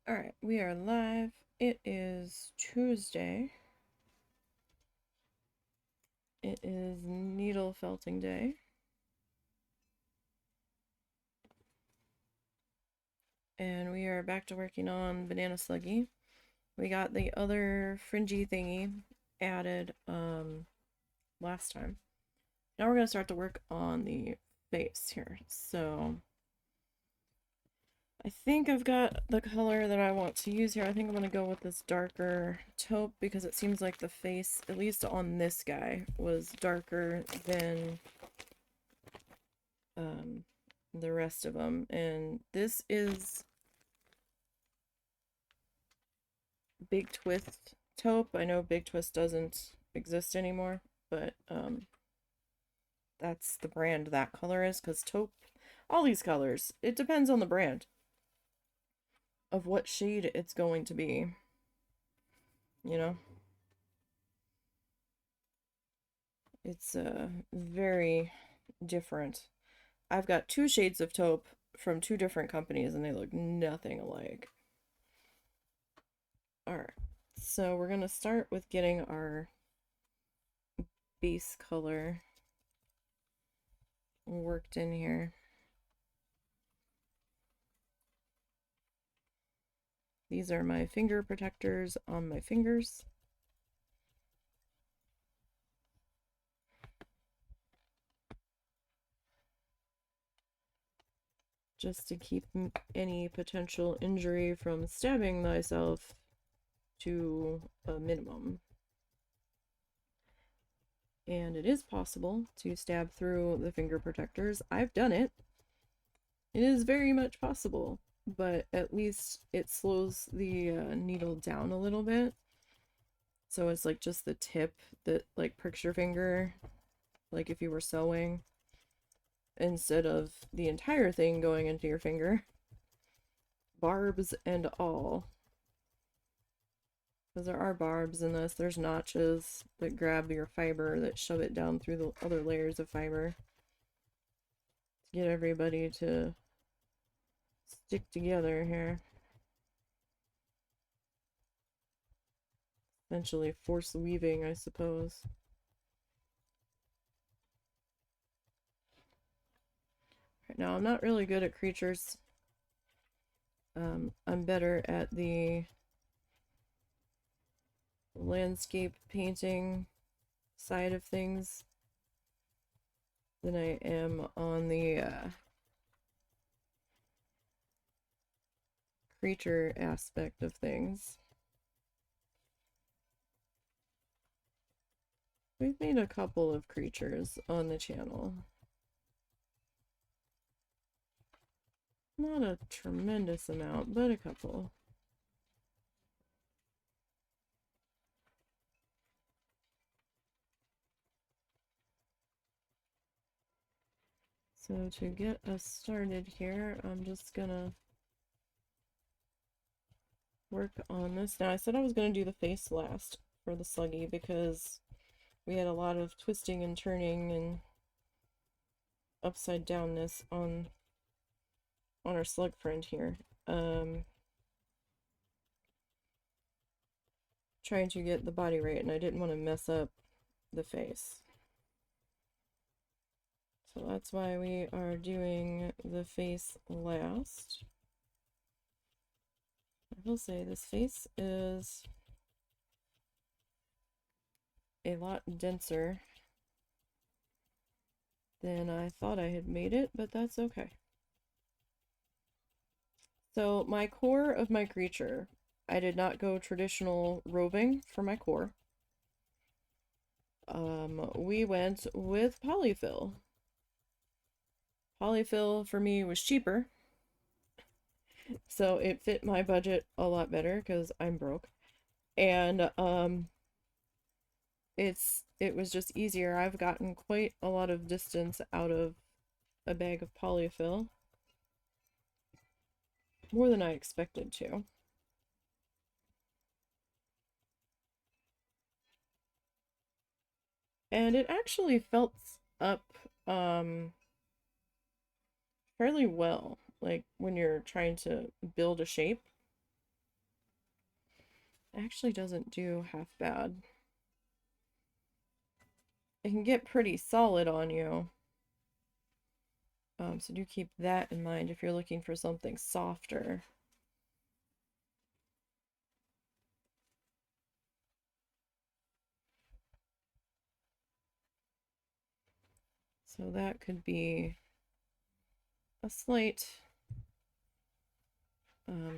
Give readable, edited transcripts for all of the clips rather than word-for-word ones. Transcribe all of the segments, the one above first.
Alright, we are live. It is Tuesday. It is needle felting day. And we are back to working on Banana Sluggy. We got the other fringy thingy added last time. Now we're going to start to work on the face here. So I think I've got the color that I want to use here. I think I'm going to go with this darker taupe because it seems like the face, at least on this guy, was darker than the rest of them. And this is Big Twist taupe. I know Big Twist doesn't exist anymore, but that's the brand that color is, because taupe, all these colors, it depends on the brand of what shade it's going to be, you know? It's very different. I've got two shades of taupe from two different companies and they look nothing alike. Alright, so we're gonna start with getting our base color worked in here. These are my finger protectors on my fingers. Just to keep any potential injury from stabbing myself to a minimum. And it is possible to stab through the finger protectors. I've done it. It is very much possible, but at least it slows the needle down a little bit. So it's like just the tip that like pricks your finger, like if you were sewing, instead of the entire thing going into your finger. Barbs and all. Because there are barbs in this. There's notches that grab your fiber that shove it down through the other layers of fiber to get everybody to stick together here. Essentially force weaving, I suppose. Right now, I'm not really good at creatures. I'm better at the landscape painting side of things than I am on the creature aspect of things. We've made a couple of creatures on the channel. Not a tremendous amount, but a couple. So to get us started here, I'm just gonna work on this. Now I said I was gonna do the face last for the Sluggy because we had a lot of twisting and turning and upside downness on our slug friend here. Trying to get the body right, and I didn't want to mess up the face. So that's why we are doing the face last. I will say this face is a lot denser than I thought I had made it, but that's okay. So my core of my creature, I did not go traditional roving for my core. We went with Polyfill. Polyfill for me was cheaper, so it fit my budget a lot better because I'm broke. And it was just easier. I've gotten quite a lot of distance out of a bag of Polyfill. More than I expected to. And it actually felt up fairly well, like when you're trying to build a shape. Actually doesn't do half bad. It can get pretty solid on you. So do keep that in mind if you're looking for something softer. So that could be a slight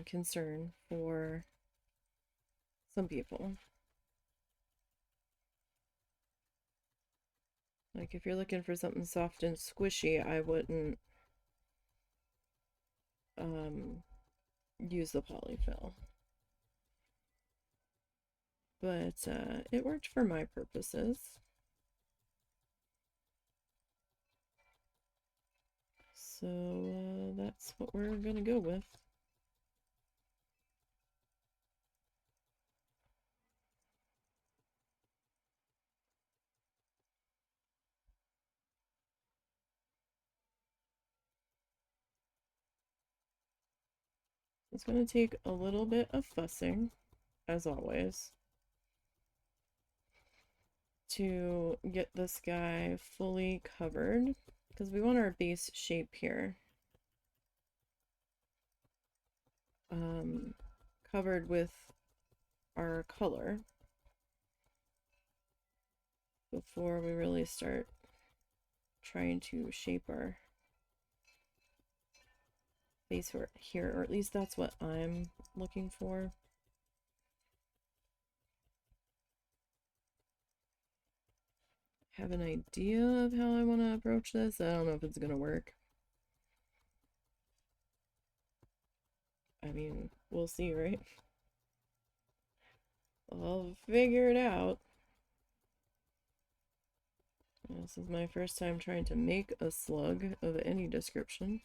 concern for some people. Like if you're looking for something soft and squishy, I wouldn't use the Polyfill. But it worked for my purposes. So that's what we're gonna go with. It's gonna take a little bit of fussing, as always, to get this guy fully covered, because we want our base shape here covered with our color before we really start trying to shape our face here, or at least that's what I'm looking for. Have an idea of how I want to approach this. I don't know if it's gonna work. I mean, we'll see, right? I'll figure it out. This is my first time trying to make a slug of any description.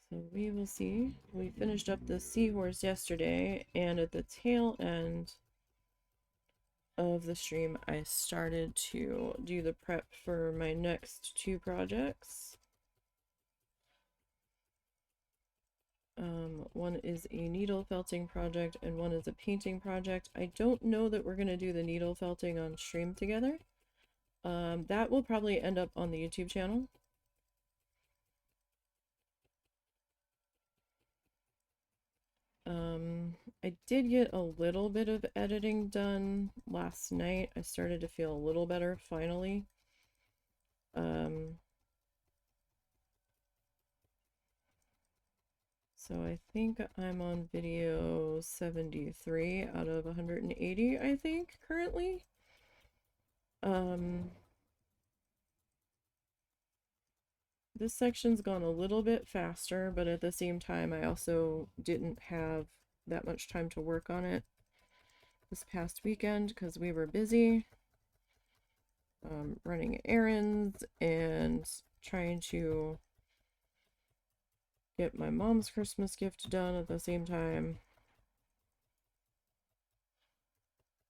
So we will see. We finished up the seahorse yesterday, and at the tail end of the stream, I started to do the prep for my next two projects. One is a needle felting project and one is a painting project. I don't know that we're going to do the needle felting on stream together. That will probably end up on the YouTube channel. I did get a little bit of editing done last night. I started to feel a little better finally. So I think I'm on video 73 out of 180, I think, currently. This section's gone a little bit faster, but at the same time, I also didn't have that much time to work on it this past weekend because we were busy running errands and trying to get my mom's Christmas gift done at the same time.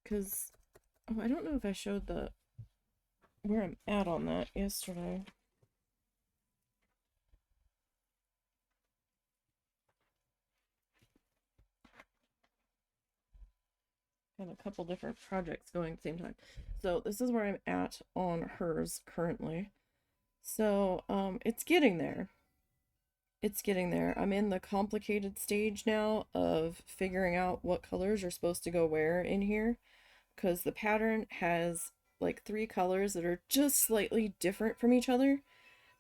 Because, oh, I don't know if I showed where I'm at on that yesterday. Got a couple different projects going at the same time. So this is where I'm at on hers currently. So it's getting there. It's getting there. I'm in the complicated stage now of figuring out what colors are supposed to go where in here, because the pattern has like 3 colors that are just slightly different from each other,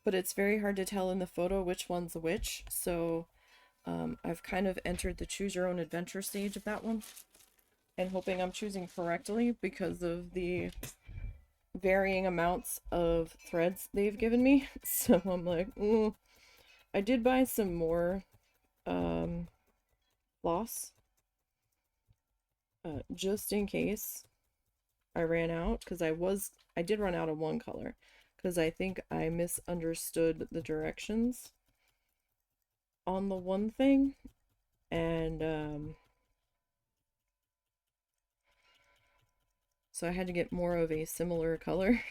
but it's very hard to tell in the photo which one's which. So I've kind of entered the choose your own adventure stage of that one, and hoping I'm choosing correctly because of the varying amounts of threads they've given me. So I'm like, I did buy some more floss just in case I ran out, because I did run out of one color because I think I misunderstood the directions on the one thing, and so I had to get more of a similar color.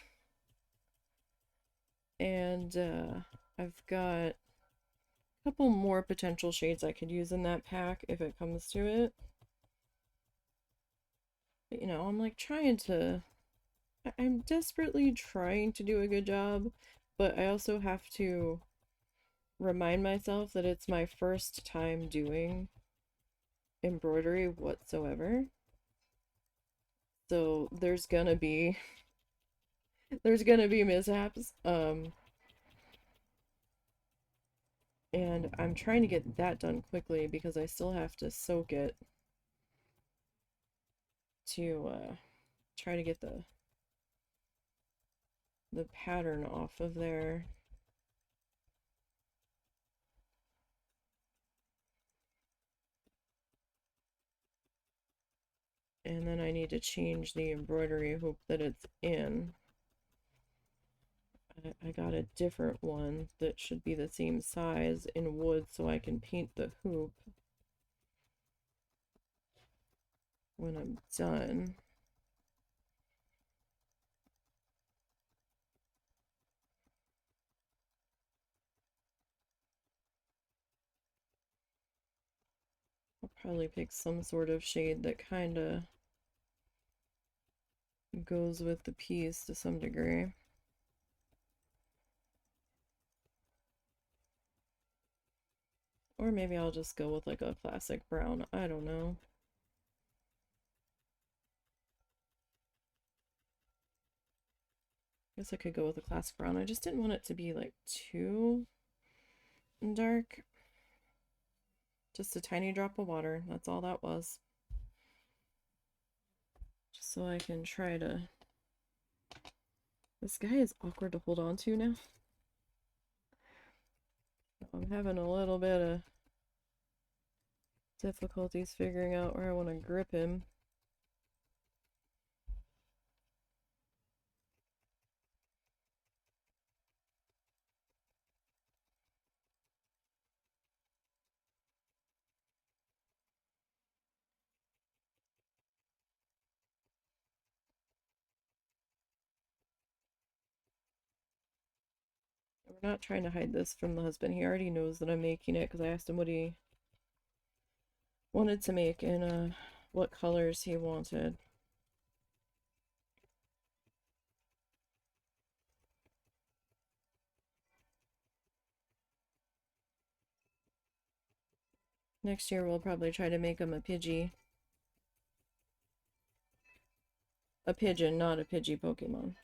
And I've got couple more potential shades I could use in that pack if it comes to it. But, you know, I'm like I'm desperately trying to do a good job, but I also have to remind myself that it's my first time doing embroidery whatsoever. So there's gonna be mishaps. And I'm trying to get that done quickly because I still have to soak it to try to get the pattern off of there. And then I need to change the embroidery hoop that it's in. I got a different one that should be the same size in wood so I can paint the hoop when I'm done. I'll probably pick some sort of shade that kind of goes with the piece to some degree. Or maybe I'll just go with like a classic brown. I don't know. Guess I could go with a classic brown. I just didn't want it to be like too dark. Just a tiny drop of water. That's all that was. Just so I can try to... This guy is awkward to hold on to now. I'm having a little bit of difficulties figuring out where I want to grip him. We're not trying to hide this from the husband. He already knows that I'm making it because I asked him what he wanted to make and what colors he wanted. Next year we'll probably try to make him a Pidgey. A pigeon, not a Pidgey Pokemon.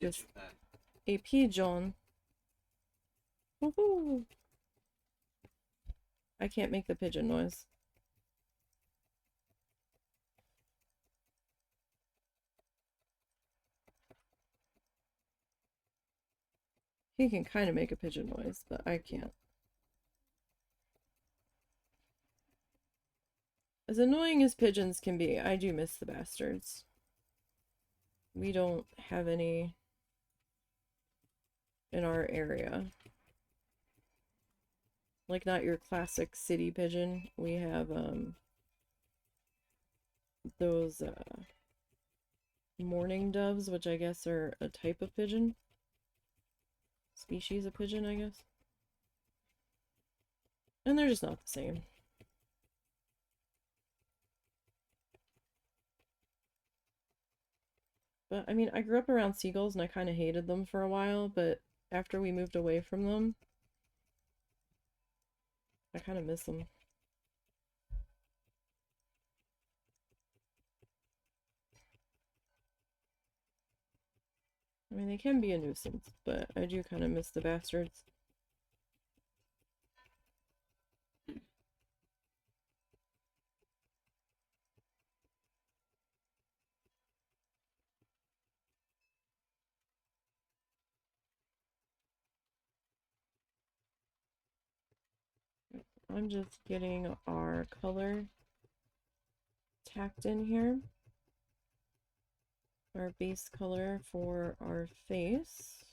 Just a pigeon. Woohoo! I can't make the pigeon noise. He can kind of make a pigeon noise, but I can't. As annoying as pigeons can be, I do miss the bastards. We don't have any in our area. Like, not your classic city pigeon. We have those mourning doves, which I guess are a type of pigeon. Species of pigeon, I guess. And they're just not the same. But, I mean, I grew up around seagulls and I kind of hated them for a while, but after we moved away from them, I kind of miss them. I mean, they can be a nuisance, but I do kind of miss the bastards. I'm just getting our color tacked in here. Our base color for our face.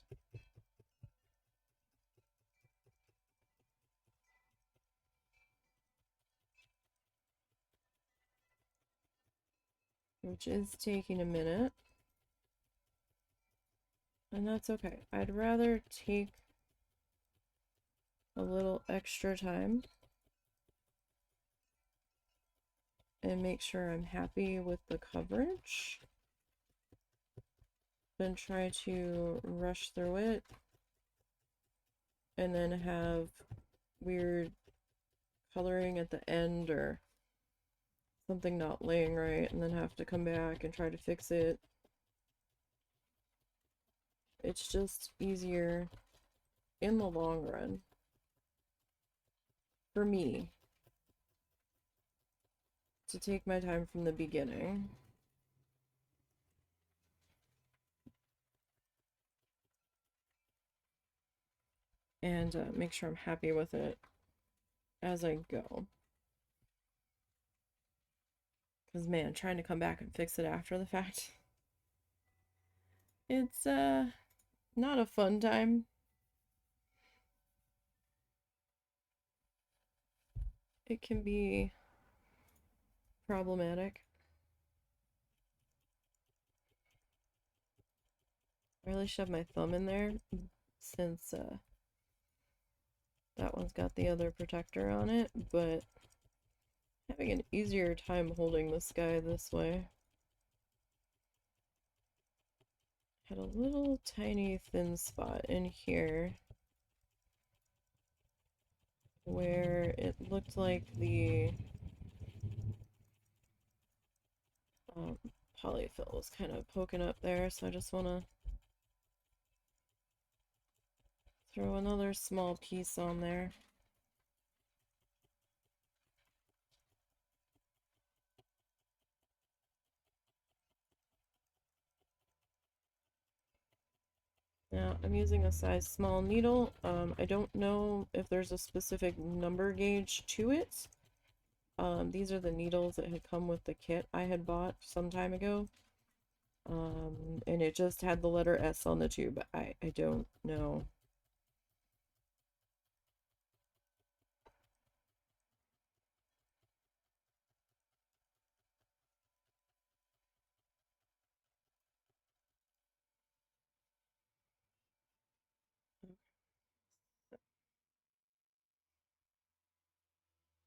which is taking a minute. And that's okay. I'd rather take a little extra time and make sure I'm happy with the coverage than try to rush through it and then have weird coloring at the end or something not laying right and then have to come back and try to fix it. It's just easier in the long run for me to take my time from the beginning. And make sure I'm happy with it as I go. Because, man, trying to come back and fix it after the fact, it's not a fun time. It can be problematic. I really shoved my thumb in there since that one's got the other protector on it, but having an easier time holding this guy this way. Had a little tiny thin spot in here where it looked like the polyfill was kind of poking up there, so I just want to throw another small piece on there. Now, I'm using a size small needle. I don't know if there's a specific number gauge to it. These are the needles that had come with the kit I had bought some time ago. And it just had the letter S on the tube. I don't know.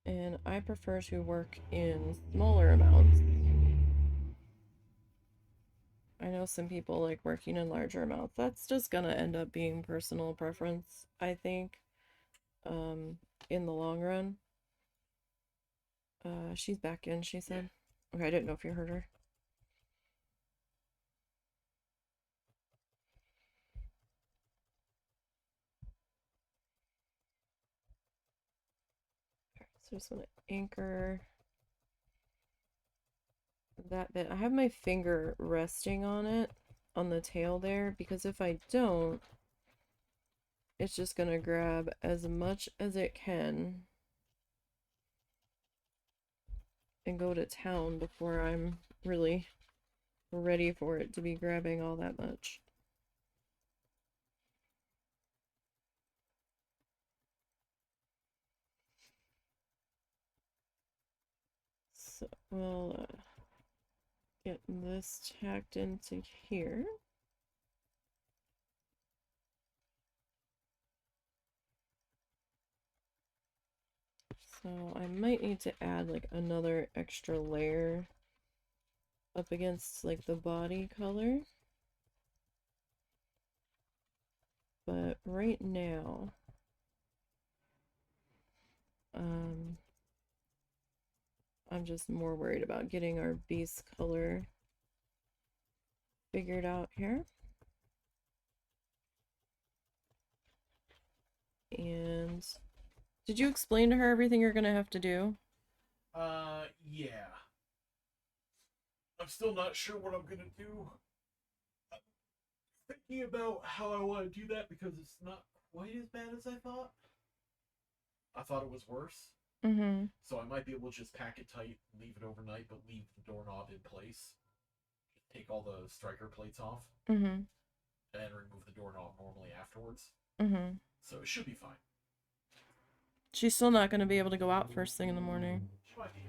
And I prefer to work in smaller amounts. I know some people like working in larger amounts. That's just gonna end up being personal preference, I think, in the long run. She's back in, she said. Okay, I didn't know if you heard her. So just want to anchor that bit. I have my finger resting on it, on the tail there, because if I don't, it's just going to grab as much as it can and go to town before I'm really ready for it to be grabbing all that much. So we'll get this tacked into here. So I might need to add like another extra layer up against like the body color. But right now, I'm just more worried about getting our base color figured out here. And did you explain to her everything you're gonna have to do? Yeah. I'm still not sure what I'm gonna do. I'm thinking about how I want to do that because it's not quite as bad as I thought. I thought it was worse. Mm-hmm. So I might be able to just pack it tight, leave it overnight, but leave the doorknob in place. Take all the striker plates off. Mm-hmm. And remove the doorknob normally afterwards. Mm-hmm. So it should be fine. She's still not gonna be able to go out first thing in the morning. She might be.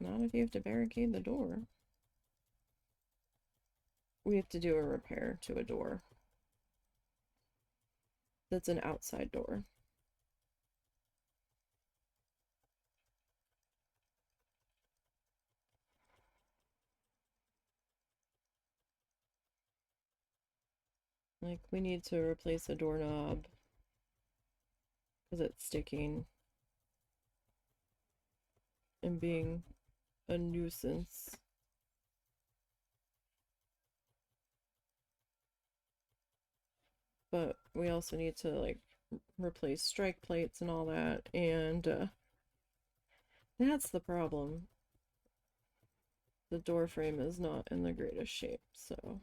Not if you have to barricade the door. We have to do a repair to a door. That's an outside door. Like, we need to replace a doorknob because it's sticking and being a nuisance. But we also need to, like, replace strike plates and all that, and that's the problem. The door frame is not in the greatest shape, so...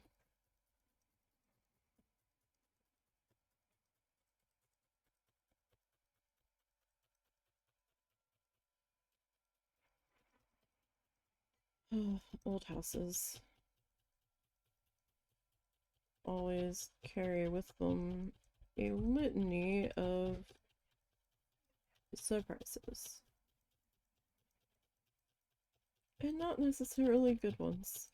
Old houses always carry with them a litany of surprises. And not necessarily good ones.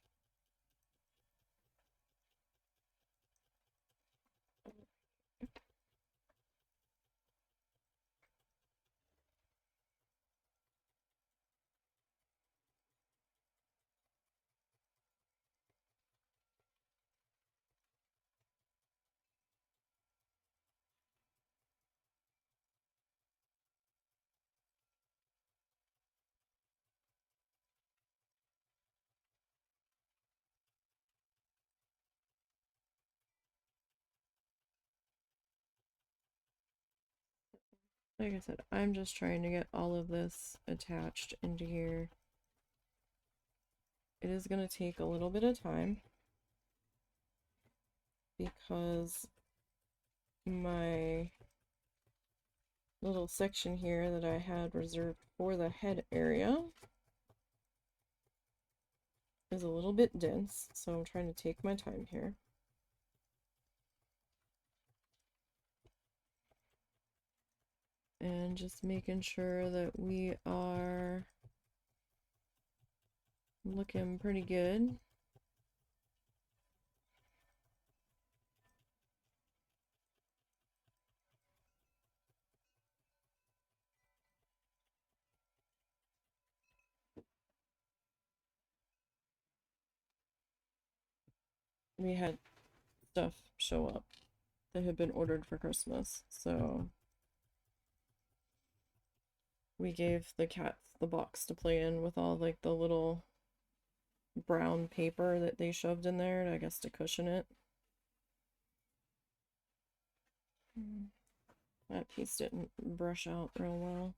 Like I said, I'm just trying to get all of this attached into here. It is going to take a little bit of time because my little section here that I had reserved for the head area is a little bit dense, so I'm trying to take my time here. And just making sure that we are looking pretty good. We had stuff show up that had been ordered for Christmas, so we gave the cats the box to play in with all like the little brown paper that they shoved in there, I guess, to cushion it. That piece didn't brush out real well.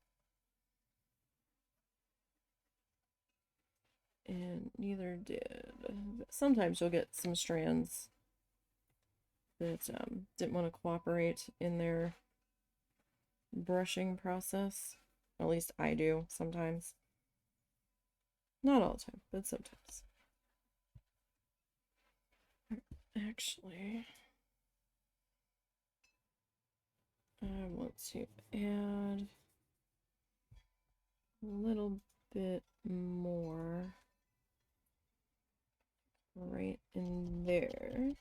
And neither did. Sometimes you'll get some strands that didn't want to cooperate in their brushing process. At least I do sometimes. Not all the time, but sometimes. Actually, I want to add a little bit more right in there.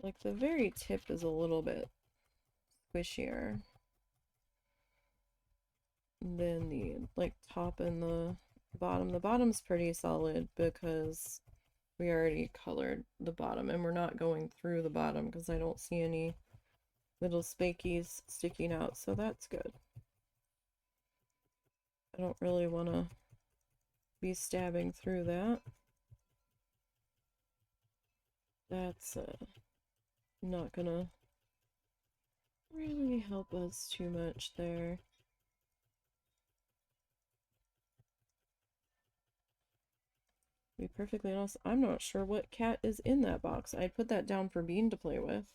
Like the very tip is a little bit squishier than the like top and the bottom. The bottom's pretty solid because we already colored the bottom and we're not going through the bottom because I don't see any little spakies sticking out, so that's good. I don't really want to be stabbing through that. That's not gonna really help us too much there. To be perfectly honest, I'm not sure what cat is in that box. I'd put that down for Bean to play with.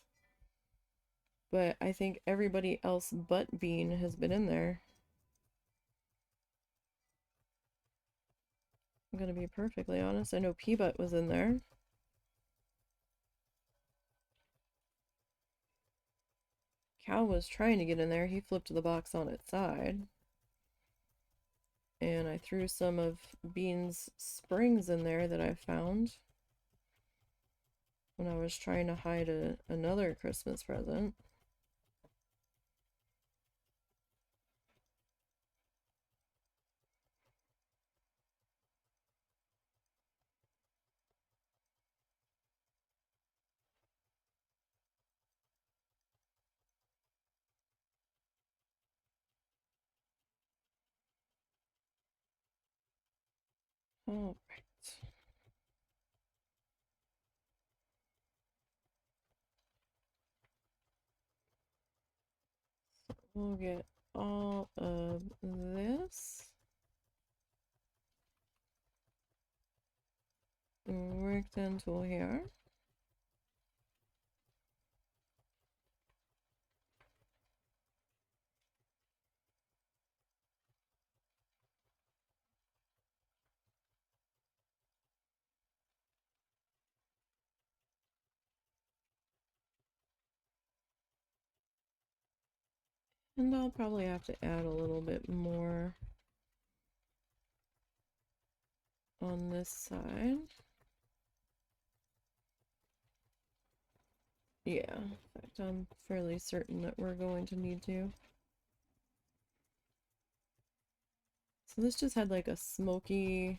But I think everybody else but Bean has been in there. I'm gonna be perfectly honest. I know Peabut was in there. cow was trying to get in there, he flipped the box on its side. And I threw some of Bean's springs in there that I found when I was trying to hide another Christmas present. All right. We'll get all of this. Work done tool here. And I'll probably have to add a little bit more on this side. Yeah, in fact, I'm fairly certain that we're going to need to. So this just had like a smoky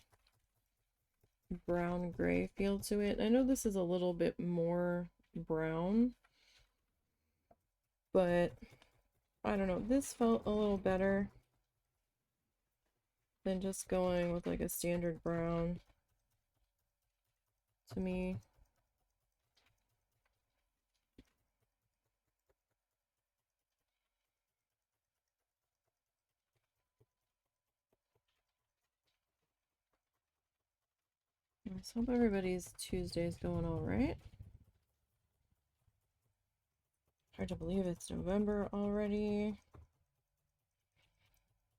brown gray feel to it. I know this is a little bit more brown, but I don't know, this felt a little better than just going with like a standard brown to me. So hope everybody's Tuesday's going all right. Hard to believe it's November already.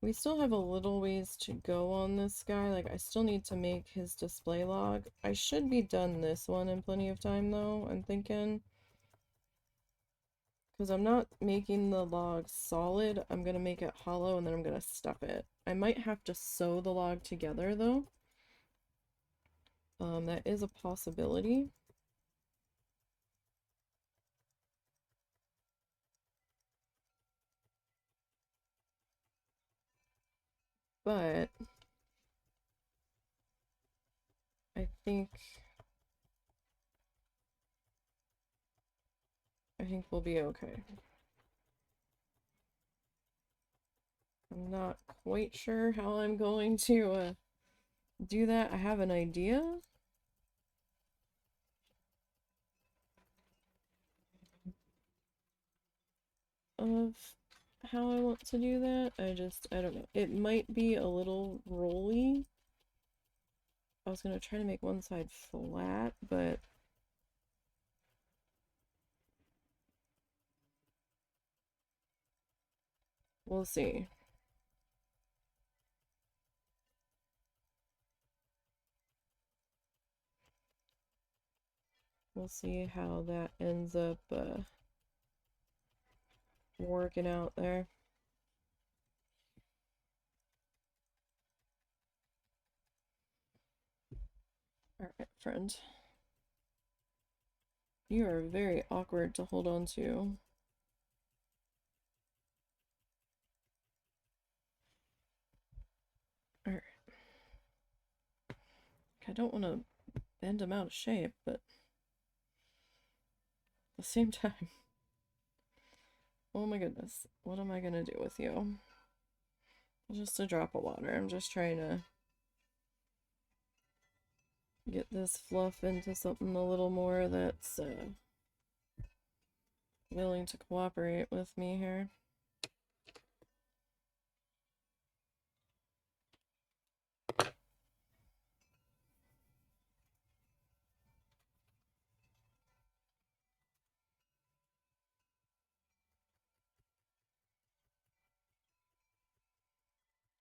We still have a little ways to go on this guy. Like, I still need to make his display log. I should be done this one in plenty of time, though, I'm thinking. Because I'm not making the log solid. I'm going to make it hollow, and then I'm going to stuff it. I might have to sew the log together, though. That is a possibility. But I think we'll be okay. I'm not quite sure how I'm going to do that. I have an idea. Of how I want to do that. I don't know. It might be a little rolly. I was gonna try to make one side flat, but we'll see. We'll see how that ends up working out there. Alright, friend. You are very awkward to hold on to. Alright. I don't want to bend him out of shape, but at the same time. Oh my goodness. What am I gonna do with you? Just a drop of water. I'm just trying to get this fluff into something a little more that's willing to cooperate with me here.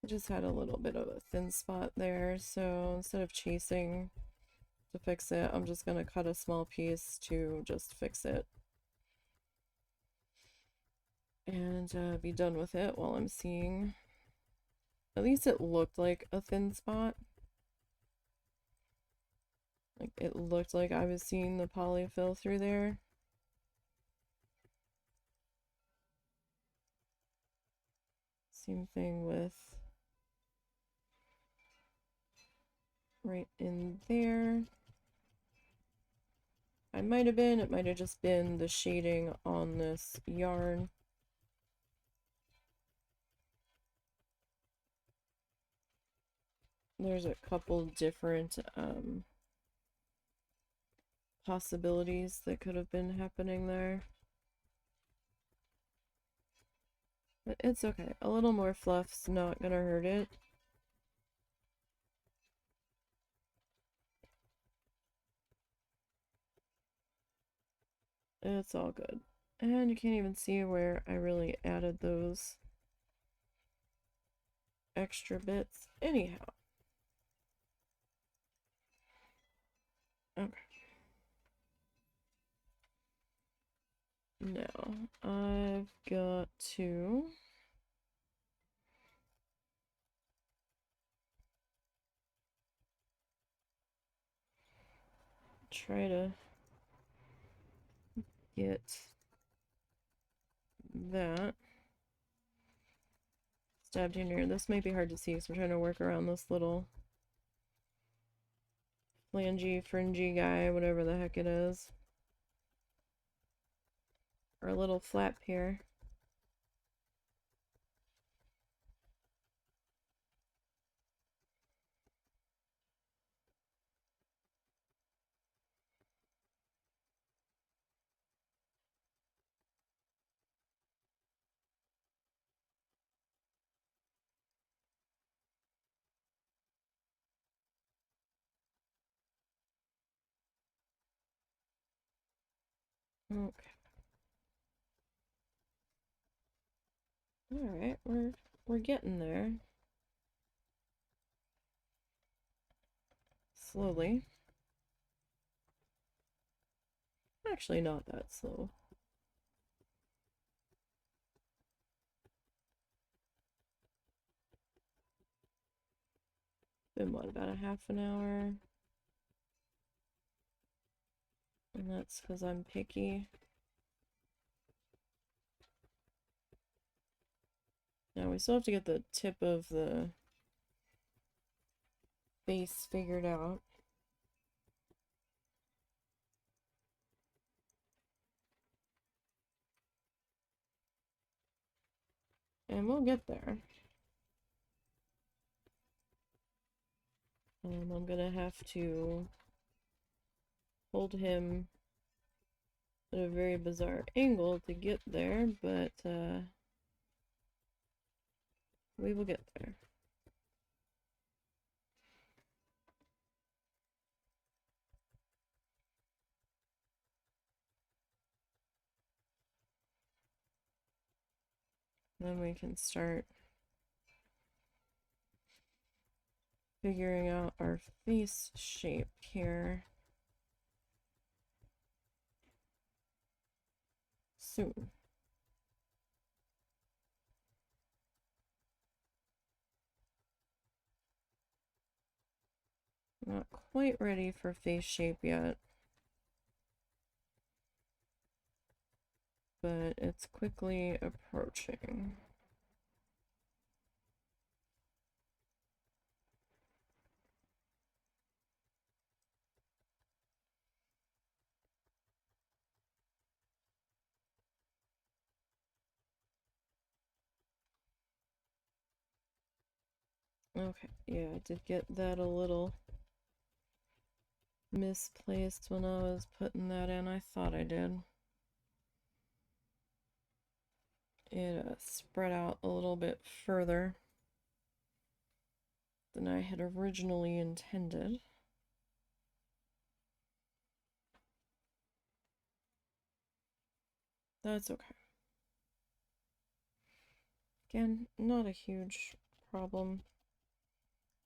I just had a little bit of a thin spot there, so instead of chasing to fix it, I'm just gonna cut a small piece to just fix it. and be done with it while I'm seeing. At least it looked like a thin spot. Like it looked like I was seeing the polyfill through there. Same thing with right in there. It might have just been the shading on this yarn. There's a couple different possibilities that could have been happening there. But it's okay. A little more fluff's not gonna hurt it. It's all good. And you can't even see where I really added those extra bits. Anyhow. Okay. Now, I've got to try to get that stabbed in here. This might be hard to see because I'm trying to work around this little flangey, fringy guy, whatever the heck it is. Or a little flap here. Okay. Alright, we're getting there. Slowly. Actually not that slow. Been what, about a half an hour? And that's because I'm picky. Now we still have to get the tip of the base figured out. And we'll get there. I'm gonna have to hold him at a very bizarre angle to get there, but we will get there. Then we can start figuring out our face shape here soon. Not quite ready for face shape yet, but it's quickly approaching. Okay, yeah, I did get that a little misplaced when I was putting that in. I thought I did. It spread out a little bit further than I had originally intended. That's okay. Again, not a huge problem.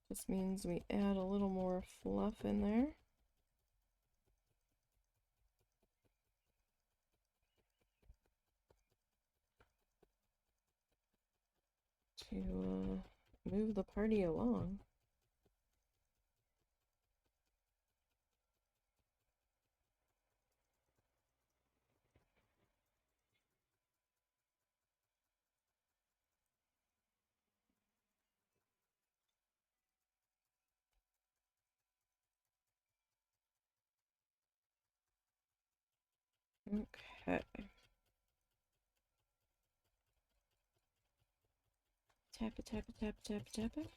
Just means we add a little more fluff in there. to move the party along. Okay. Tap it, tap it, tap it, tap it, tap it.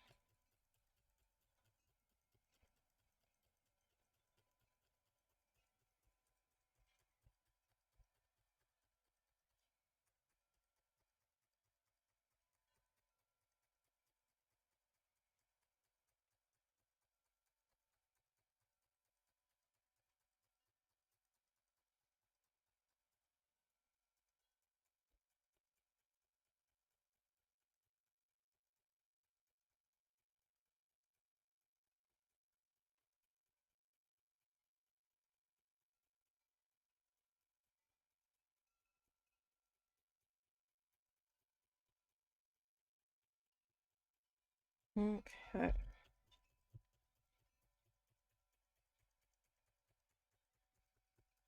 Okay.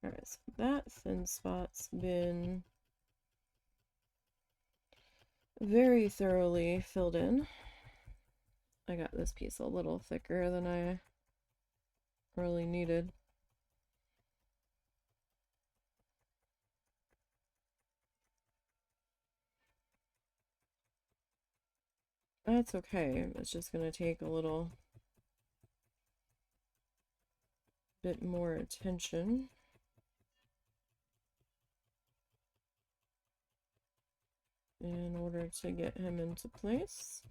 Alright, so that thin spot's been very thoroughly filled in. I got this piece a little thicker than I really needed. That's okay. It's just going to take a little bit more attention in order to get him into place.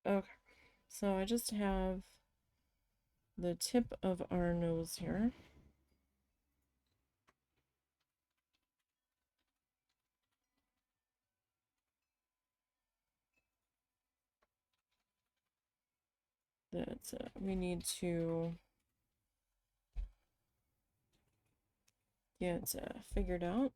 Okay, so I just have the tip of our nose here. That we need to get figured out.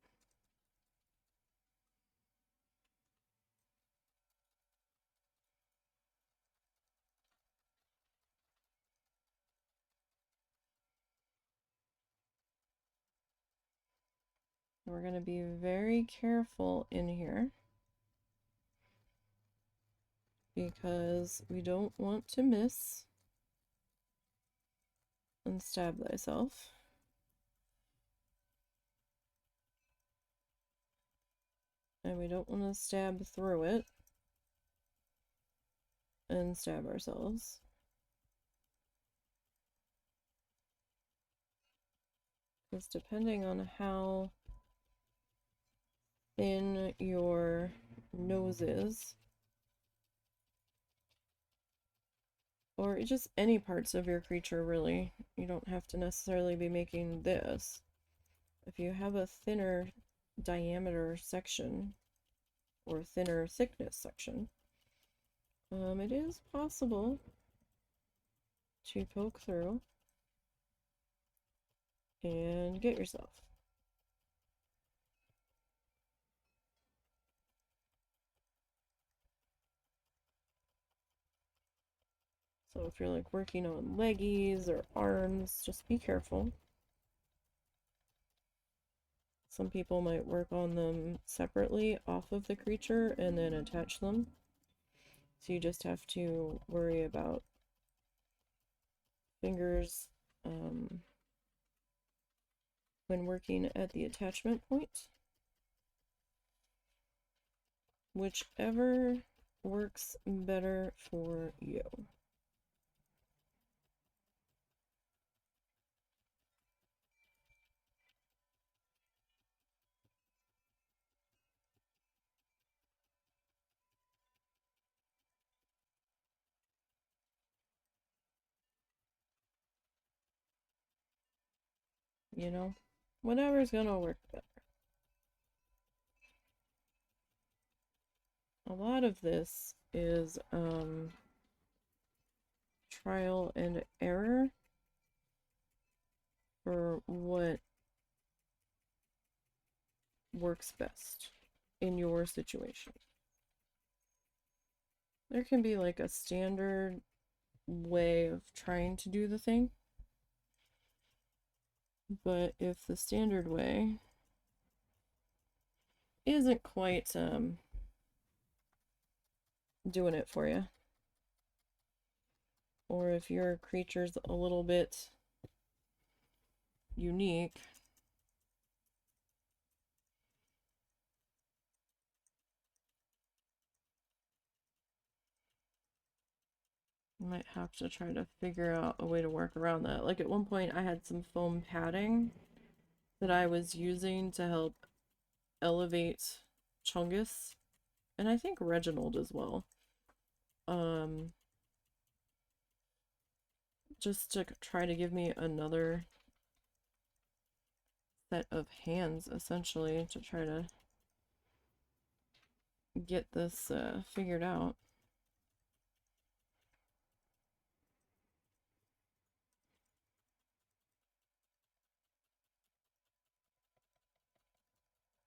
We're going to be very careful in here because we don't want to miss and stab thyself. And we don't want to stab through it and stab ourselves. Because depending on how thin your nose is, or just any parts of your creature really, you don't have to necessarily be making this. If you have a thinner diameter section or thinner thickness section, it is possible to poke through and get yourself. So if you're like working on leggies or arms, just be careful. Some people might work on them separately off of the creature and then attach them. So you just have to worry about fingers when working at the attachment point. Whichever works better for you. you know? Whatever's gonna work better. A lot of this is trial and error for what works best in your situation. There can be like a standard way of trying to do the thing, but if the standard way isn't quite doing it for you, or if your creature's a little bit unique, you might have to try to figure out a way to work around that. Like at one point I had some foam padding that I was using to help elevate Chungus, and I think Reginald as well. Just to try to give me another set of hands, essentially, to try to get this figured out.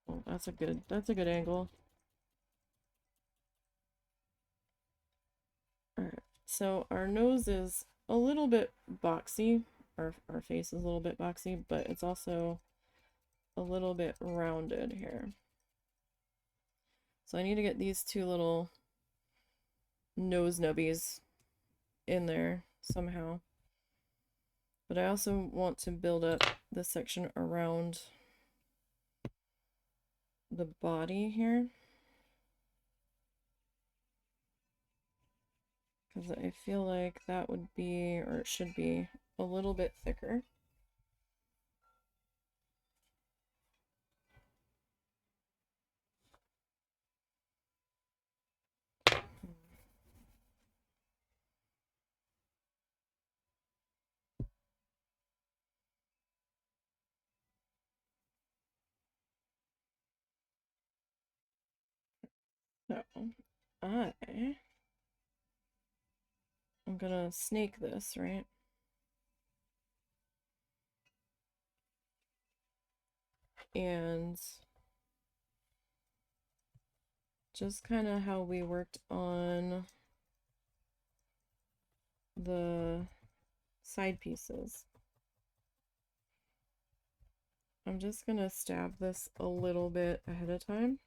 Oh, that's a good angle. Alright, so our nose is a little bit boxy. Our face is a little bit boxy, but it's also a little bit rounded here. So I need to get these two little nose nubbies in there somehow. But I also want to build up this section around the body here, because I feel like that would be, or it should be, a little bit thicker. So I'm gonna snake this, right? And just kind of how we worked on the side pieces. I'm just gonna stab this a little bit ahead of time.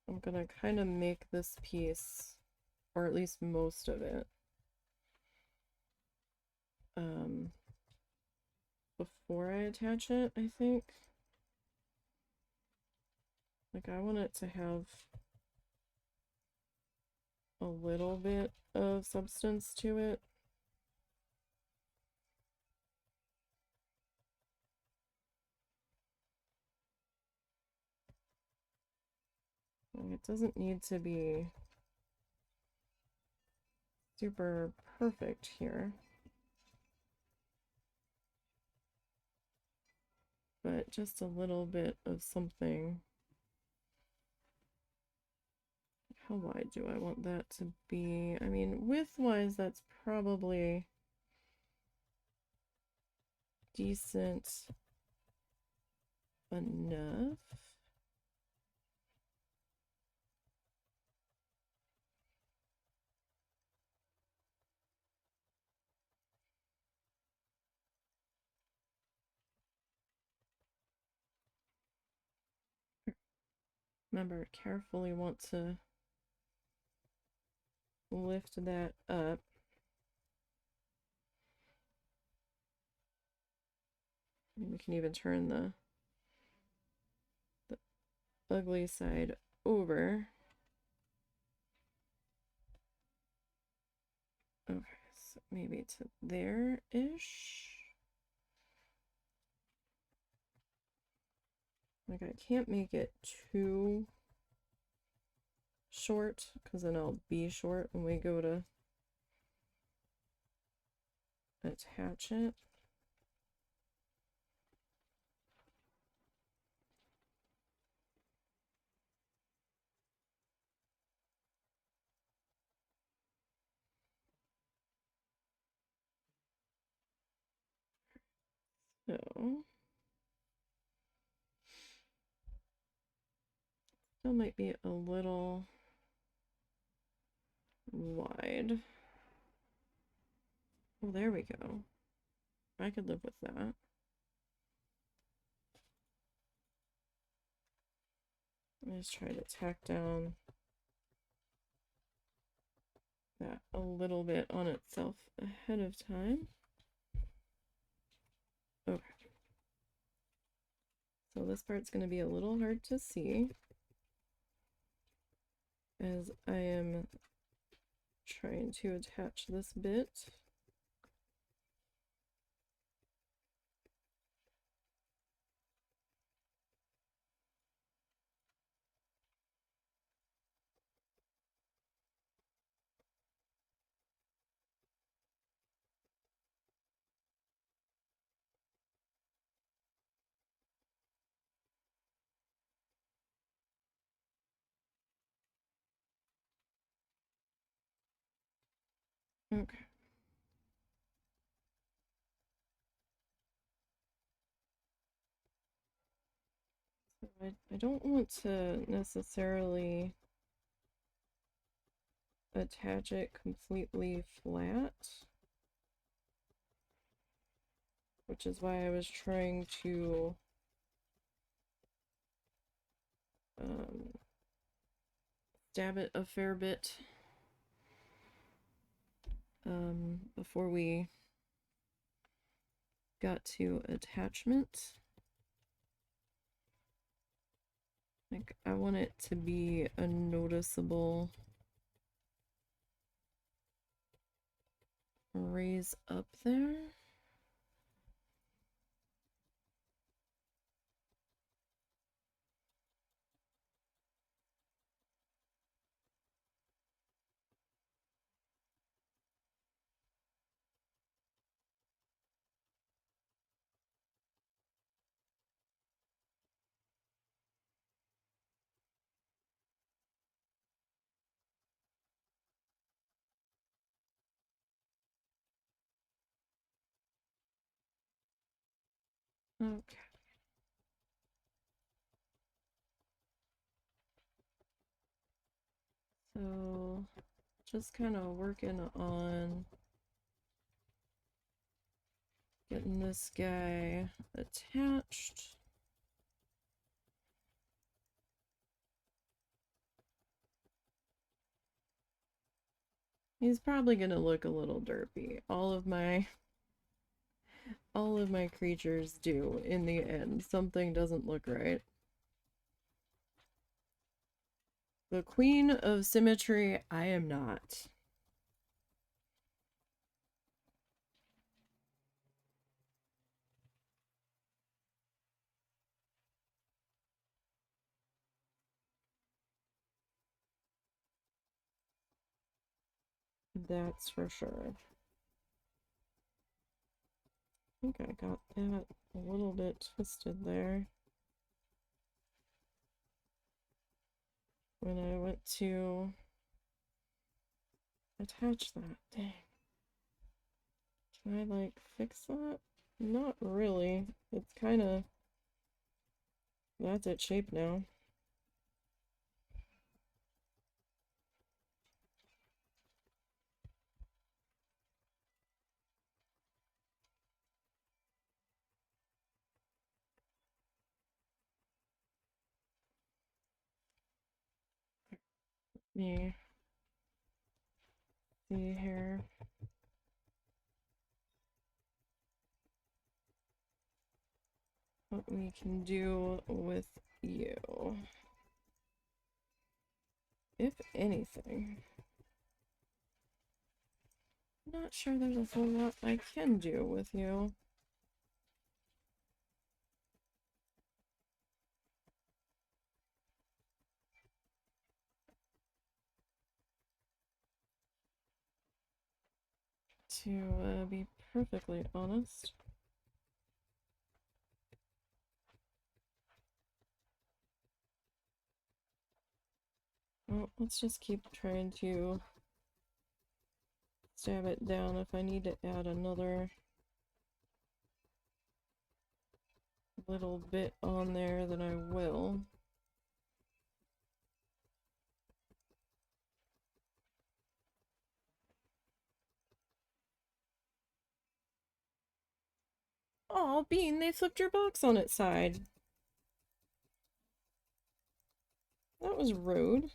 I'm gonna kind of make this piece, or at least most of it, before I attach it, I think. Like, I want it to have a little bit of substance to it. Like, it doesn't need to be super perfect here, but just a little bit of something. How wide do I want that to be? I mean, width-wise, that's probably decent enough. Remember, carefully want to lift that up. And we can even turn the ugly side over. Okay, so maybe to there-ish. Like, I can't make it too short, because then I'll be short when we go to attach it. So, still might be a little wide. Oh, there we go. I could live with that. Let's try to tack down that a little bit on itself ahead of time. Okay. So this part's going to be a little hard to see as I am trying to attach this bit. Okay. So I don't want to necessarily attach it completely flat, which is why I was trying to stab it a fair bit before we got to attachment. Like, I want it to be a noticeable raise up there. Okay. So just kind of working on getting this guy attached. He's probably gonna look a little derpy. All of my creatures do in the end. Something doesn't look right. The Queen of Symmetry, I am not. That's for sure. I think I got that a little bit twisted there when I went to attach that. Dang. Can I, like, fix that? Not really. It's kind of... That's its shape now. Let me see here. What we can do with you. If anything. I'm not sure there's a whole lot I can do with you. To be perfectly honest. Well, let's just keep trying to stab it down. If I need to add another little bit on there, then I will. Oh, Bean, they flipped your box on its side. That was rude.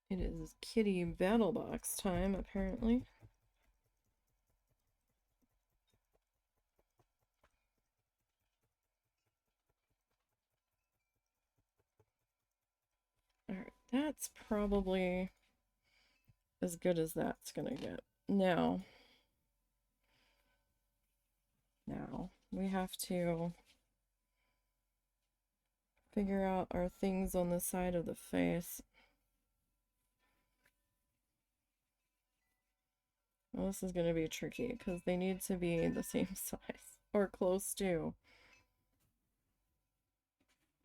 It is kitty battle box time, apparently. Alright, that's probably as good as that's gonna get. Now we have to figure out our things on the side of the face. Well, this is going to be tricky because they need to be the same size or close to.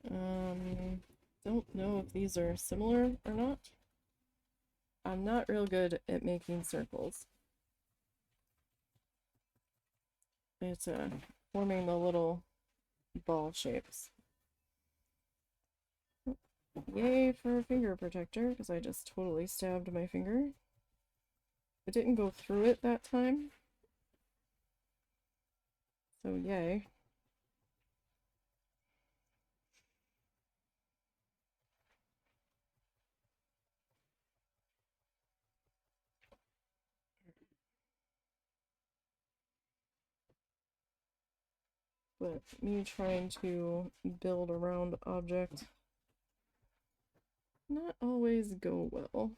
Don't know if these are similar or not. I'm not real good at making circles. It's forming the little ball shapes. Yay for a finger protector, because I just totally stabbed my finger. It didn't go through it that time. So yay. But me trying to build a round object not always go well.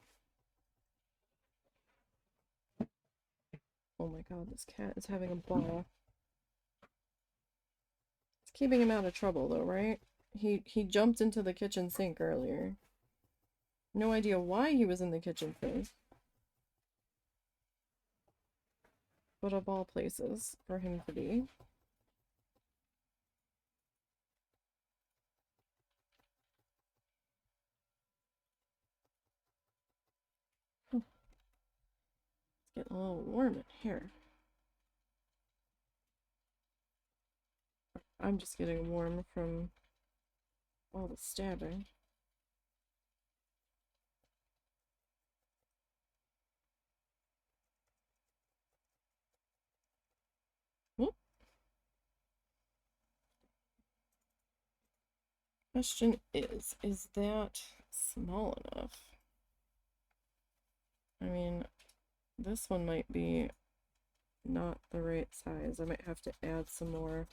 Oh my god, this cat is having a ball. It's keeping him out of trouble though, right? He jumped into the kitchen sink earlier. No idea why he was in the kitchen sink. But of all places for him to be. It's getting a little warm in here. I'm just getting warm from all the stabbing. Whoop. Question is that small enough? I mean, this one might be not the right size. I might have to add some more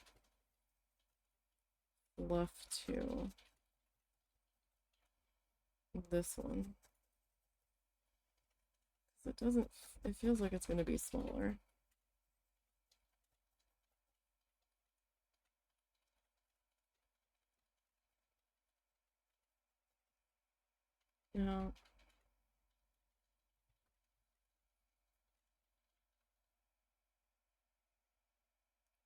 fluff to this one. It doesn't, it feels like it's going to be smaller. Now,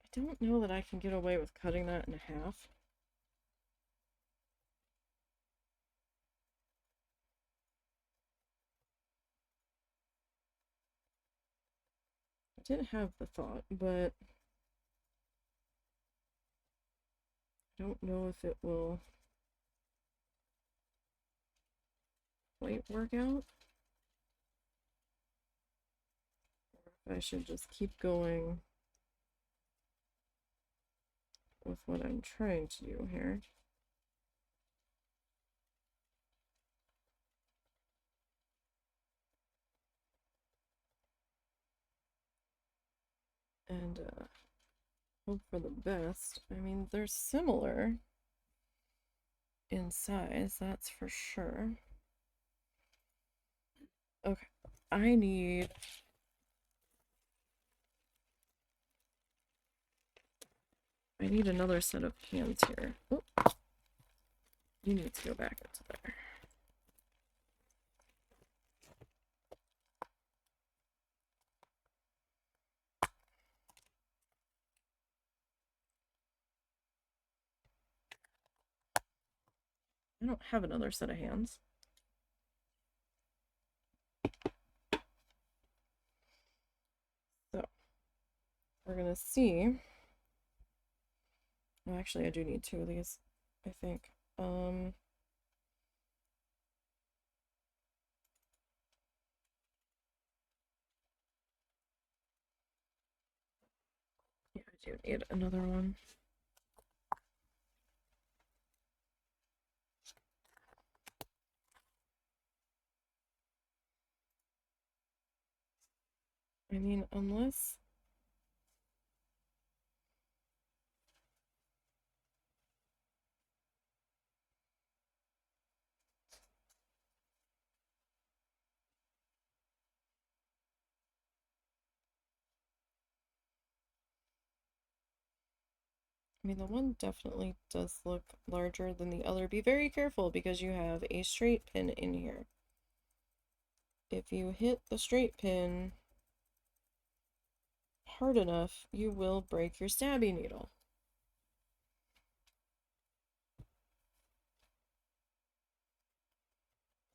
I don't know that I can get away with cutting that in half. I did have the thought, but I don't know if it will quite work out. Or if I should just keep going with what I'm trying to do here. And hope for the best. I mean, they're similar in size, that's for sure. Okay, I need I need another set of hands here. Oh, you need to go back into there. I don't have another set of hands. So, we're gonna see. Well, actually, I do need two of these, I think. Yeah, I do need another one. I mean, unless... I mean, the one definitely does look larger than the other. Be very careful because you have a straight pin in here. If you hit the straight pin hard enough, you will break your stabby needle.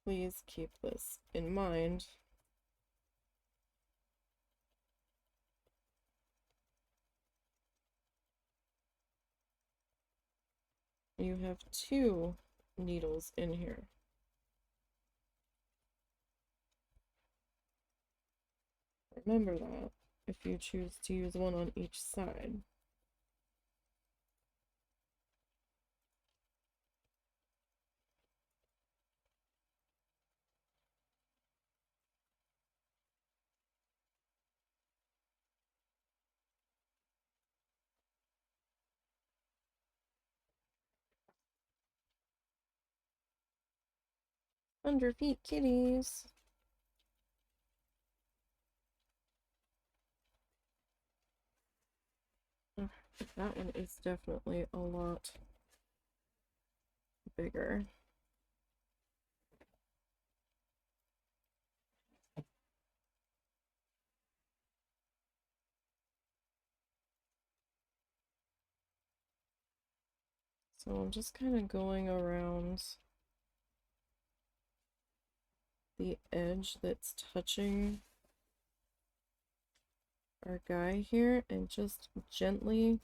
Please keep this in mind. You have two needles in here. Remember that if you choose to use one on each side. Under feet kitties. That one is definitely a lot bigger. So I'm just kind of going around the edge that's touching our guy here and just gently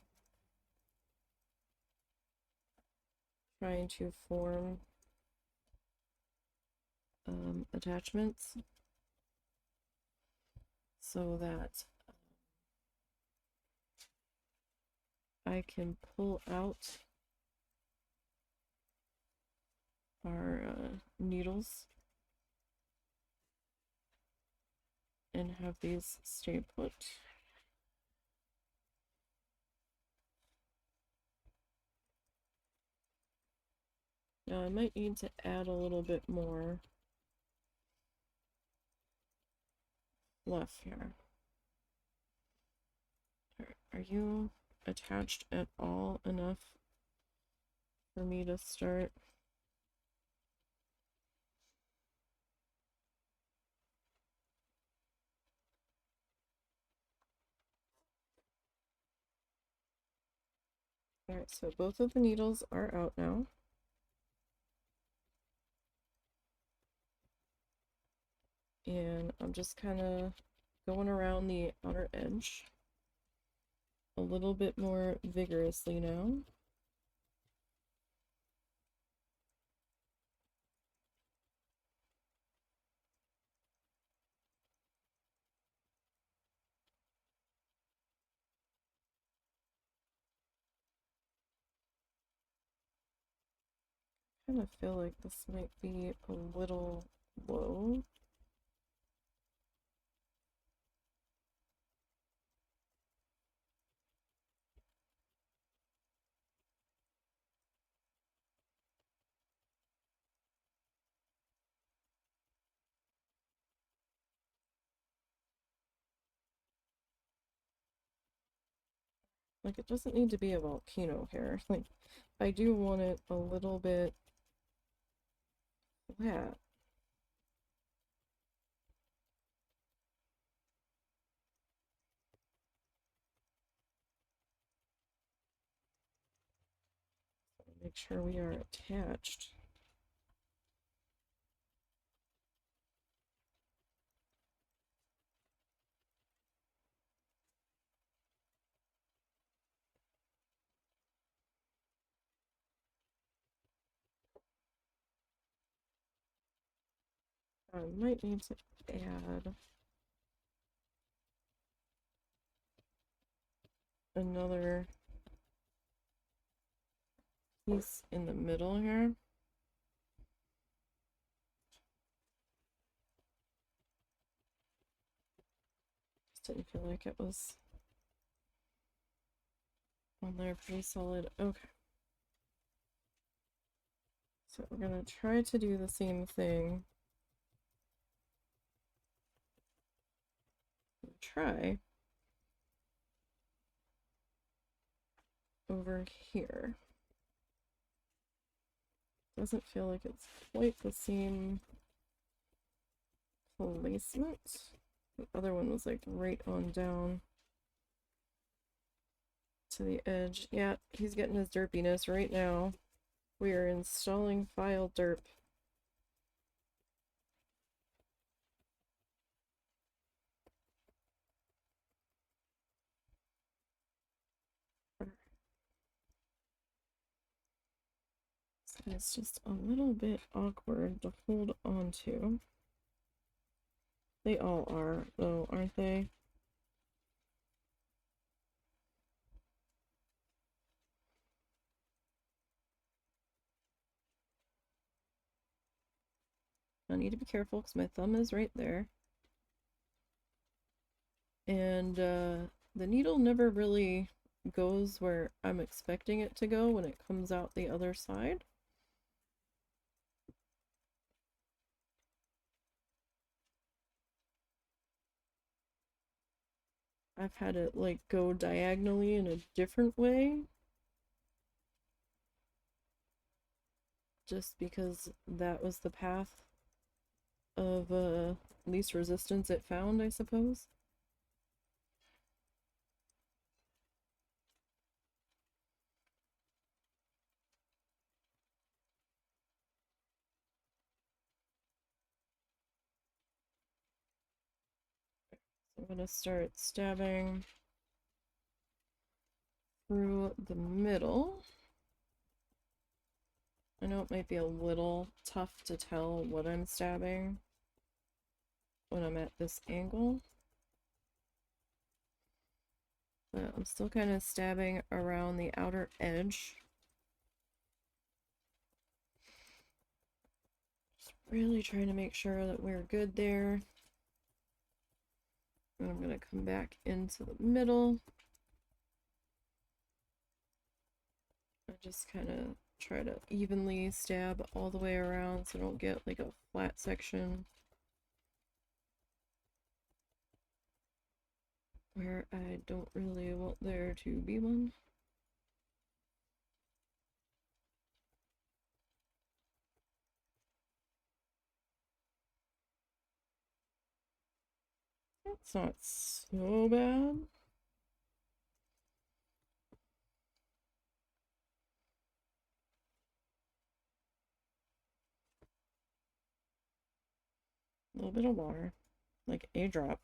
trying to form attachments so that I can pull out our needles and have these stay put. Now I might need to add a little bit more fluff here. Are you attached at all enough for me to start? Alright, so both of the needles are out now. And I'm just kind of going around the outer edge a little bit more vigorously now. I kind of feel like this might be a little low. Like, it doesn't need to be a volcano hair. Like, I do want it a little bit flat. Make sure we are attached. I might need to add another piece in the middle here. Just didn't feel like it was on there pretty solid. Okay. So we're gonna try to do the same thing. Try over here. Doesn't feel like it's quite the same placement. The other one was like right on down to the edge. Yeah, he's getting his derpiness right now. We are installing file derp. It's just a little bit awkward to hold on to. They all are, though, aren't they? I need to be careful because my thumb is right there. And the needle never really goes where I'm expecting it to go when it comes out the other side. I've had it like go diagonally in a different way. Just because that was the path of least resistance it found, I suppose. So I'm gonna start stabbing through the middle. I know it might be a little tough to tell what I'm stabbing when I'm at this angle, but I'm still kind of stabbing around the outer edge. Just really trying to make sure that we're good there. And I'm going to come back into the middle. I just kind of try to evenly stab all the way around so I don't get like a flat section where I don't really want there to be one. That's not so bad. A little bit of water, like a drop.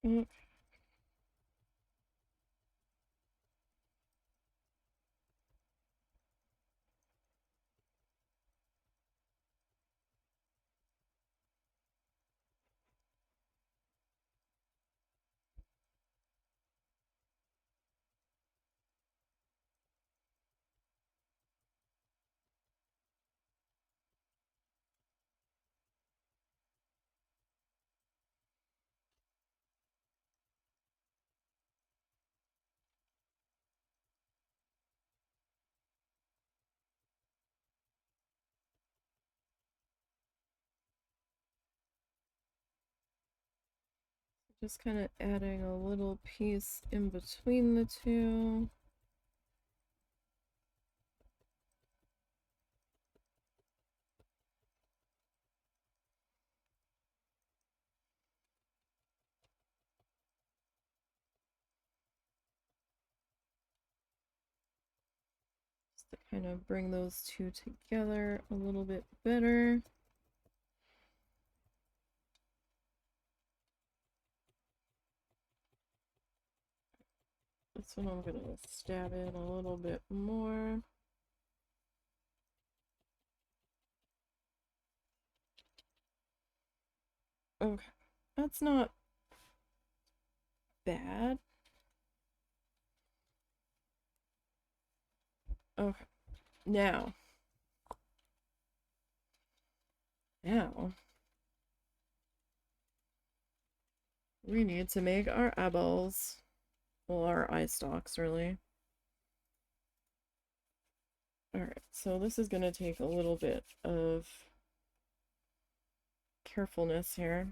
Mm. Just kind of adding a little piece in between the two. Just to kind of bring those two together a little bit better. This one I'm going to stab in a little bit more. Okay, that's not bad. Okay, now we need to make our eyeballs. Well, our eye stalks, really. Alright, so this is going to take a little bit of carefulness here.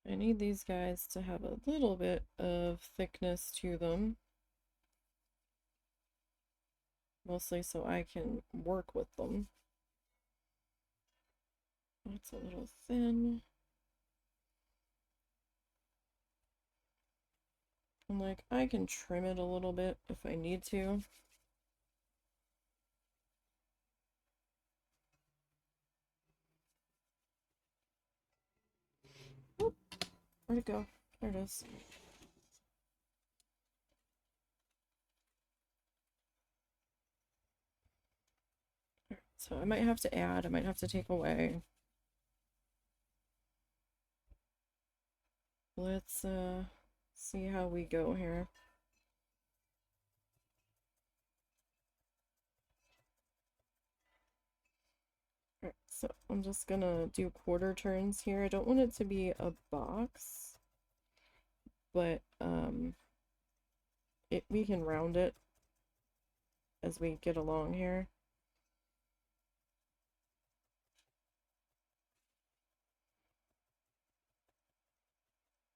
I need these guys to have a little bit of thickness to them. Mostly so I can work with them. That's a little thin. And like, I can trim it a little bit if I need to. Oop, where'd it go? There it is. So I might have to add, I might have to take away. Let's see how we go here. Alright, so I'm just gonna do quarter turns here. I don't want it to be a box, but we can round it as we get along here.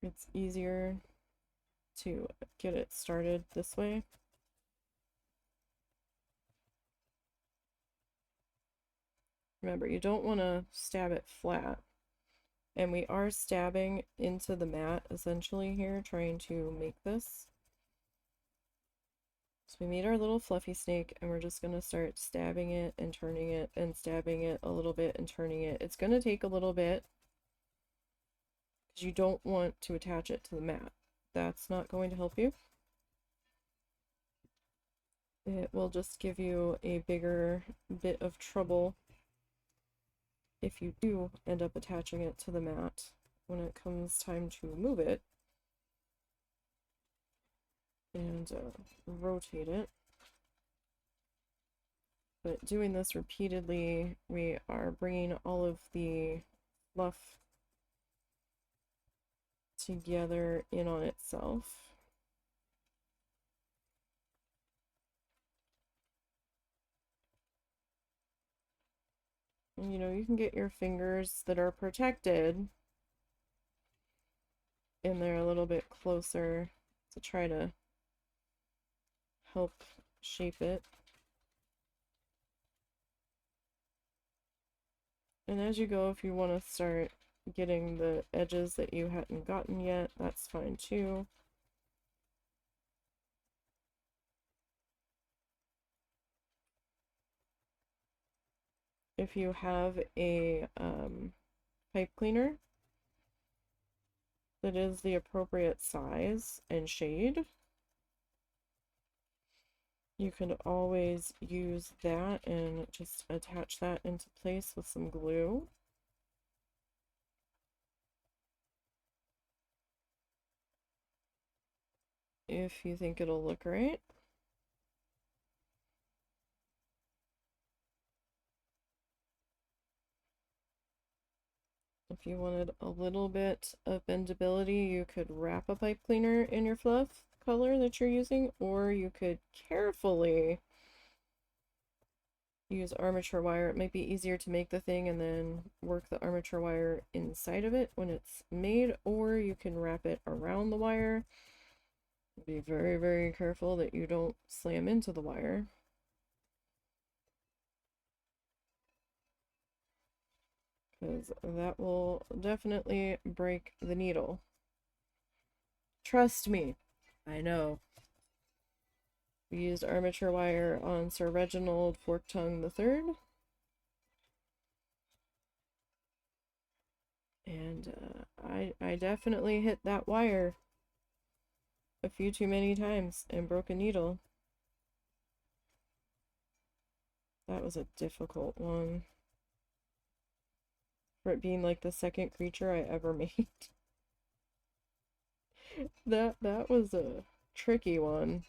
It's easier to get it started this way. Remember, you don't want to stab it flat. And we are stabbing into the mat, essentially, here, trying to make this. So we made our little fluffy snake, and we're just going to start stabbing it and turning it and stabbing it a little bit and turning it. It's going to take a little bit, because you don't want to attach it to the mat. That's not going to help you. It will just give you a bigger bit of trouble if you do end up attaching it to the mat when it comes time to move it and rotate it. But doing this repeatedly, we are bringing all of the fluff together in on itself. And, you know, you can get your fingers that are protected in there a little bit closer to try to help shape it. And as you go, if you want to start getting the edges that you hadn't gotten yet, that's fine too. If you have a pipe cleaner that is the appropriate size and shade, you can always use that and just attach that into place with some glue. If you think it'll look right. If you wanted a little bit of bendability, you could wrap a pipe cleaner in your fluff, color that you're using, or you could carefully use armature wire. It might be easier to make the thing and then work the armature wire inside of it when it's made, or you can wrap it around the wire. Be very, very careful that you don't slam into the wire. Because that will definitely break the needle. Trust me, I know. We used armature wire on Sir Reginald Forktongue III. And I definitely hit that wire a few too many times and broke a needle. That was a difficult one. For it being like the second creature I ever made. That was a tricky one.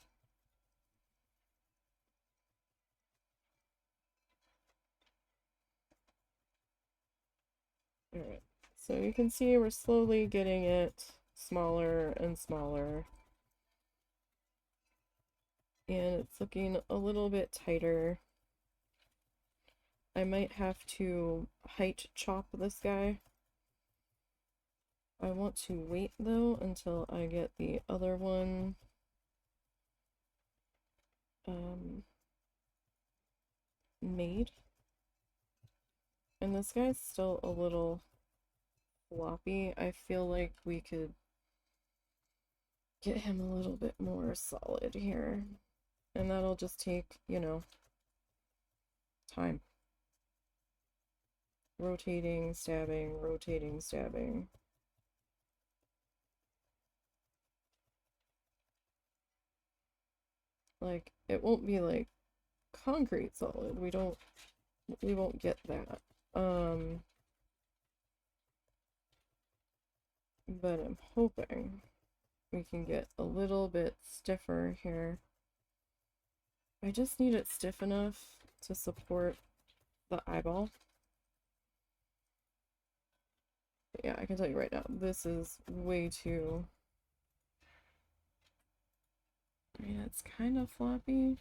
Alright, so you can see we're slowly getting it smaller and smaller. And it's looking a little bit tighter. I might have to height chop this guy. I want to wait though until I get the other one made. And this guy's still a little floppy. I feel like we could get him a little bit more solid here. And that'll just take, you know, time. Rotating, stabbing, rotating, stabbing. Like, it won't be like concrete solid. We won't get that. But I'm hoping we can get a little bit stiffer here. I just need it stiff enough to support the eyeball. But yeah, I can tell you right now, this is way too... I mean, it's kind of floppy.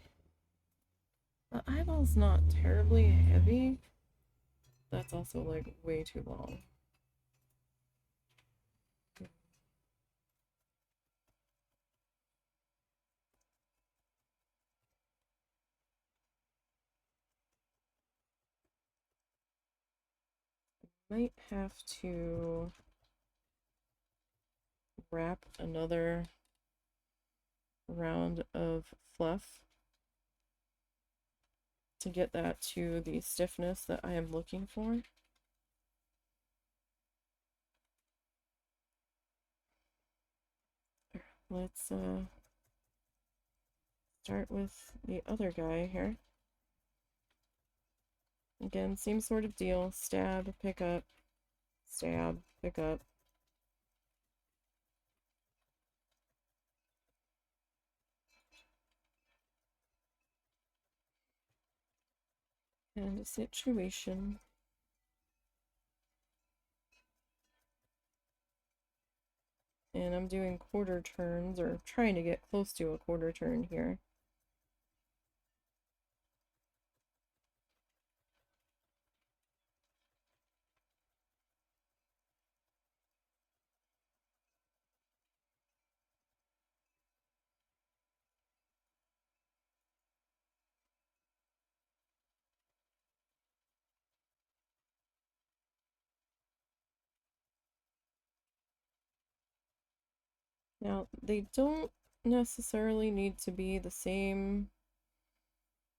The eyeball's not terribly heavy. That's also like way too long. Might have to wrap another round of fluff to get that to the stiffness that I am looking for. Let's start with the other guy here. Again, same sort of deal. Stab, pick up, stab, pick up. And a situation. And I'm doing quarter turns, or trying to get close to a quarter turn here. Now, they don't necessarily need to be the same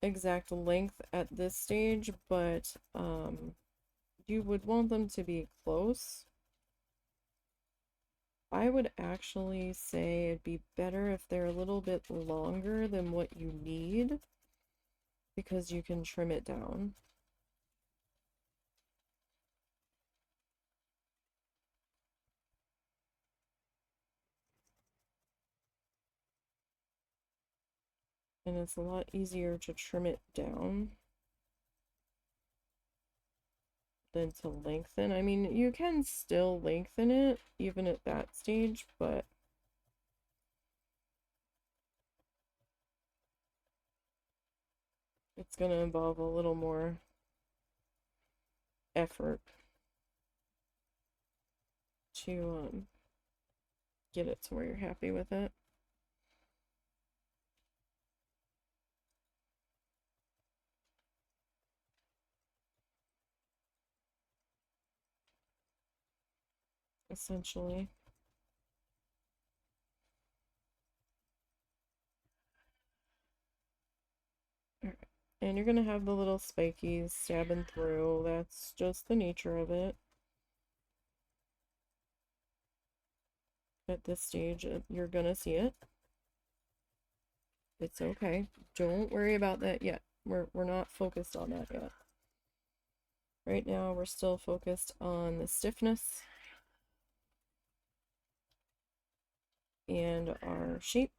exact length at this stage, but you would want them to be close. I would actually say it'd be better if they're a little bit longer than what you need, because you can trim it down. And it's a lot easier to trim it down than to lengthen. I mean, you can still lengthen it even at that stage, but it's going to involve a little more effort to get it to where you're happy with it. Essentially. Alright. And you're going to have the little spikies stabbing through. That's just the nature of it. At this stage, you're going to see it. It's okay. Don't worry about that yet. We're not focused on that yet. Right now, we're still focused on the stiffness and our shape.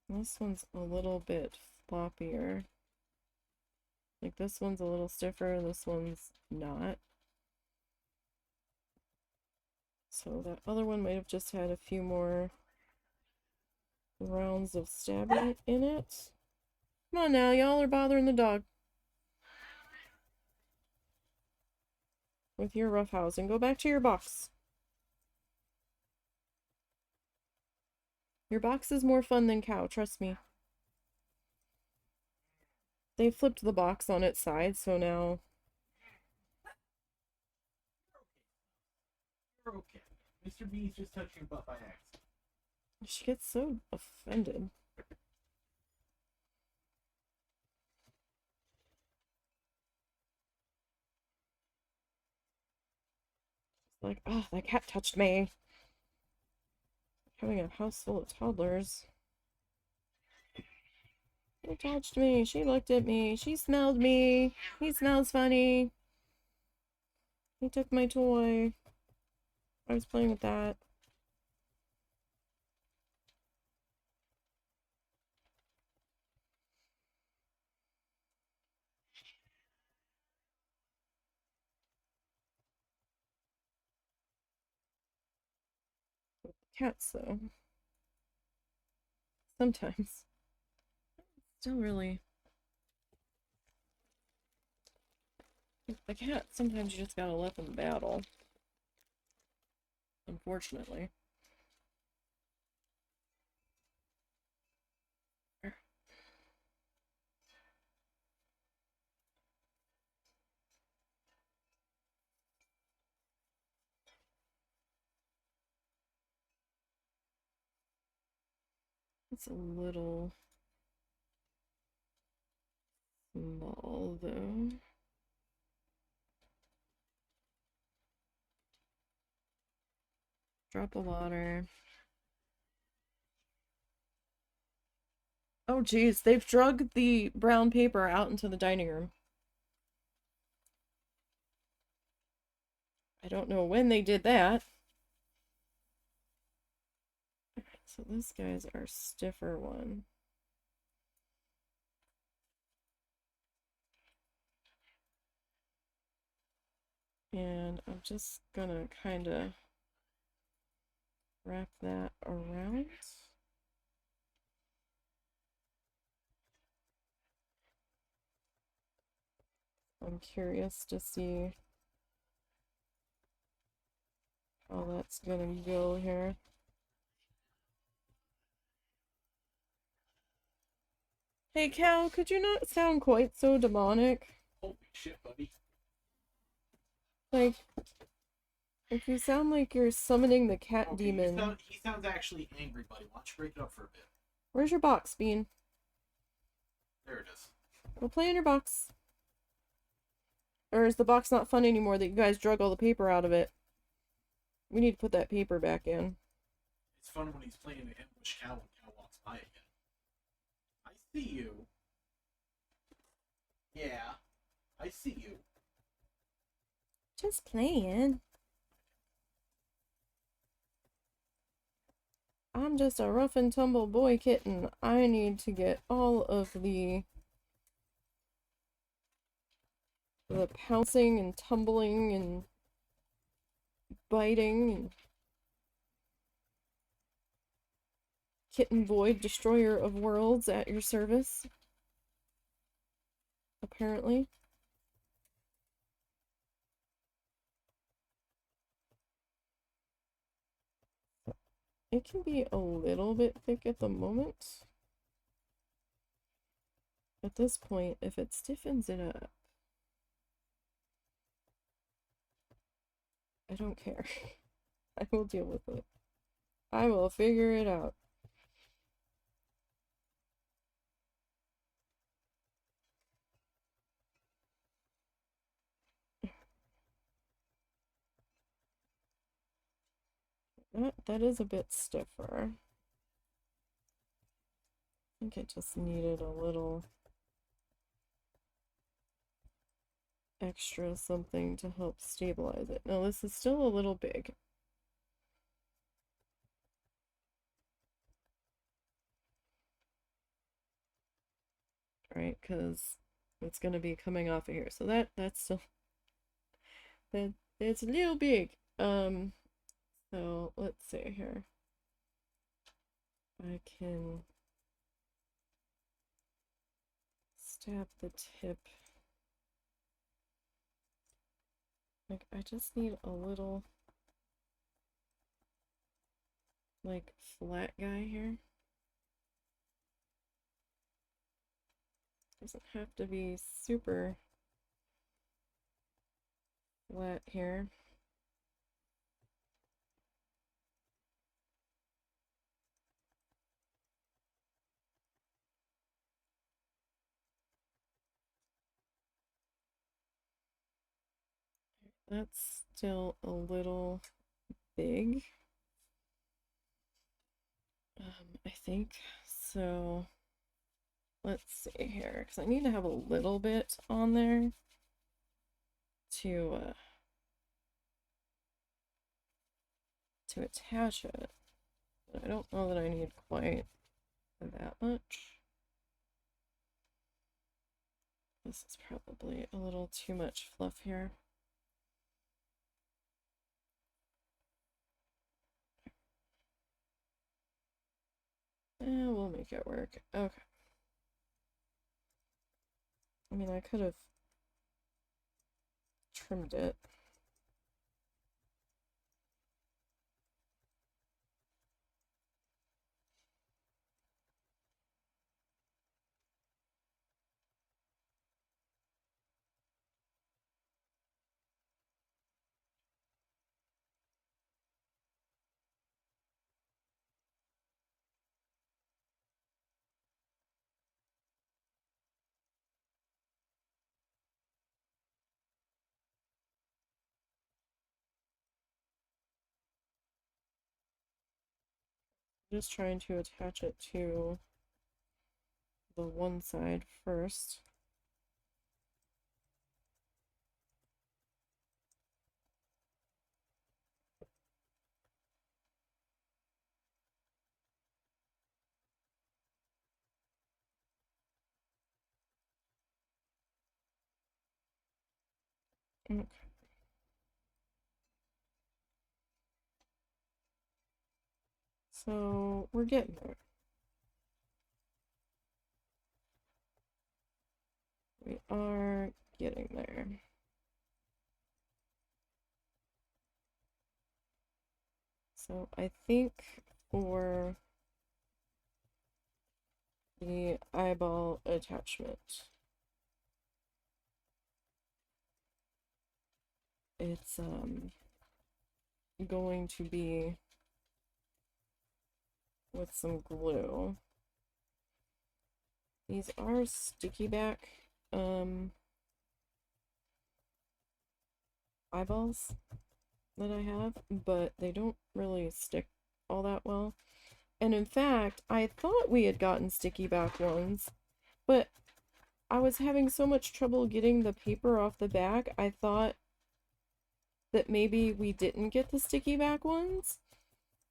This one's a little bit floppier. Like this one's a little stiffer, this one's not. So that other one might have just had a few more rounds of stabbing in it. Come on now, y'all are bothering the dog. With your roughhousing. Go back to your box. Your box is more fun than cow, trust me. They flipped the box on its side, so now... You're okay. Mr. B's just touching your butt by accident. She gets so offended. Like, oh, that cat touched me. Having a house full of toddlers. She touched me. She looked at me. She smelled me. He smells funny. He took my toy. I was playing with that. With cats, though. Sometimes. Still really... The cat, sometimes you just gotta let them battle. Unfortunately. It's a little small, though. Drop of water. Oh, geez. They've drug the brown paper out into the dining room. I don't know when they did that. So this guy's our stiffer one. And I'm just gonna kind of wrap that around. I'm curious to see how that's gonna go here. Hey, Cal, could you not sound quite so demonic? Holy shit, buddy. Like, if you sound like you're summoning the cat demon. He sounds actually angry, buddy. Why don't you break it up for a bit? Where's your box, Bean? There it is. Go play in your box. Or is the box not fun anymore that you guys drug all the paper out of it? We need to put that paper back in. It's fun when he's playing the ambush cow when cow walks by again. I see you. Yeah, I see you. Just playing. I'm just a rough and tumble boy kitten. I need to get all of the pouncing and tumbling and biting and Kitten Void, destroyer of worlds, at your service. Apparently. It can be a little bit thick at the moment. At this point, if it stiffens it up, I don't care. I will deal with it. I will figure it out. That is a bit stiffer. I think it just needed a little extra something to help stabilize it. No, this is still a little big. Right, because it's going to be coming off of here. So that's still it's a little big. So let's see here. I can stab the tip. Like, I just need a little, like, flat guy here. Doesn't have to be super flat here. That's still a little big. I think. So let's see here, because I need to have a little bit on there to attach it. But I don't know that I need quite that much. This is probably a little too much fluff here. We'll make it work. Okay. I mean, I could have trimmed it. Just trying to attach it to the one side first. Okay. So we're getting there. We are getting there. So I think for the eyeball attachment, it's going to be with some glue. These are sticky back eyeballs that I have, but they don't really stick all that well. And in fact, I thought we had gotten sticky back ones, but I was having so much trouble getting the paper off the back, I thought that maybe we didn't get the sticky back ones.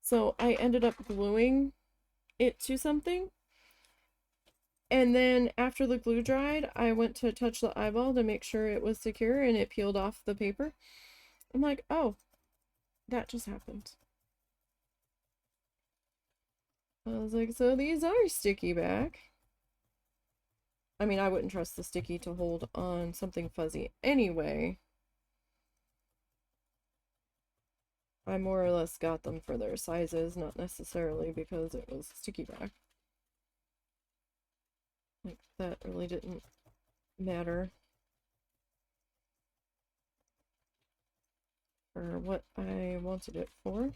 So I ended up gluing it to something. And then after the glue dried, I went to touch the eyeball to make sure it was secure, and it peeled off the paper. I'm like, oh, that just happened. I was like, so these are sticky back. I mean, I wouldn't trust the sticky to hold on something fuzzy anyway. I more or less got them for their sizes, not necessarily because it was sticky back. Like, that really didn't matter for what I wanted it for.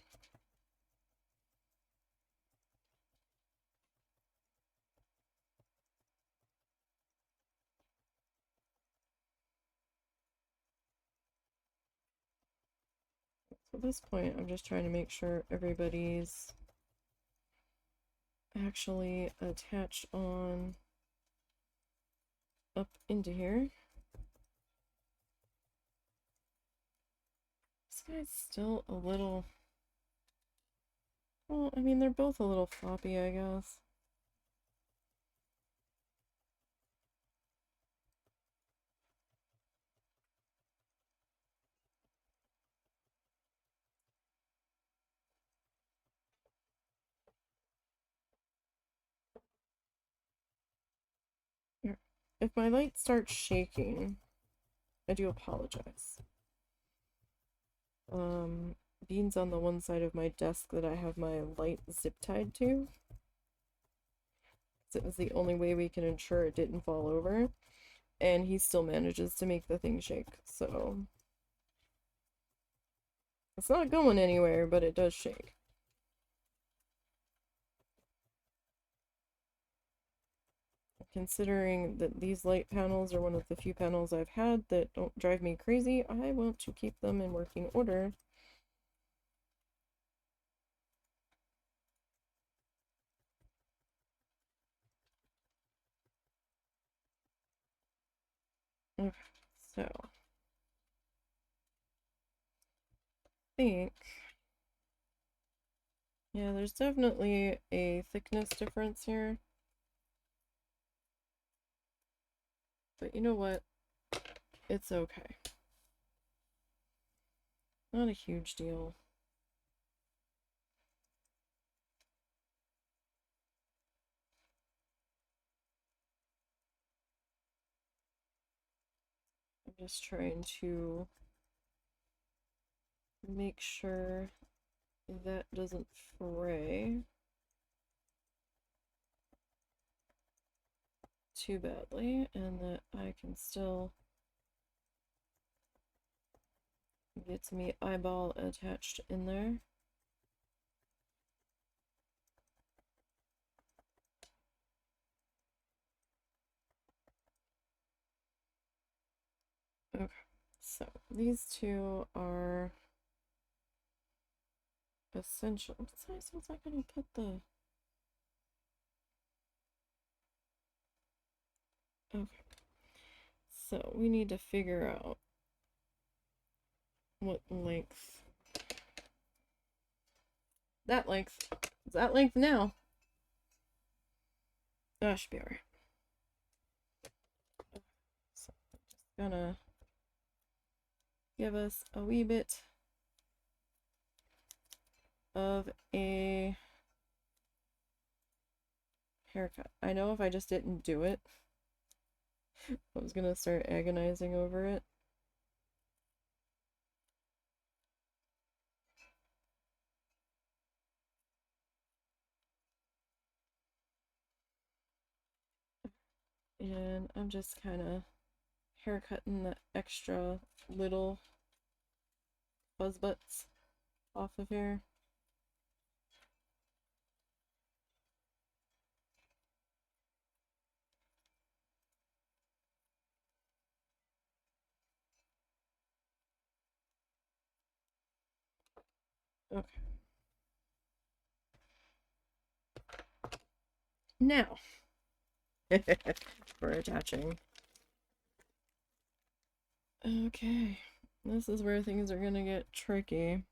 So at this point, I'm just trying to make sure everybody's actually attached on up into here. This guy's still a little... Well, I mean, they're both a little floppy, I guess. If my light starts shaking, I do apologize. Bean's on the one side of my desk that I have my light zip tied to. It was the only way we can ensure it didn't fall over. And he still manages to make the thing shake, so... It's not going anywhere, but it does shake. Considering that these light panels are one of the few panels I've had that don't drive me crazy, I want to keep them in working order. Okay, so... I think... Yeah, there's definitely a thickness difference here. But you know what? It's okay. Not a huge deal. I'm just trying to make sure that doesn't fray too badly and that I can still get me eyeball attached in there. Okay, so these two are essential. What size was I gonna put the... Okay, so we need to figure out what length. That length. It's that length now. That should be alright. So I'm just gonna give us a wee bit of a haircut. I know if I just didn't do it, I was gonna start agonizing over it. And I'm just kind of haircutting the extra little fuzz butts off of here. Okay. Now, for attaching. Okay, this is where things are gonna get tricky.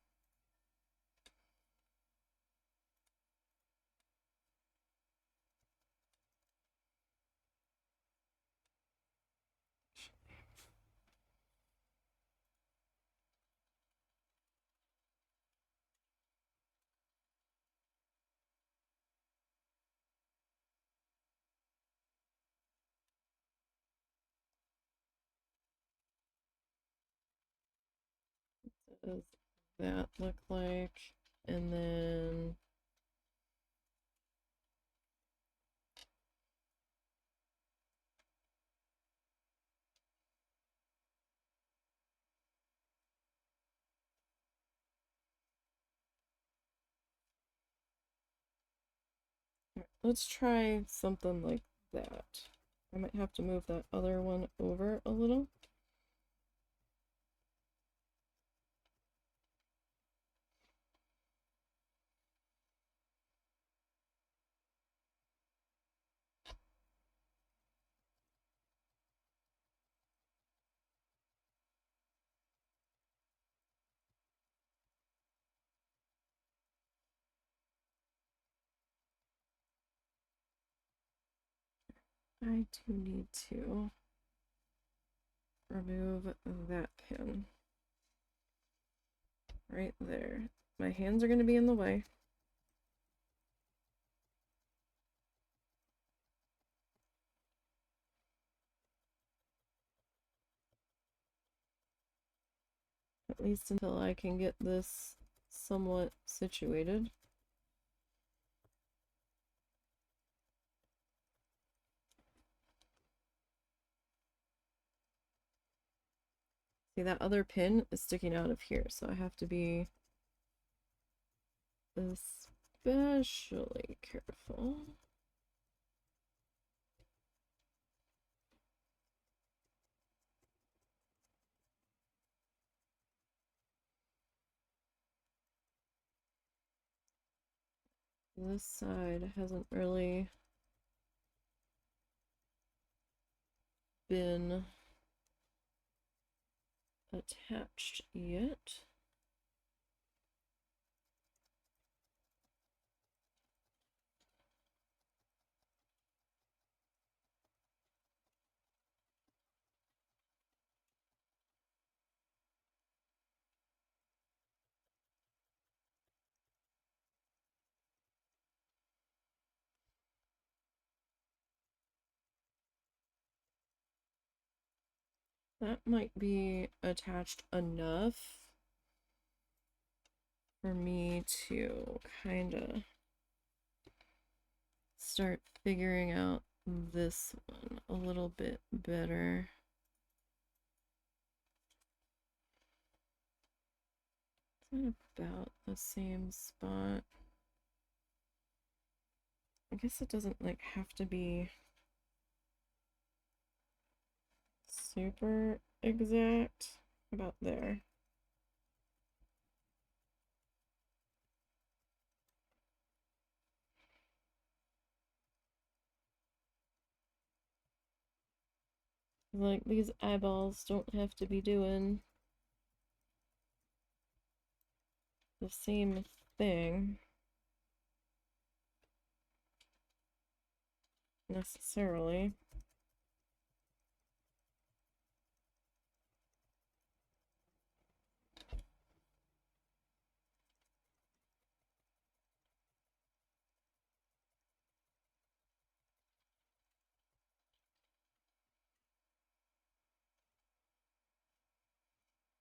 does that look like? And then let's try something like that. I might have to move that other one over a little. I do need to remove that pin right there. My hands are going to be in the way. At least until I can get this somewhat situated. See, that other pin is sticking out of here, so I have to be especially careful. This side hasn't really been attached yet. That might be attached enough for me to kind of start figuring out this one a little bit better. It's about the same spot. I guess it doesn't like have to be super exact. About there. Like, these eyeballs don't have to be doing the same thing necessarily.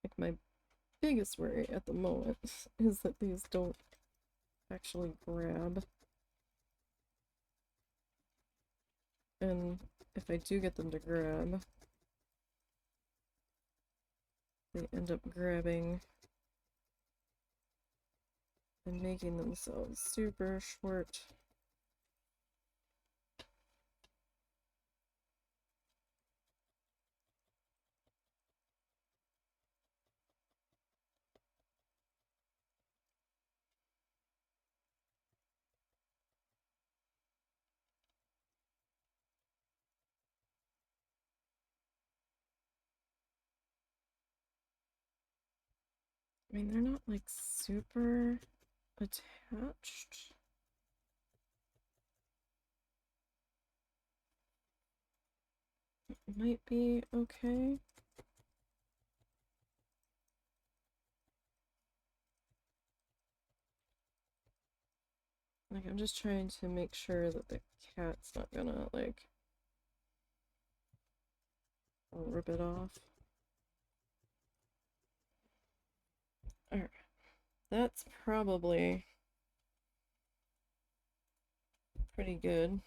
Like, my biggest worry at the moment is that these don't actually grab. And if I do get them to grab, they end up grabbing and making themselves super short. I mean, they're not like super attached. It might be okay. Like, I'm just trying to make sure that the cat's not gonna, like, rip it off. That's probably pretty good.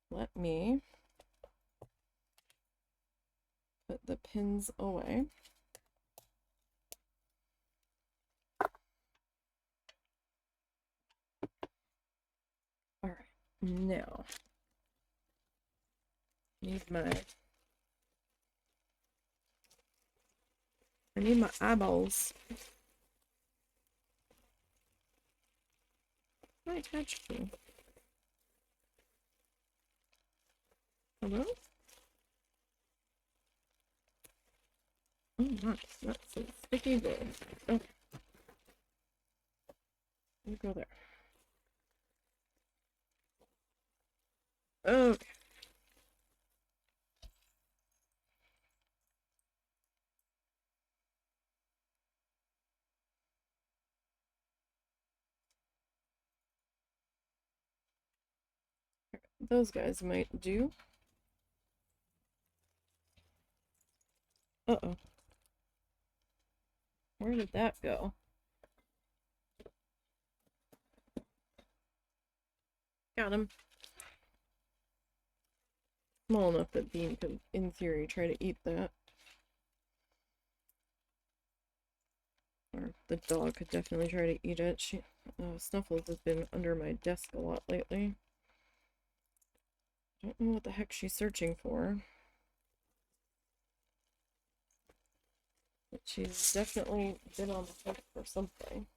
Let me put the pins away. All right, now I need my eyeballs. My attach key. Hello? Oh, nice. That's a sticky gold. Okay. You go there. Okay. Those guys might do. Uh-oh. Where did that go? Got him. Small enough that Bean could, in theory, try to eat that. Or the dog could definitely try to eat it. Snuffles has been under my desk a lot lately. Don't know what the heck she's searching for. But she's definitely been on the hunt for something.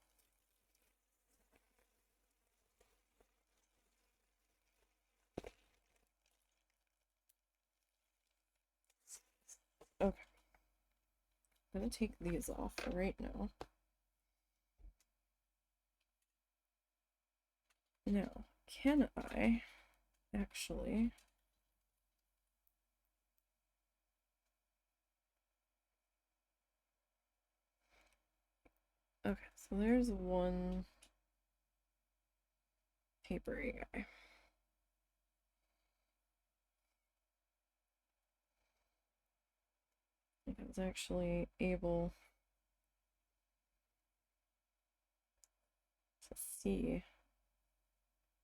Okay. I'm gonna take these off right now. Now, can I actually... Okay, so there's one papery guy. I think I was actually able to see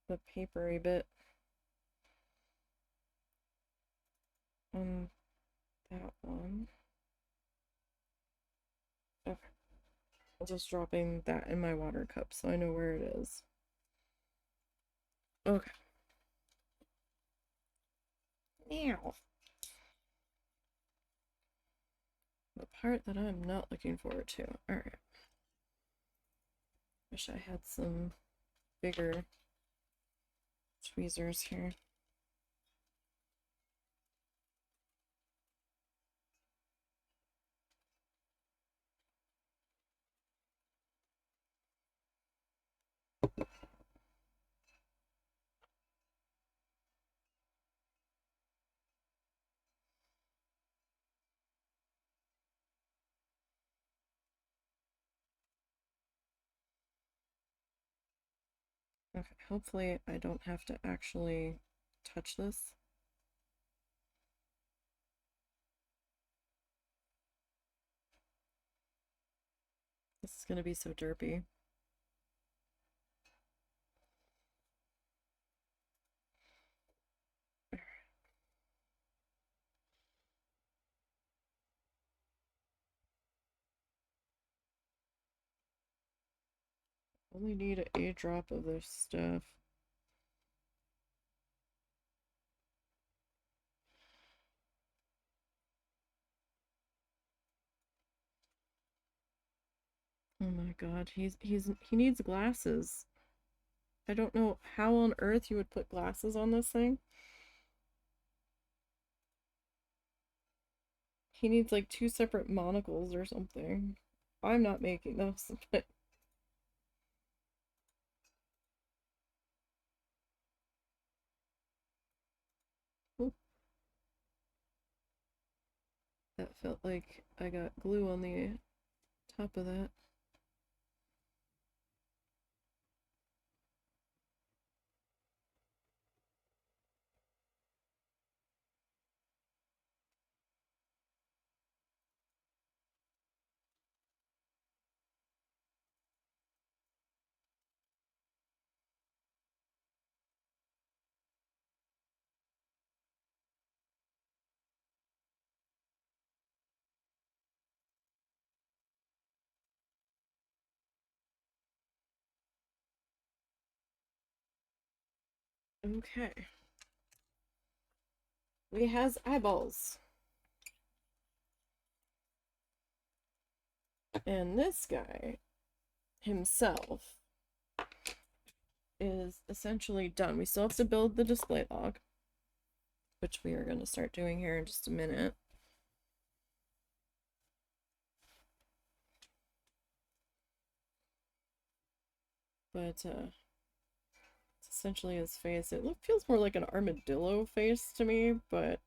the papery bit on that one. Okay. I'm just dropping that in my water cup so I know where it is. Okay. Now, the part that I'm not looking forward to. Alright. Wish I had some bigger tweezers here. Okay, hopefully I don't have to actually touch this. This is gonna be so derpy. Only need a drop of this stuff. Oh my god, he needs glasses. I don't know how on earth you would put glasses on this thing. He needs like 2 separate monocles or something. I'm not making those, but ooh, that felt like I got glue on the top of that. Okay. We has eyeballs. And this guy himself is essentially done. We still have to build the display log, which we are going to start doing here in just a minute. But it's essentially his face. It feels more like an armadillo face to me, but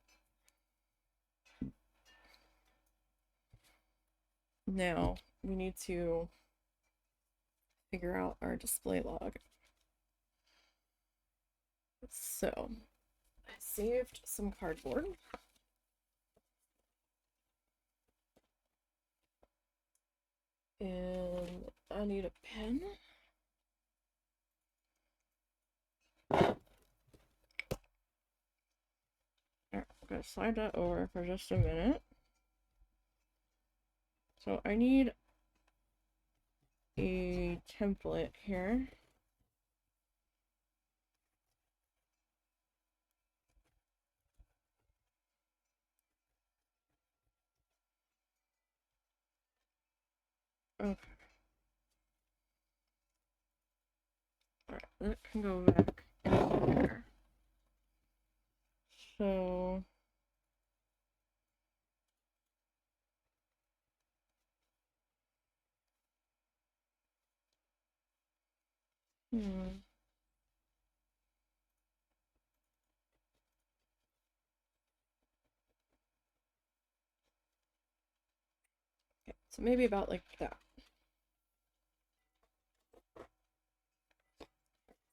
now we need to figure out our display log. So I saved some cardboard. And I need a pen. Alright, I'm gonna slide that over for just a minute. So I need a template here. Okay. Alright, that can go back in here. So okay, so maybe about like that.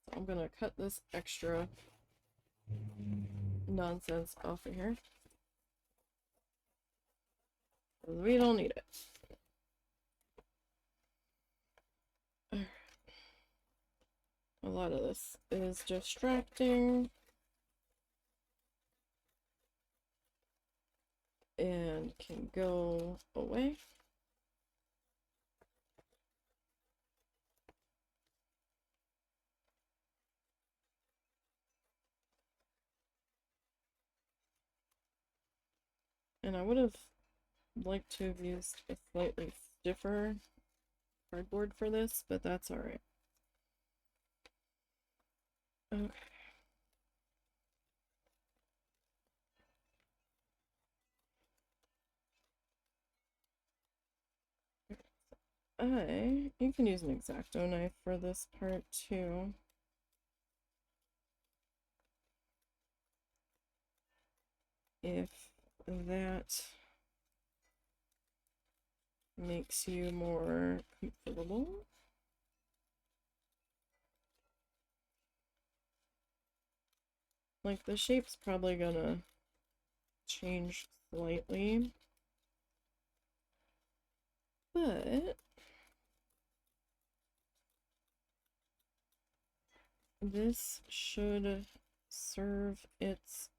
So I'm gonna cut this extra nonsense off of here. We don't need it. A lot of this is distracting and can go away. And I would have liked to have used a slightly stiffer cardboard for this, but that's alright. Okay. You can use an X-Acto knife for this part too. If that makes you more comfortable. Like, the shape's probably gonna change slightly, but this should serve its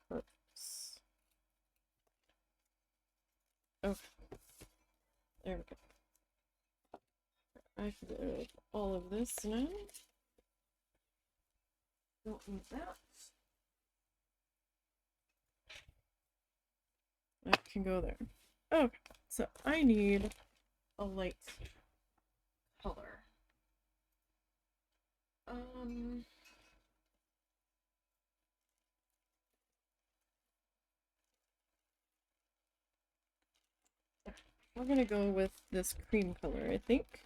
purpose. Okay, there we go. I can get rid of all of this now. Don't need that. That can go there. Okay, so I need a light color. We're gonna go with this cream color, I think.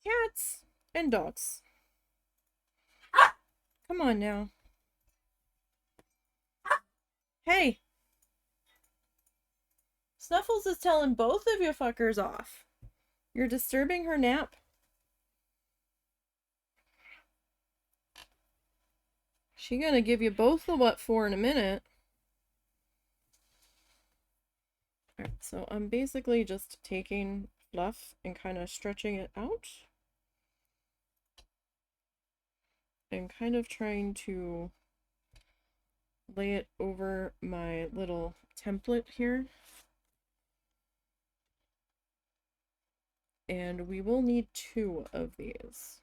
Cats and dogs. Come on now. Hey! Snuffles is telling both of you fuckers off. You're disturbing her nap. She gonna give you both the what for in a minute. Alright, so I'm basically just taking fluff and kind of stretching it out. And kind of trying to lay it over my little template here. And we will need 2 of these.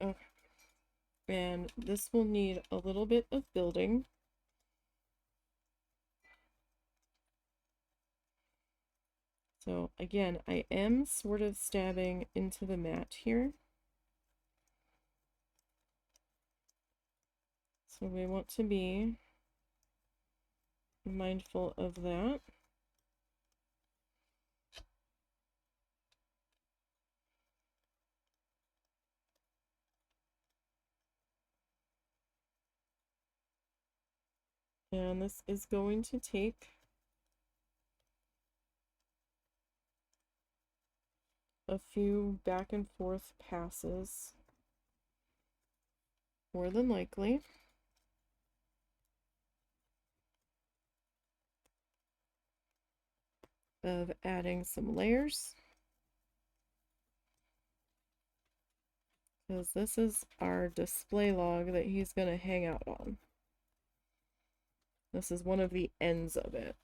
Okay. And this will need a little bit of building. So again, I am sort of stabbing into the mat here. So we want to be mindful of that. And this is going to take a few back and forth passes, more than likely, of adding some layers. Because this is our display log that he's going to hang out on. This is one of the ends of it.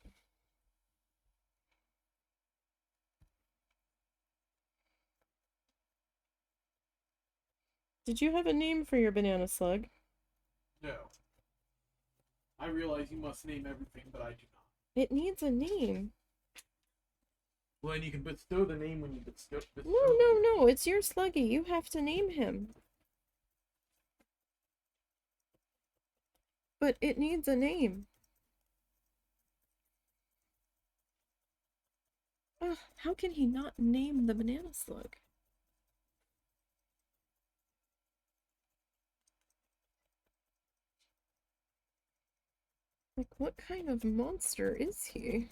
Did you have a name for your banana slug? No. I realize you must name everything, but I do not. It needs a name. Well, and you can bestow the name when you bestow No, it's your sluggy. You have to name him. But it needs a name. Ugh, how can he not name the banana slug? Like, what kind of monster is he?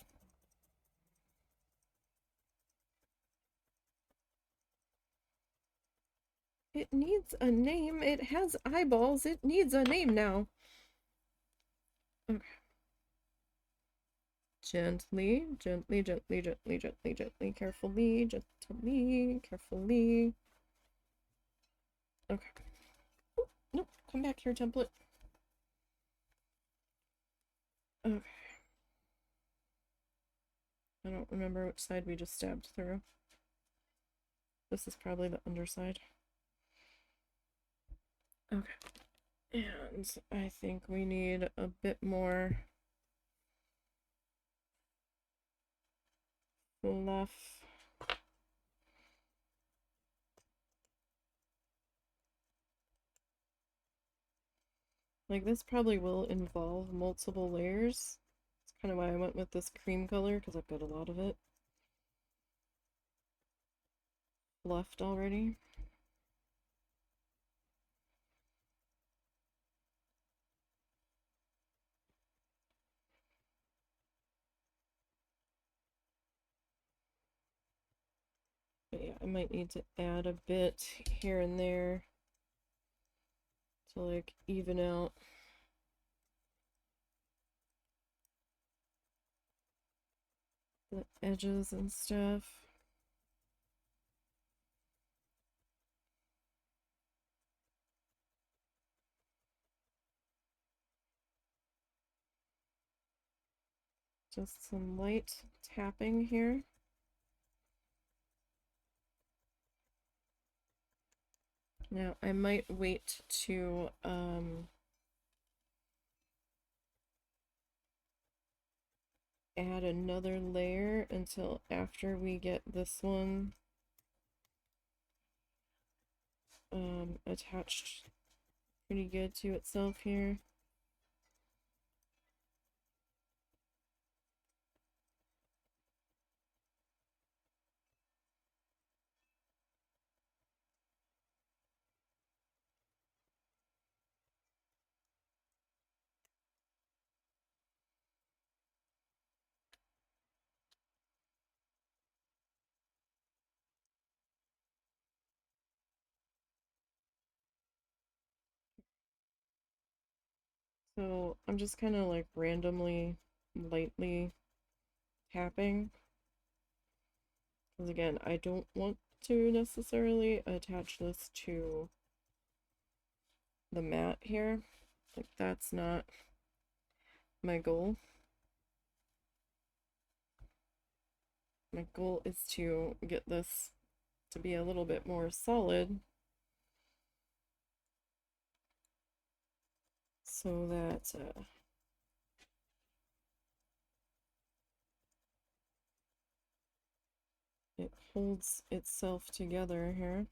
It needs a name. It has eyeballs. It needs a name now. Okay. Gently, gently, gently, gently, gently, gently, carefully, gently, carefully. Okay. Oh, nope, come back here, template. Okay. I don't remember which side we just stabbed through. This is probably the underside. Okay. And I think we need a bit more fluff. Like, this probably will involve multiple layers. That's kind of why I went with this cream color, because I've got a lot of it left already. But yeah, I might need to add a bit here and there to like even out the edges and stuff. Just some light tapping here. Now I might wait to add another layer until after we get this one attached pretty good to itself here. So I'm just kind of like randomly, lightly tapping. Because again, I don't want to necessarily attach this to the mat here. Like, that's not my goal. My goal is to get this to be a little bit more solid so that it holds itself together here.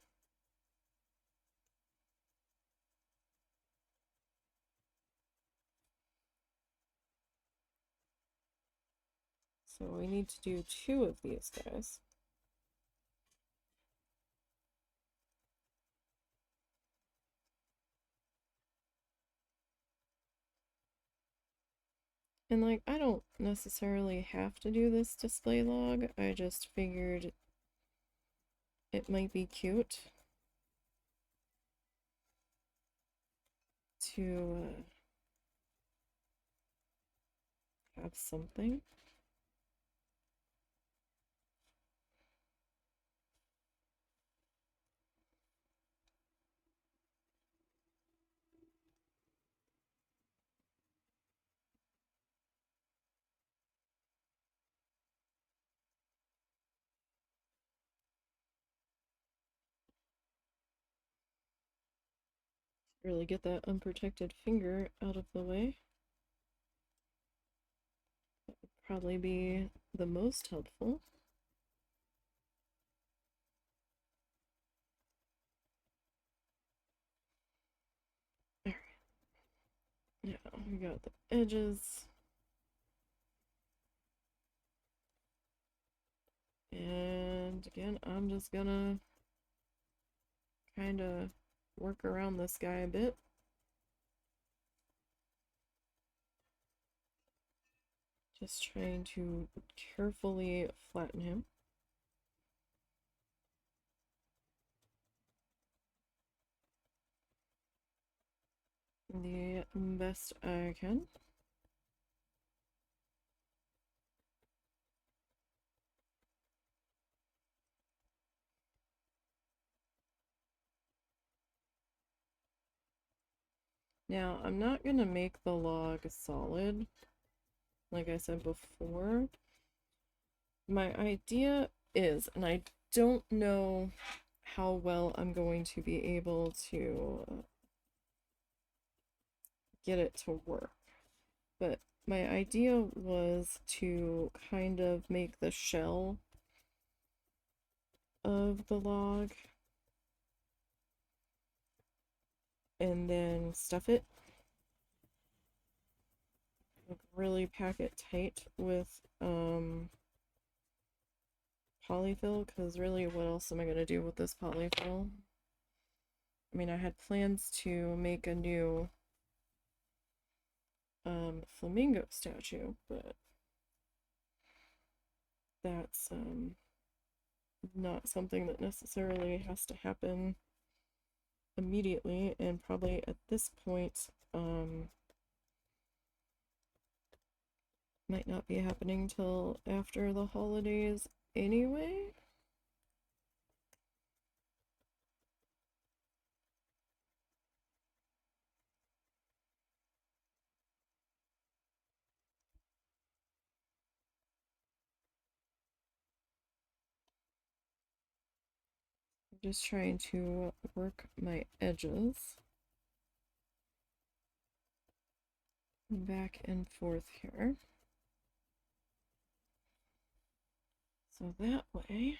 So we need to do 2 of these guys. And like, I don't necessarily have to do this display log, I just figured it might be cute to have something. Really get that unprotected finger out of the way. That would probably be the most helpful. Alright. Now we got the edges. And again, I'm just gonna kind of work around this guy a bit. Just trying to carefully flatten him. The best I can. Now, I'm not going to make the log solid, like I said before. My idea is, and I don't know how well I'm going to be able to get it to work, but my idea was to kind of make the shell of the log and then stuff it. Like really pack it tight with polyfill, because really what else am I going to do with this polyfill? I mean, I had plans to make a new flamingo statue, but that's not something that necessarily has to happen immediately, and probably at this point might not be happening till after the holidays anyway. I'm just trying to work my edges back and forth here. So that way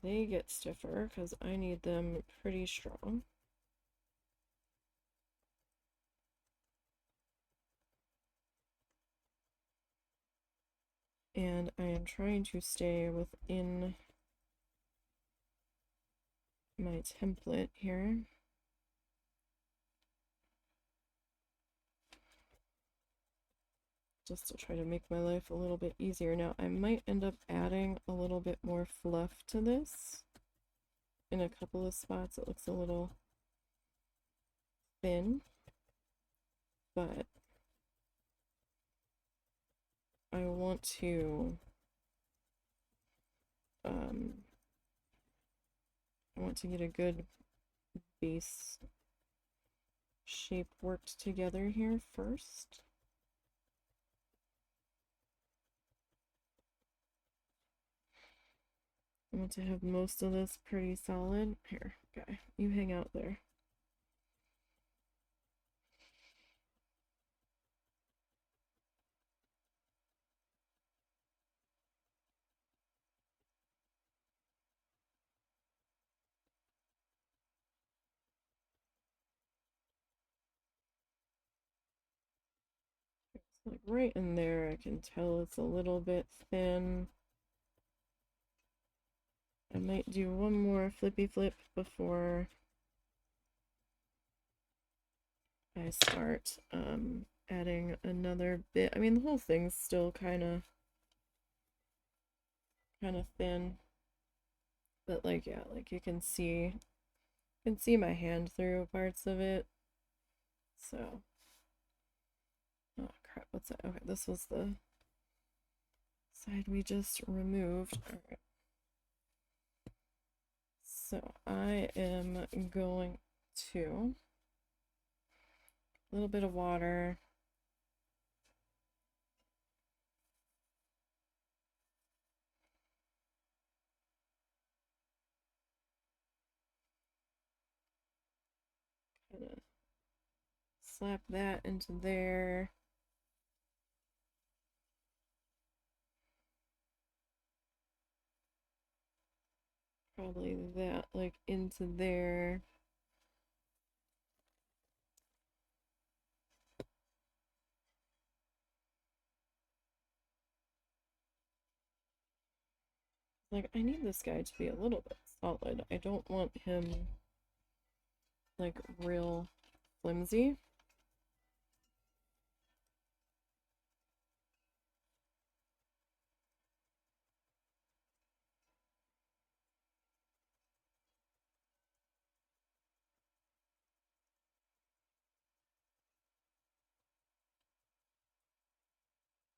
they get stiffer, because I need them pretty strong. And I am trying to stay within my template here. Just to try to make my life a little bit easier. Now, I might end up adding a little bit more fluff to this. In a couple of spots, it looks a little thin, but I want to get a good base shape worked together here first. I want to have most of this pretty solid. Here, okay, you hang out there. Like right in there, I can tell it's a little bit thin. I might do one more flippy flip before I start adding another bit. I mean, the whole thing's still kind of thin, but like yeah, like you can see my hand through parts of it. So, oh crap, what's that? Okay, this was the side we just removed. All right. So I am going to a little bit of water. Kind of slap that into there. Probably that like into there. Like, I need this guy to be a little bit solid. I don't want him like real flimsy.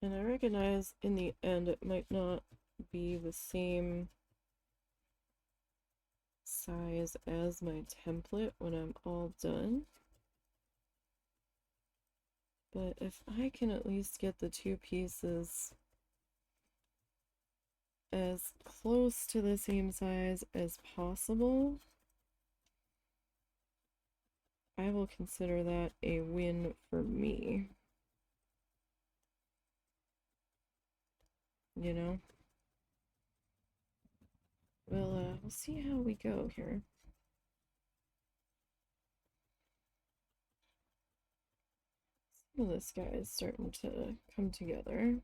And I recognize in the end it might not be the same size as my template when I'm all done. But if I can at least get the two pieces as close to the same size as possible, I will consider that a win for me. You know? We'll see how we go here. Some of this guy is starting to come together.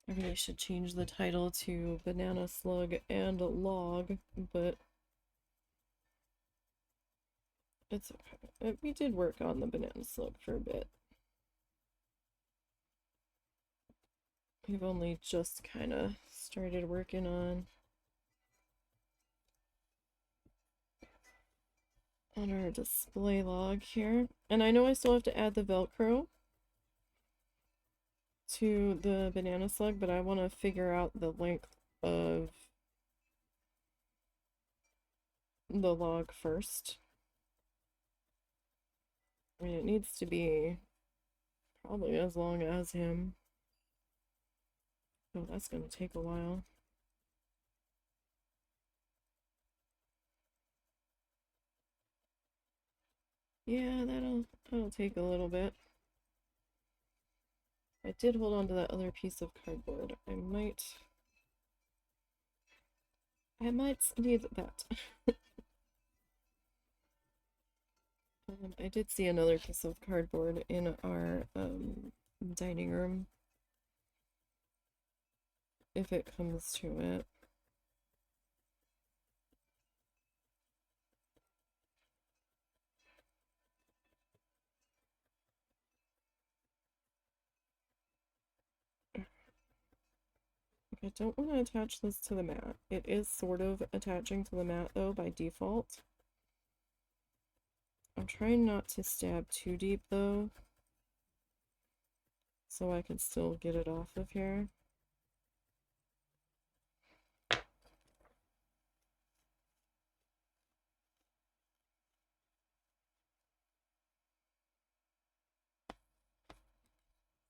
I really should change the title to Banana Slug and Log, but it's okay. We did work on the Banana Slug for a bit. We've only just kind of started working on our display log here. And I know I still have to add the Velcro to the Banana Slug, but I want to figure out the length of the log first. I mean, it needs to be probably as long as him. Oh, that's gonna take a while. Yeah, that'll take a little bit. I did hold on to that other piece of cardboard. I might need that. I did see another piece of cardboard in our dining room. If it comes to it. I don't want to attach this to the mat. It is sort of attaching to the mat though by default. I'm trying not to stab too deep though, so I can still get it off of here.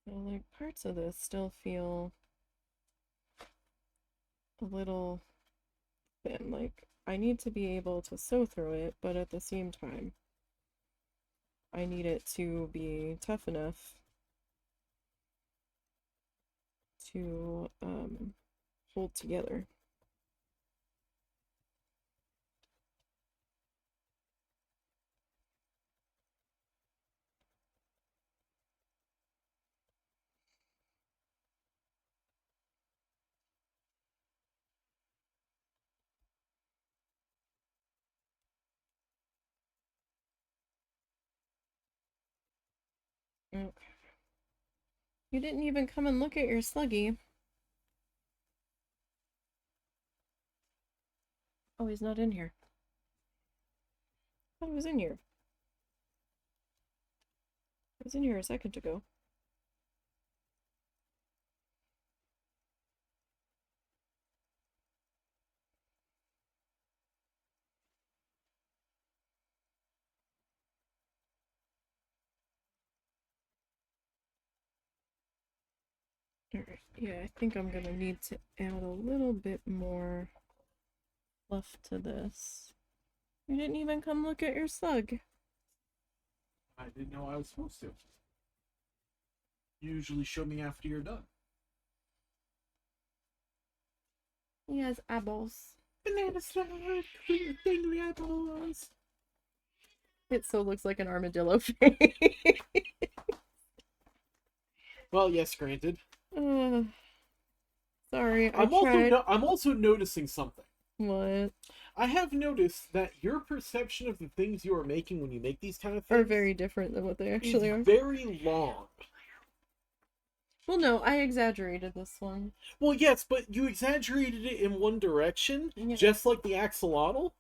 Well, like parts of this still feel a little thin. Like I need to be able to sew through it, but at the same time, I need it to be tough enough to hold together. Okay. You didn't even come and look at your Sluggy. Oh, he's not in here. I thought he was in here. He was in here a second ago. Alright, yeah, I think I'm gonna need to add a little bit more fluff to this. You didn't even come look at your Slug. I didn't know I was supposed to. You usually show me after you're done. He has eyeballs. Banana slug, dangly eyeballs. It so looks like an armadillo face. Well, yes, granted. Sorry, I tried. I'm also noticing something. What? I have noticed that your perception of the things you are making when you make these kind of things Are very different than what they actually are. very long. Well, no, I exaggerated this one. Well, yes, but you exaggerated it in one direction, Yeah. just like the axolotl.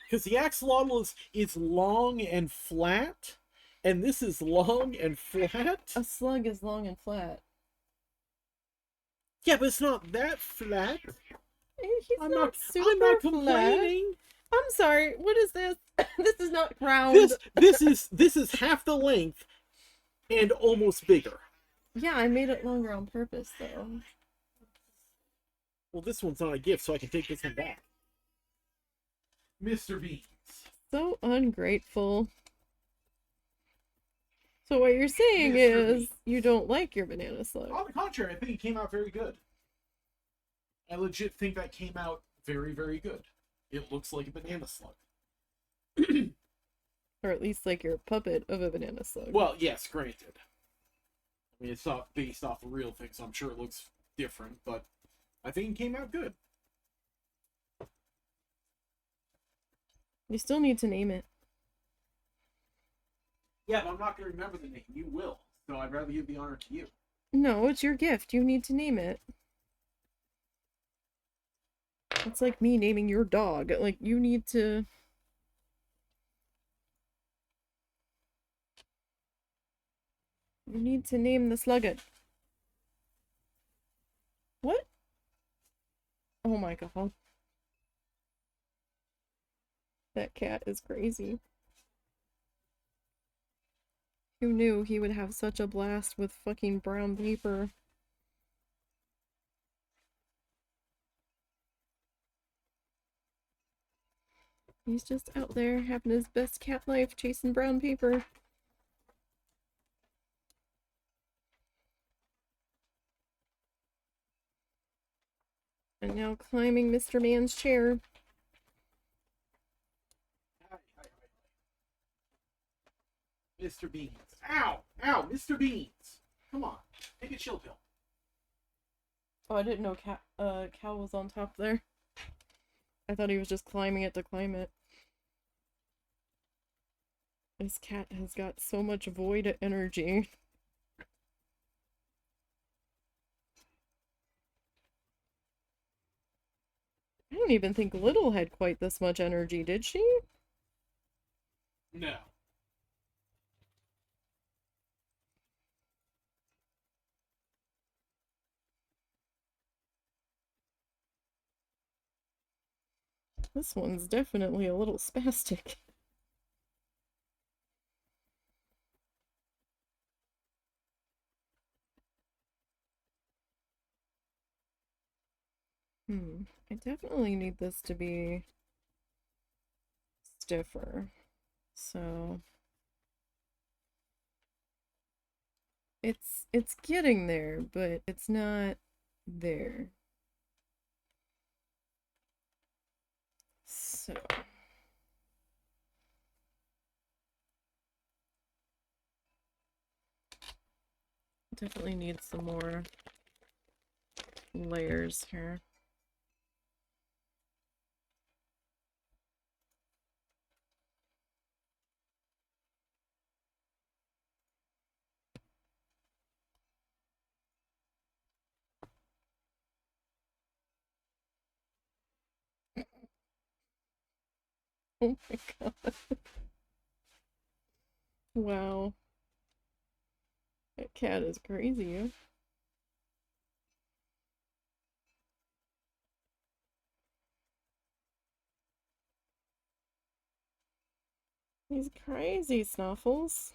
Because the axolotl is long and flat, and this is long and flat. A slug is long and flat. Yeah, but it's not that flat. He's I'm not not super complaining. flat. I'm sorry. What is this? This is not round. This is half the length and almost bigger. Yeah, I made it longer on purpose, though. Well, this one's not a gift, so I can take this one back. Mr. Beans. So ungrateful. So what you're saying Mr. is Beans. you don't like your banana slug. On the contrary, I think it came out very good. I legit think that came out very, very good. It looks like a banana slug. Or at least like your puppet of a banana slug. Well, yes, granted. I mean, it's not based off of real things, so I'm sure it looks different, but I think it came out good. You still need to name it. Yeah, but I'm not going to remember the name. You will. So I'd rather give the honor to you. No, it's your gift. You need to name it. It's like me naming your dog. Like, you need to... You need to name the slugget. What? Oh my god. That cat is crazy. Who knew he would have such a blast with fucking brown paper? He's just out there having his best cat life chasing brown paper. And now climbing Mr. Man's chair. Mr. Beans. Ow! Ow! Mr. Beans! Come on. Take a chill pill. Oh, I didn't know Cal was on top there. I thought he was just climbing it to climb it. This cat has got so much void energy. I don't even think Little had quite this much energy, did she? No. This one's definitely a little spastic. I definitely need this to be stiffer. So it's getting there, but it's not there. So definitely need some more layers here. Oh my god. Wow. That cat is crazy. He's crazy, Snuffles.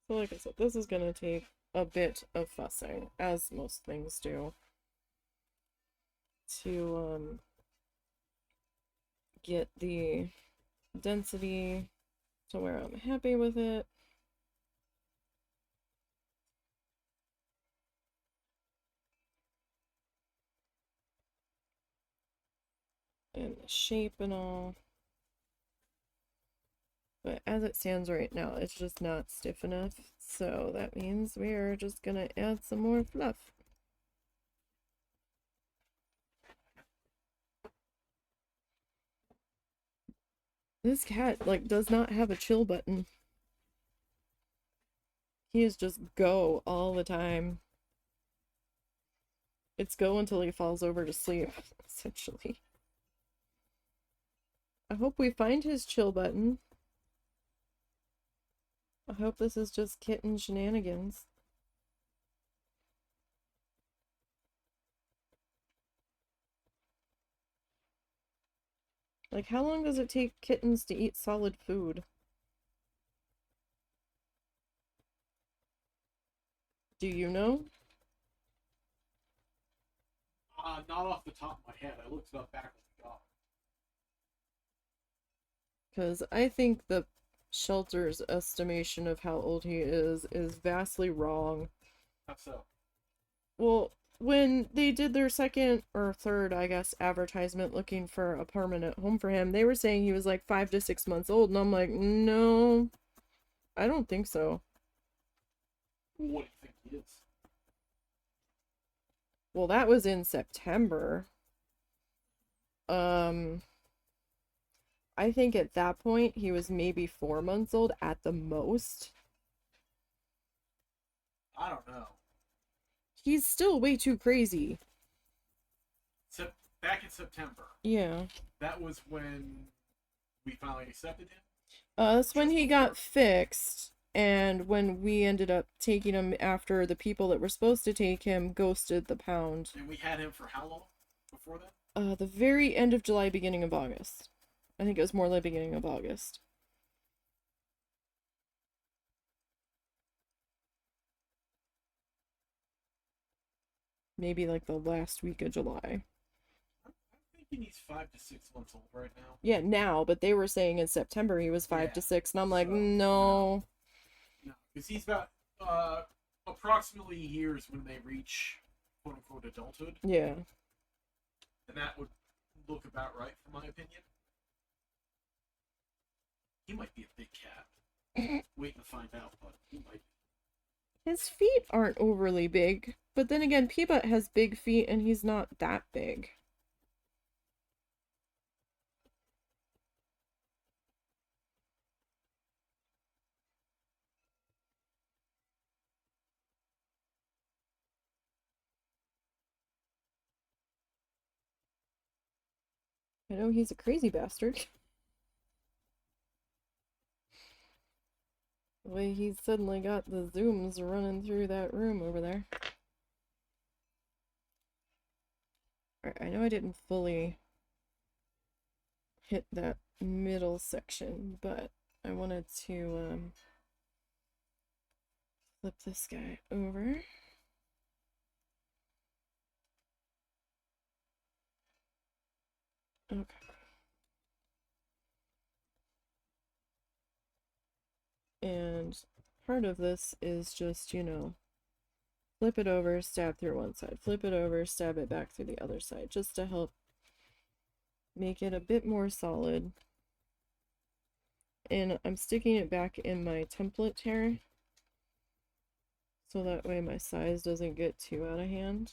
So like I said, this is gonna take a bit of fussing, as most things do, to get the density to where I'm happy with it. And the shape and all. But as it stands right now, it's just not stiff enough. So that means we are just gonna add some more fluff. This cat, like, does not have a chill button. He is just go all the time. It's go until he falls over to sleep, essentially. I hope we find his chill button. I hope this is just kitten shenanigans. Like, how long does it take kittens to eat solid food? Do you know? Not off the top of my head. I looked it up back on the job. Because I think the shelter's estimation of how old he is vastly wrong. How so? Well, when they did their second or third, I guess, advertisement looking for a permanent home for him, they were saying he was like 5 to 6 months old, and I'm like, no, I don't think so. What do you think he is? Well, that was in September. Um, I think at that point he was maybe 4 months old at the most. I don't know. He's still way too crazy. Back in September. Yeah. That was when we finally accepted him. That's when he got fixed, and when we ended up taking him after the people that were supposed to take him ghosted the pound. And we had him for how long before that? The very end of July, beginning of August. I think it was more the beginning of August. Maybe like the last week of July. I'm thinking he's 5 to 6 months old right now. Yeah, now, but they were saying in September he was 5 to 6, and I'm like, no. No, because he's about approximately years when they reach quote unquote adulthood. Yeah. And that would look about right, for my opinion. He might be a big cat. Waiting to find out, but he might be. His feet aren't overly big, but then again, Peanut has big feet and he's not that big. I know he's a crazy bastard. The way he suddenly got the zooms running through that room over there. Alright, I know I didn't fully hit that middle section, but I wanted to flip this guy over. Okay. And part of this is just, you know, flip it over, stab through one side, flip it over, stab it back through the other side, just to help make it a bit more solid. And I'm sticking it back in my template here, so that way my size doesn't get too out of hand.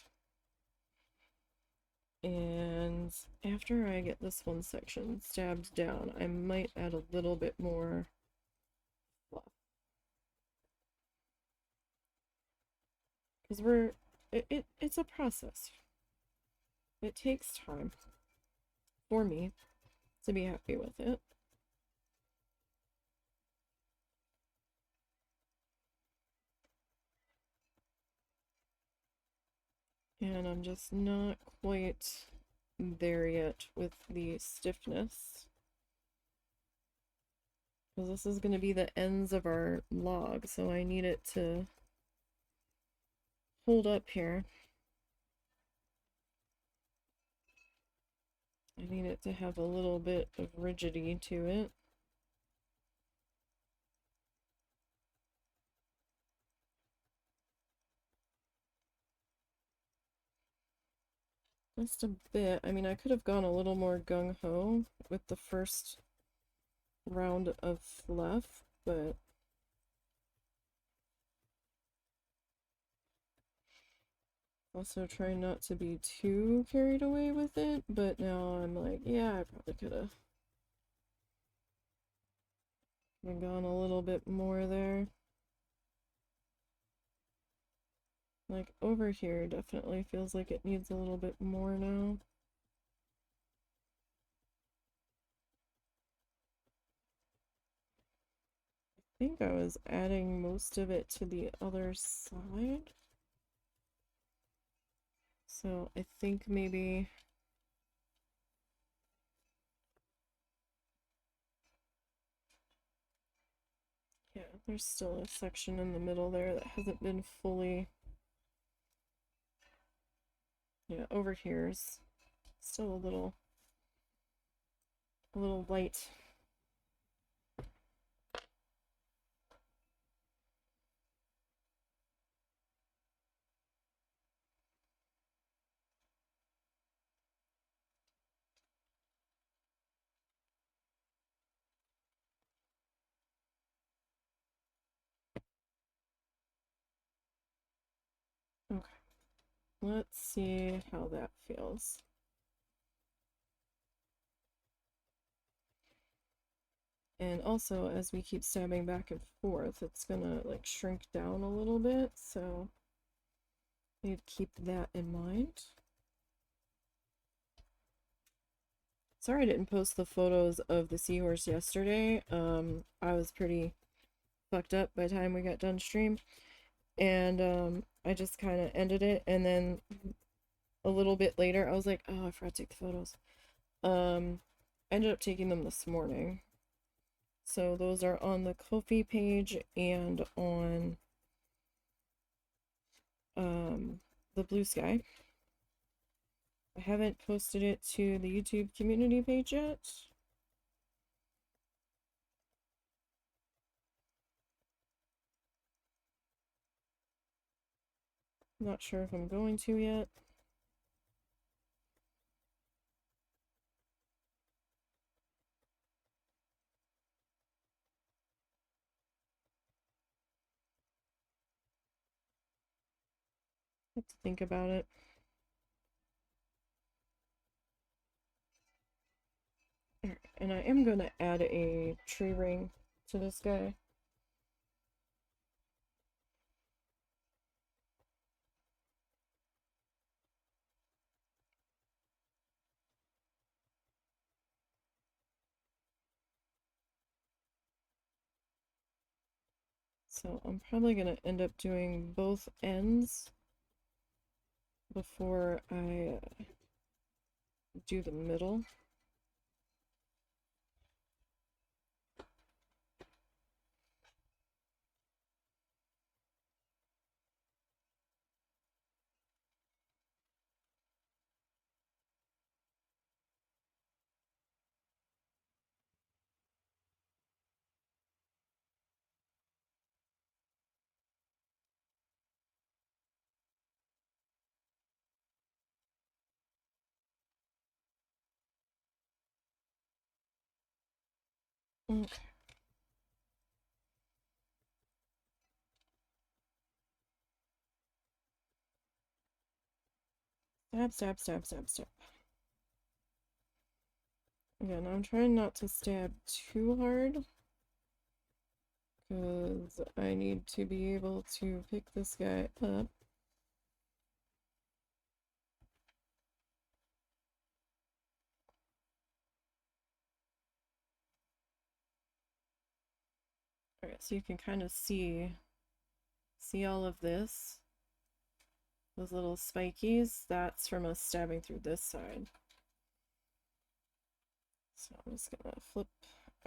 And after I get this one section stabbed down, I might add a little bit more fluff. Because it's a process. It takes time for me to be happy with it. And I'm just not quite there yet with the stiffness. Because this is going to be the ends of our log, so I need it to hold up here. I need it to have a little bit of rigidity to it. Just a bit. I mean, I could have gone a little more gung-ho with the first round of fluff, but also trying not to be too carried away with it. But now I'm like, yeah, I probably could have gone a little bit more there. Like over here definitely feels like it needs a little bit more now. I think I was adding most of it to the other side. So I think maybe yeah, there's still a section in the middle there that hasn't been fully, yeah, over here's still a little light. Okay, let's see how that feels. And also, as we keep stabbing back and forth, it's gonna like shrink down a little bit, so need to keep that in mind. Sorry I didn't post the photos of the seahorse yesterday. I was pretty fucked up by the time we got done stream. And I just kind of ended it, and then a little bit later I was like, oh, I forgot to take the photos. I ended up taking them this morning. So those are on the Ko-fi page and on the Blue Sky. I haven't posted it to the YouTube community page yet. Not sure if I'm going to yet. Have to think about it. And I am going to add a tree ring to this guy. So I'm probably going to end up doing both ends before I do the middle. Okay. Stab, stab, stab, stab, stab. Again, I'm trying not to stab too hard because I need to be able to pick this guy up. Alright, so you can kind of see all of this. Those little spikies, that's from us stabbing through this side. So I'm just gonna flip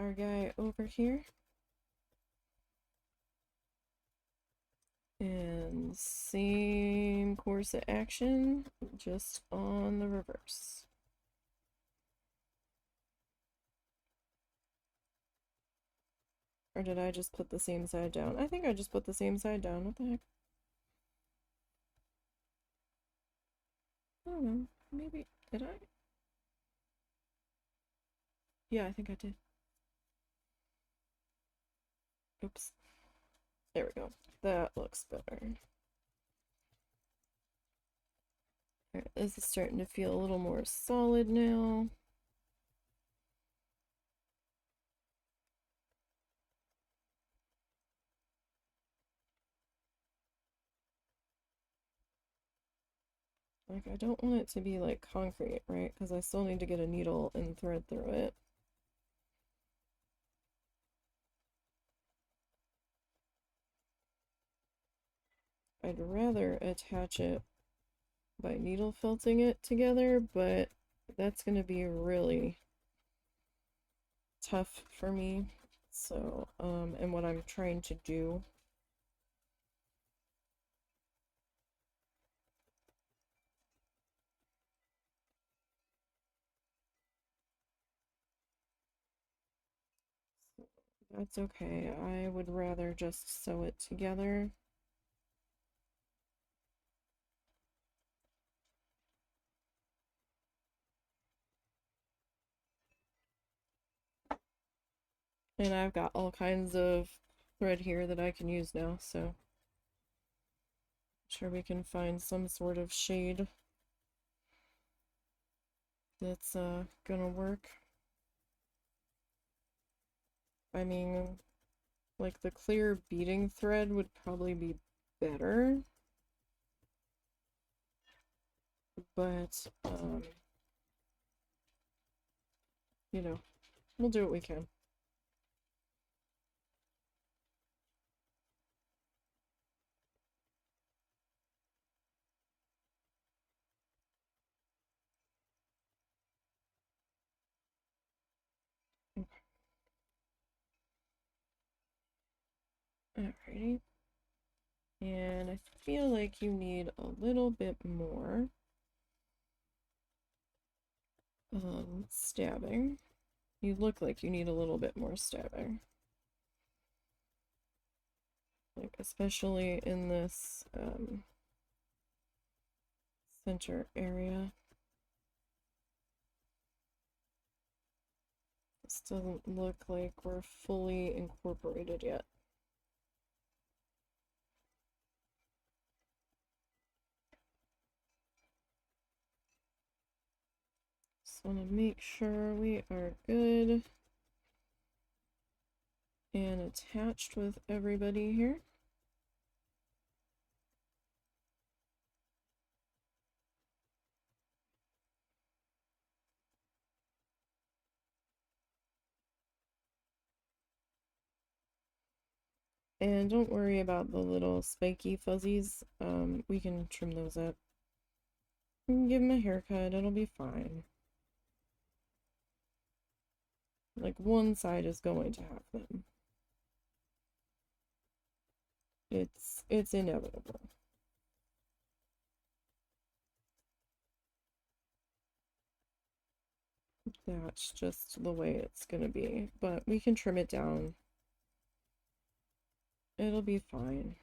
our guy over here. And same course of action, just on the reverse. Or did I just put the same side down? I think I just put the same side down. What the heck? I don't know. Maybe. Did I? Yeah, I think I did. Oops. There we go. That looks better. Alright, this is starting to feel a little more solid now. Like, I don't want it to be like concrete, right? Because I still need to get a needle and thread through it. I'd rather attach it by needle felting it together, but that's going to be really tough for me. So, and what I'm trying to do. That's okay. I would rather just sew it together. And I've got all kinds of thread here that I can use now, so I'm sure we can find some sort of shade that's gonna work. I mean, like the clear beading thread would probably be better, but you know, we'll do what we can. Alrighty. And I feel like you need a little bit more stabbing. You look like you need a little bit more stabbing. Like, especially in this center area. This doesn't look like we're fully incorporated yet. Just want to make sure we are good and attached with everybody here. And don't worry about the little spiky fuzzies. We can trim those up. We can give him a haircut, it'll be fine. Like, one side is going to have them. It's inevitable. That's just the way it's gonna be. But we can trim it down. It'll be fine.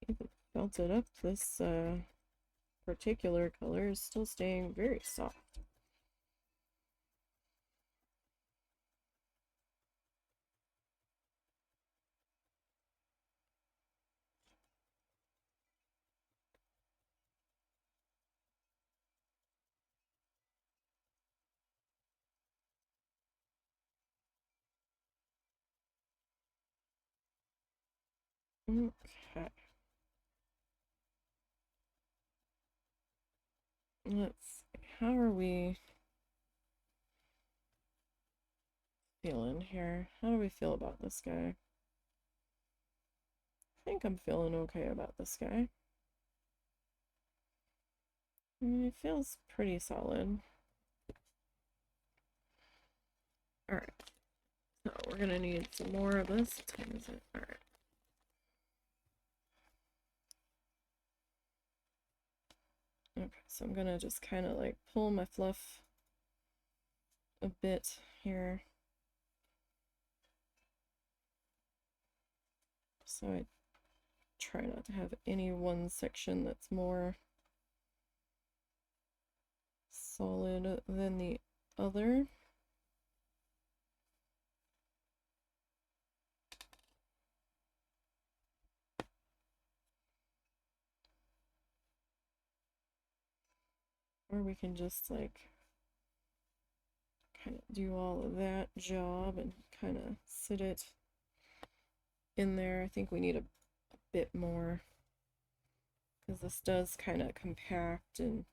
Even felt it up. This particular color is still staying very soft. Okay. Let's see. How are we feeling here? How do we feel about this guy? I think I'm feeling okay about this guy. I mean, it feels pretty solid. Alright. So we're gonna need some more of this. What time is it? Alright. Okay, so I'm gonna just kind of like pull my fluff a bit here. So I try not to have any one section that's more solid than the other. Or we can just like kind of do all of that job and kind of sit it in there. I think we need a bit more because this does kind of compact and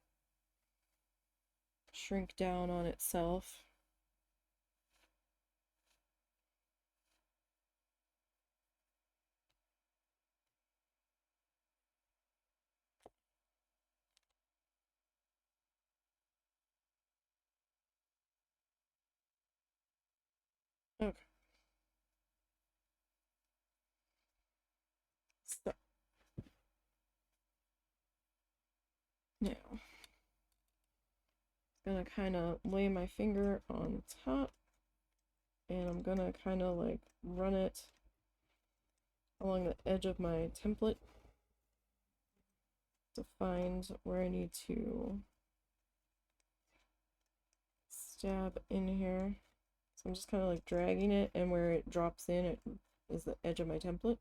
shrink down on itself. Okay. So now I'm gonna kind of lay my finger on top and I'm gonna kind of like run it along the edge of my template to find where I need to stab in here. So I'm just kind of like dragging it, and where it drops in, it is the edge of my template.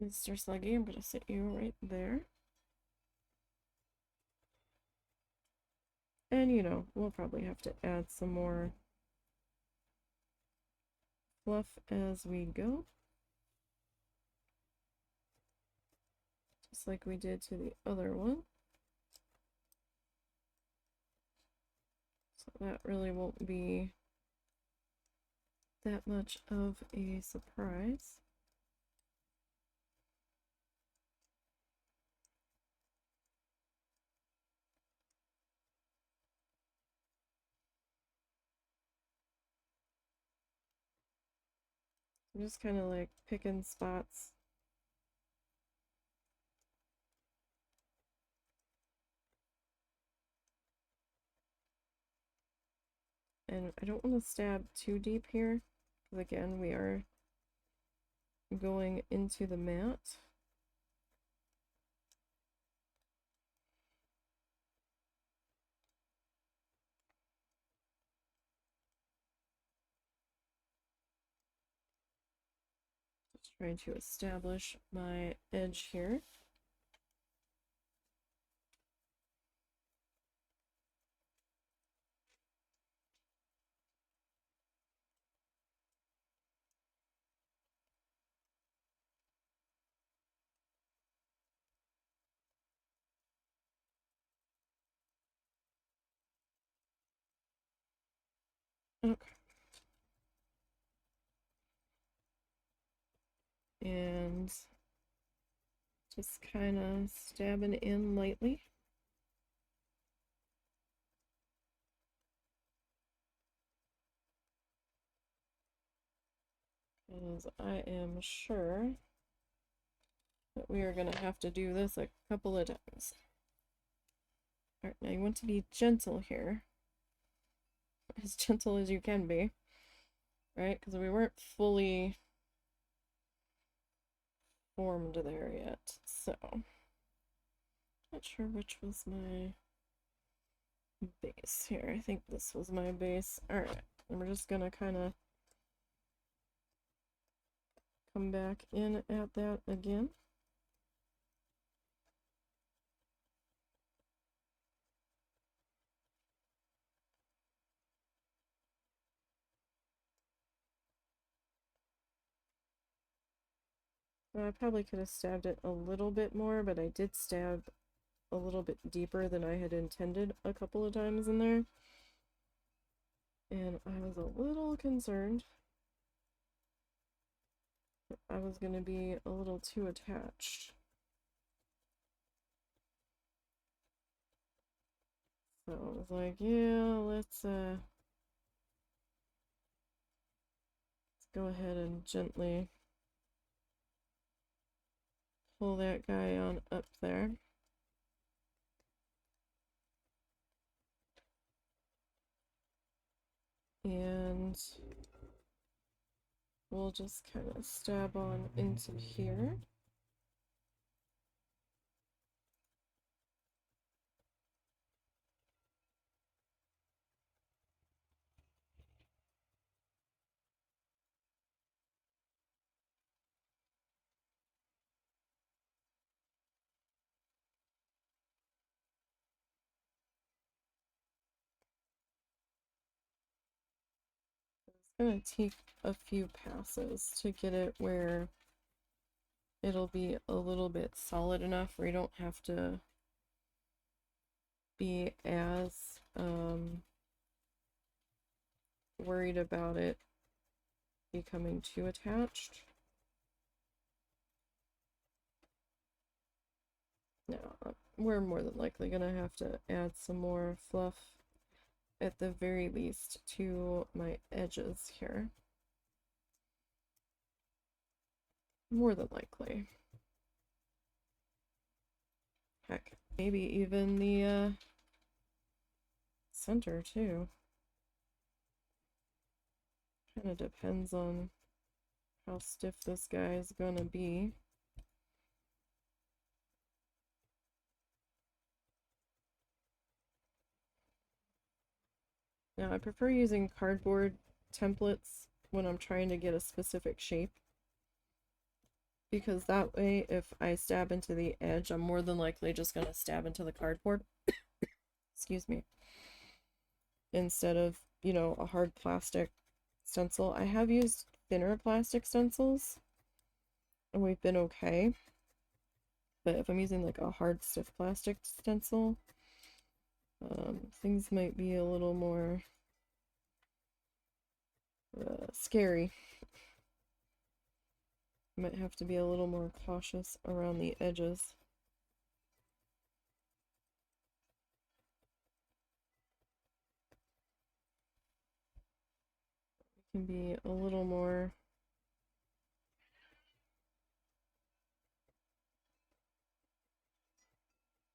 Mr. Sluggy, I'm gonna sit you right there. And you know, we'll probably have to add some more fluff as we go. Just like we did to the other one. So that really won't be that much of a surprise. I'm just kind of like picking spots. And I don't want to stab too deep here, because again, we are going into the mat. Trying to establish my edge here. Okay. And just kind of stabbing in lightly. As I am sure that we are going to have to do this a couple of times. Alright, now you want to be gentle here. As gentle as you can be. Right? Because we weren't fully formed there yet. So, not sure which was my base here. I think this was my base. Alright, and we're just gonna kind of come back in at that again. Well, I probably could have stabbed it a little bit more, but I did stab a little bit deeper than I had intended a couple of times in there. And I was a little concerned that I was going to be a little too attached. So I was like, yeah, let's go ahead and gently pull that guy on up there. And we'll just kind of stab on into here. It's gonna take a few passes to get it where it'll be a little bit solid enough where you don't have to be as worried about it becoming too attached. Now, we're more than likely gonna have to add some more fluff at the very least to my edges here. More than likely. Heck, maybe even the center too. Kind of depends on how stiff this guy is gonna be. Now, I prefer using cardboard templates when I'm trying to get a specific shape, because that way, if I stab into the edge, I'm more than likely just going to stab into the cardboard. Excuse me. Instead of, you know, a hard plastic stencil. I have used thinner plastic stencils, and we've been okay. But if I'm using like a hard, stiff plastic stencil, things might be a little more scary. Might have to be a little more cautious around the edges. Can be a little more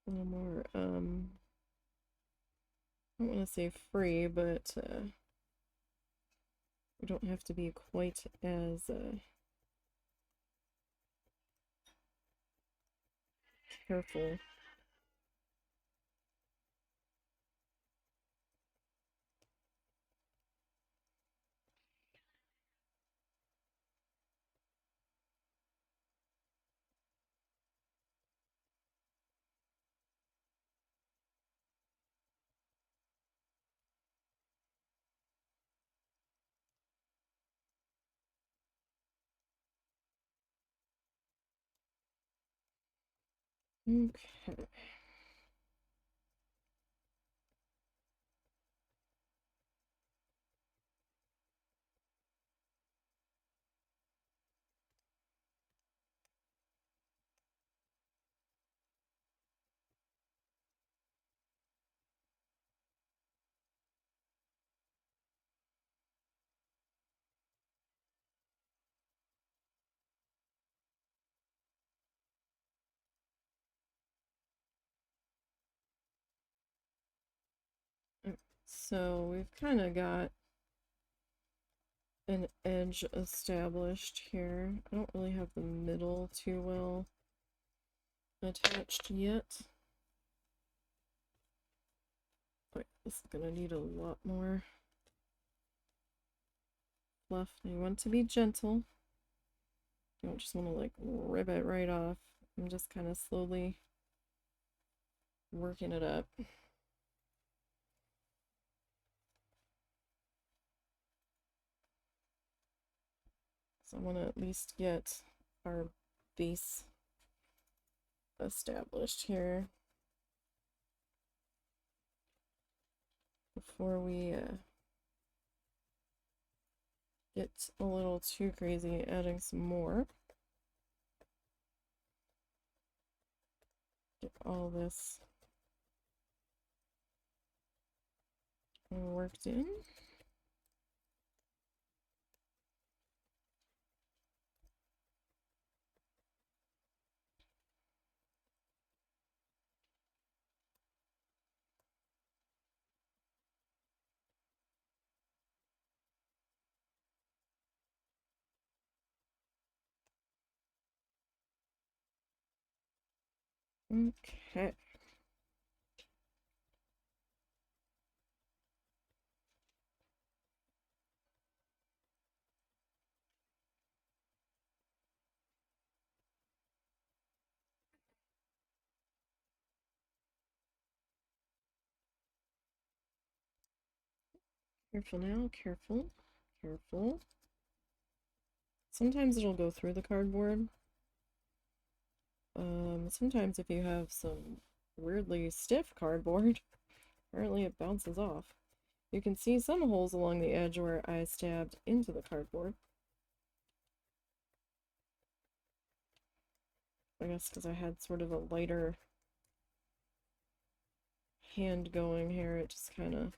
I don't want to say free, but we don't have to be quite as careful. Okay. So we've kind of got an edge established here. I don't really have the middle too well attached yet. Wait, this is gonna need a lot more fluff. You want to be gentle. You don't just want to like rip it right off. I'm just kind of slowly working it up. So I want to at least get our base established here before we get a little too crazy adding some more. Get all this worked in. Okay. Careful now, careful, careful. Sometimes it'll go through the cardboard. Sometimes if you have some weirdly stiff cardboard, apparently it bounces off. You can see some holes along the edge where I stabbed into the cardboard. I guess because I had sort of a lighter hand going here, it just kind of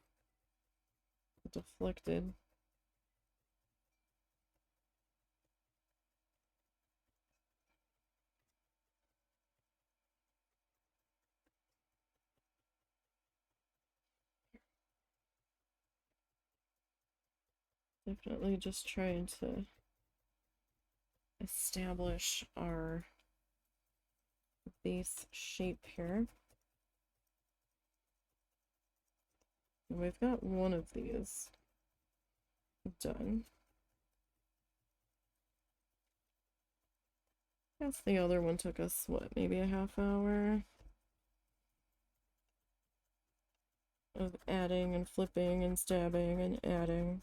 deflected. Definitely just trying to establish our base shape here. And we've got one of these done. Guess the other one took us, what, maybe a half hour of adding and flipping and stabbing and adding.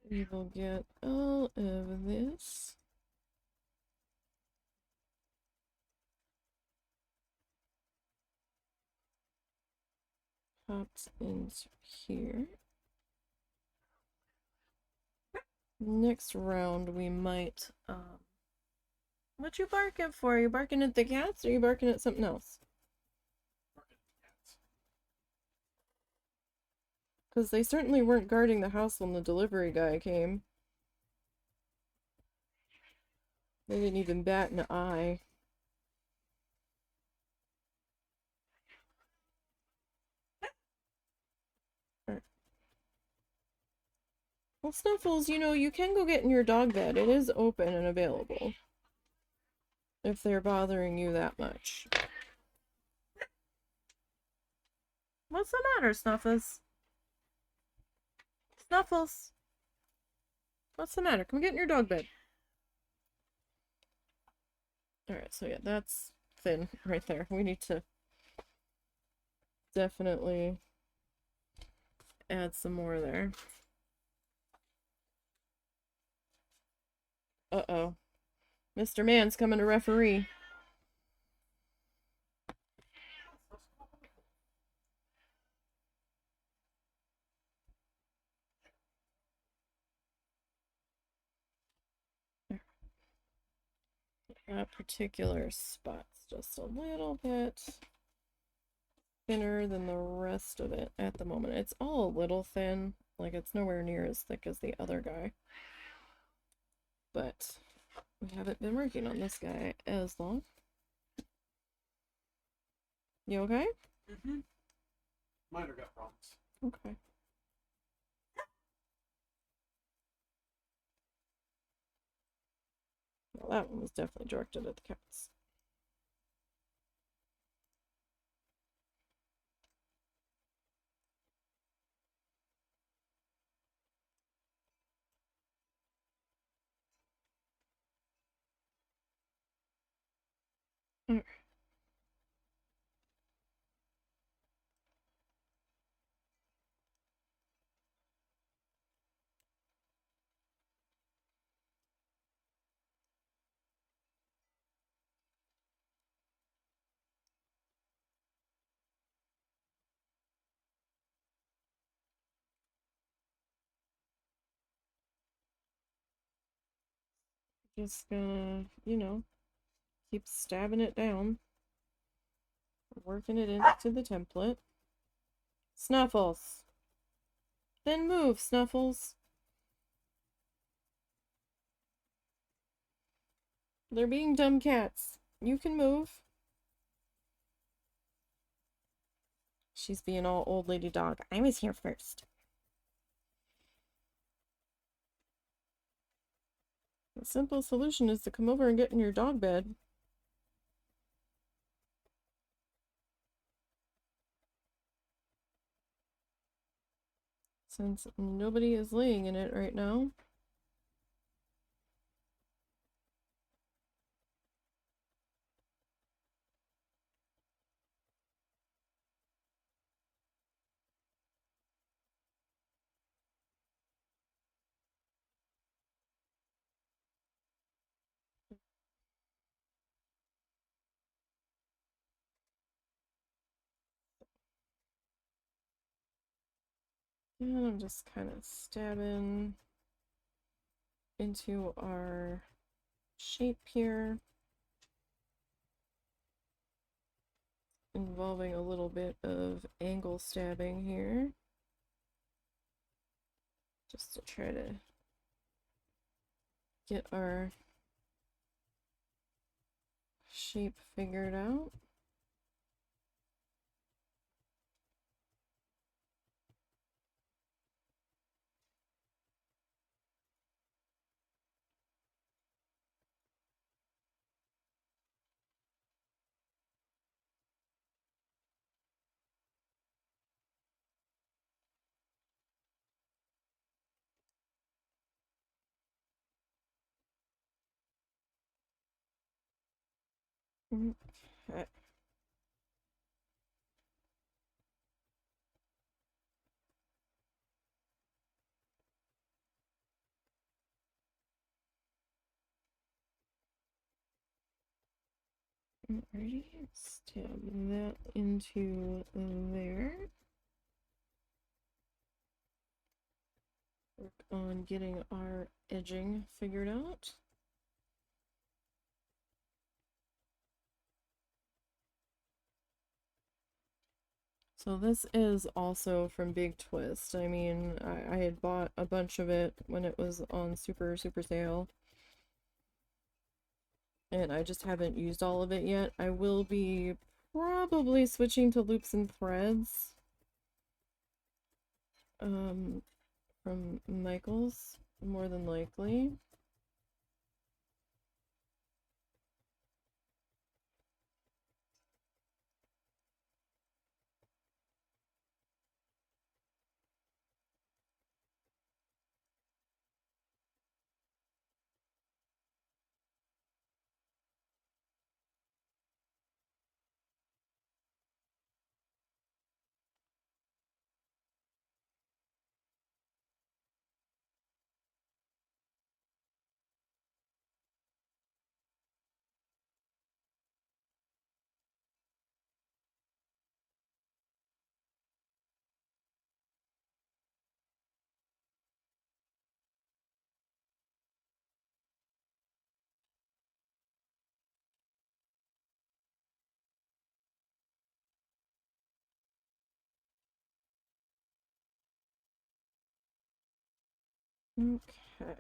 We will get all of this popped into here. Next round we might what you barking for? Are you barking at the cats or are you barking at something else? Because they certainly weren't guarding the house when the delivery guy came. They didn't even bat an eye. Well, Snuffles, you know, you can go get in your dog bed. It is open and available. If they're bothering you that much. What's the matter, Snuffles? Snuffles? What's the matter? Come get in your dog bed. Alright, so yeah, that's thin right there. We need to definitely add some more there. Uh-oh. Mr. Man's coming to referee. That particular spot's just a little bit thinner than the rest of it at the moment. It's all a little thin, like it's nowhere near as thick as the other guy. But we haven't been working on this guy as long. You okay? Mm-hmm. Minor gut problems. Okay. Well, that one was definitely directed at the cats. Just gonna, you know, keep stabbing it down, working it into the template. Snuffles! Then move, Snuffles! They're being dumb cats. You can move. She's being all old lady dog. I was here first. The simple solution is to come over and get in your dog bed. Since nobody is laying in it right now. And I'm just kind of stabbing into our shape here, involving a little bit of angle stabbing here, just to try to get our shape figured out. Okay. Alrighty, stab that into there. Work on getting our edging figured out. So this is also from Big Twist. I mean, I had bought a bunch of it when it was on super sale. And I just haven't used all of it yet. I will be probably switching to loops and threads. From Michael's, more than likely. Okay.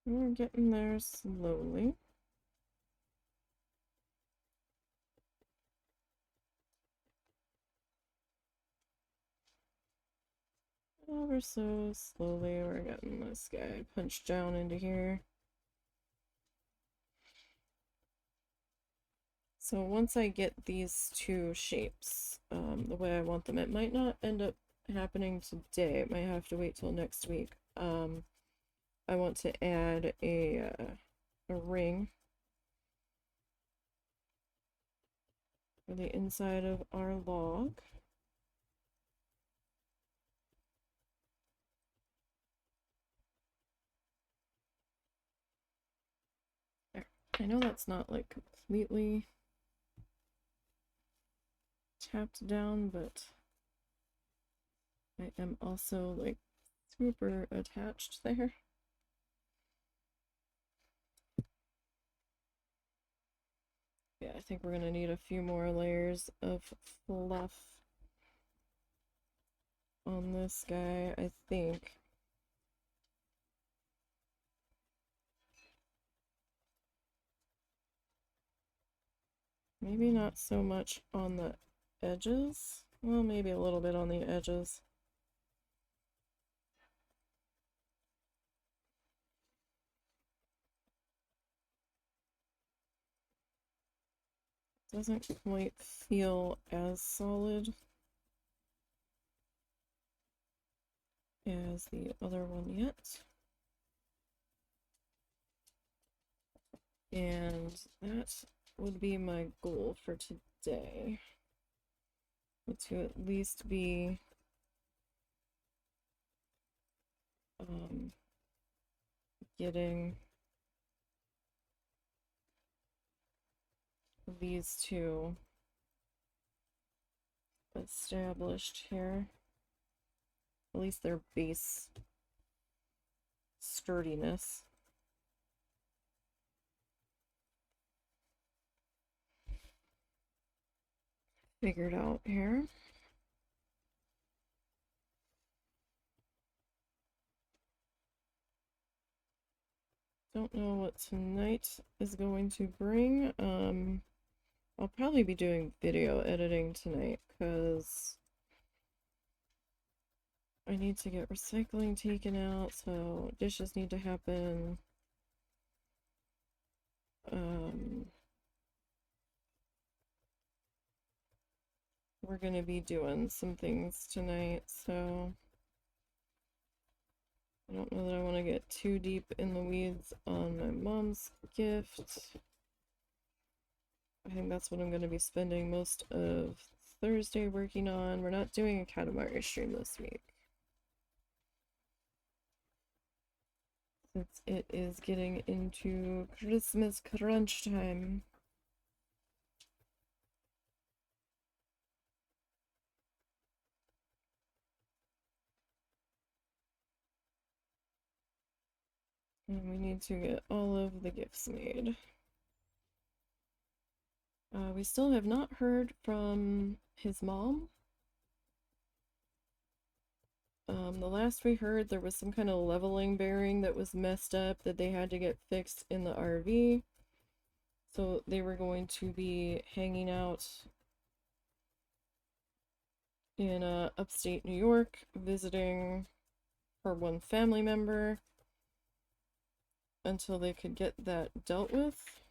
We're getting there slowly. Ever so slowly, we're getting this guy punched down into here. So once I get these two shapes the way I want them, it might not end up happening today. It might have to wait till next week. I want to add a ring for the inside of our log. There. I know that's not like completely tapped down, but I am also like super attached there. Yeah, I think we're gonna need a few more layers of fluff on this guy, I think. Maybe not so much on the edges. Well, maybe a little bit on the edges. Doesn't quite feel as solid as the other one yet. And that would be my goal for today. To at least be getting these two established here. At least their base sturdiness. Figured out here. Don't know what tonight is going to bring. I'll probably be doing video editing tonight because I need to get recycling taken out, so dishes need to happen. We're gonna be doing some things tonight, so I don't know that I want to get too deep in the weeds on my mom's gift. I think that's what I'm going to be spending most of Thursday working on. We're not doing a Katamari stream this week, since it is getting into Christmas crunch time. And we need to get all of the gifts made. We still have not heard from his mom. The last we heard, there was some kind of leveling bearing that was messed up that they had to get fixed in the RV. So they were going to be hanging out in upstate New York, visiting her one family member until they could get that dealt with.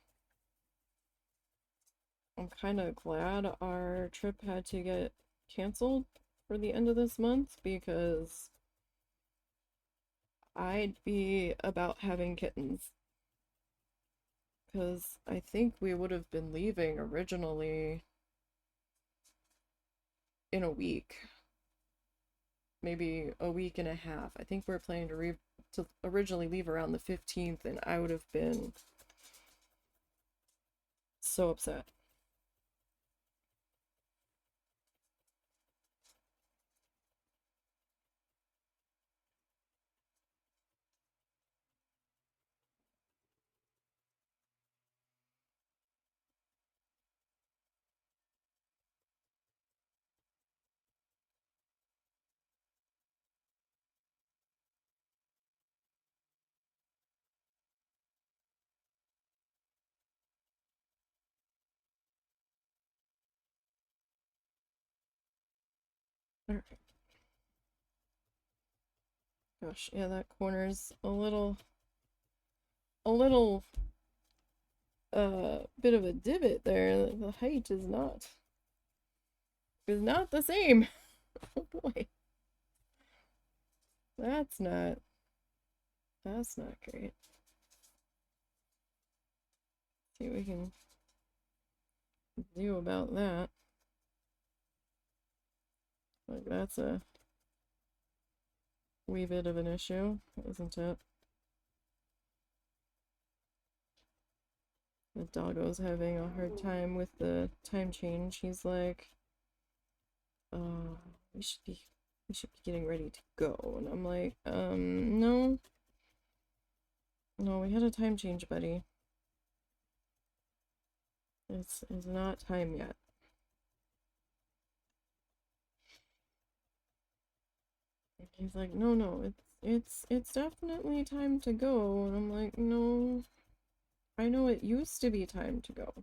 I'm kind of glad our trip had to get canceled for the end of this month because I'd be about having kittens. Because I think we would have been leaving originally in a week. Maybe a week and a half. I think we're planning to originally leave around the 15th, and I would have been so upset. Alright. Gosh, yeah, that corner's a little bit of a divot there. The height is not the same. Oh boy. That's not great. See what we can do about that. Like, that's a wee bit of an issue, isn't it? The doggo's having a hard time with the time change. He's like, we should be getting ready to go. And I'm like, no. No, we had a time change, buddy. It's not time yet. He's like, no, it's definitely time to go. And I'm like, no, I know it used to be time to go.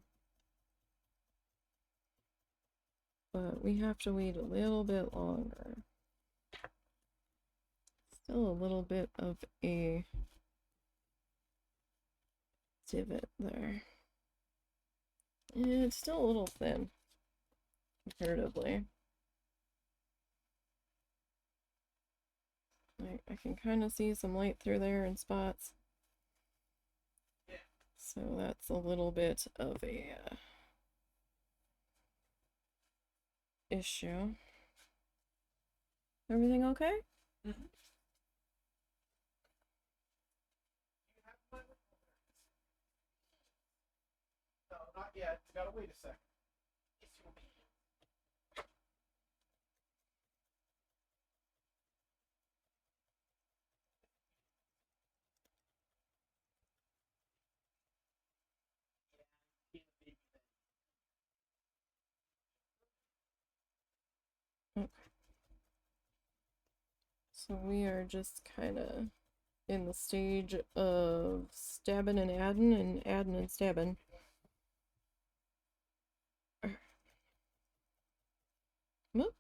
But we have to wait a little bit longer. Still a little bit of a divot there. It's still a little thin, comparatively. I can kind of see some light through there in spots. So that's a little bit of a issue. Everything okay? Mm-hmm. No, not yet. You gotta wait a second. Okay. So we are just kind of in the stage of stabbing and adding and stabbing. Whoop.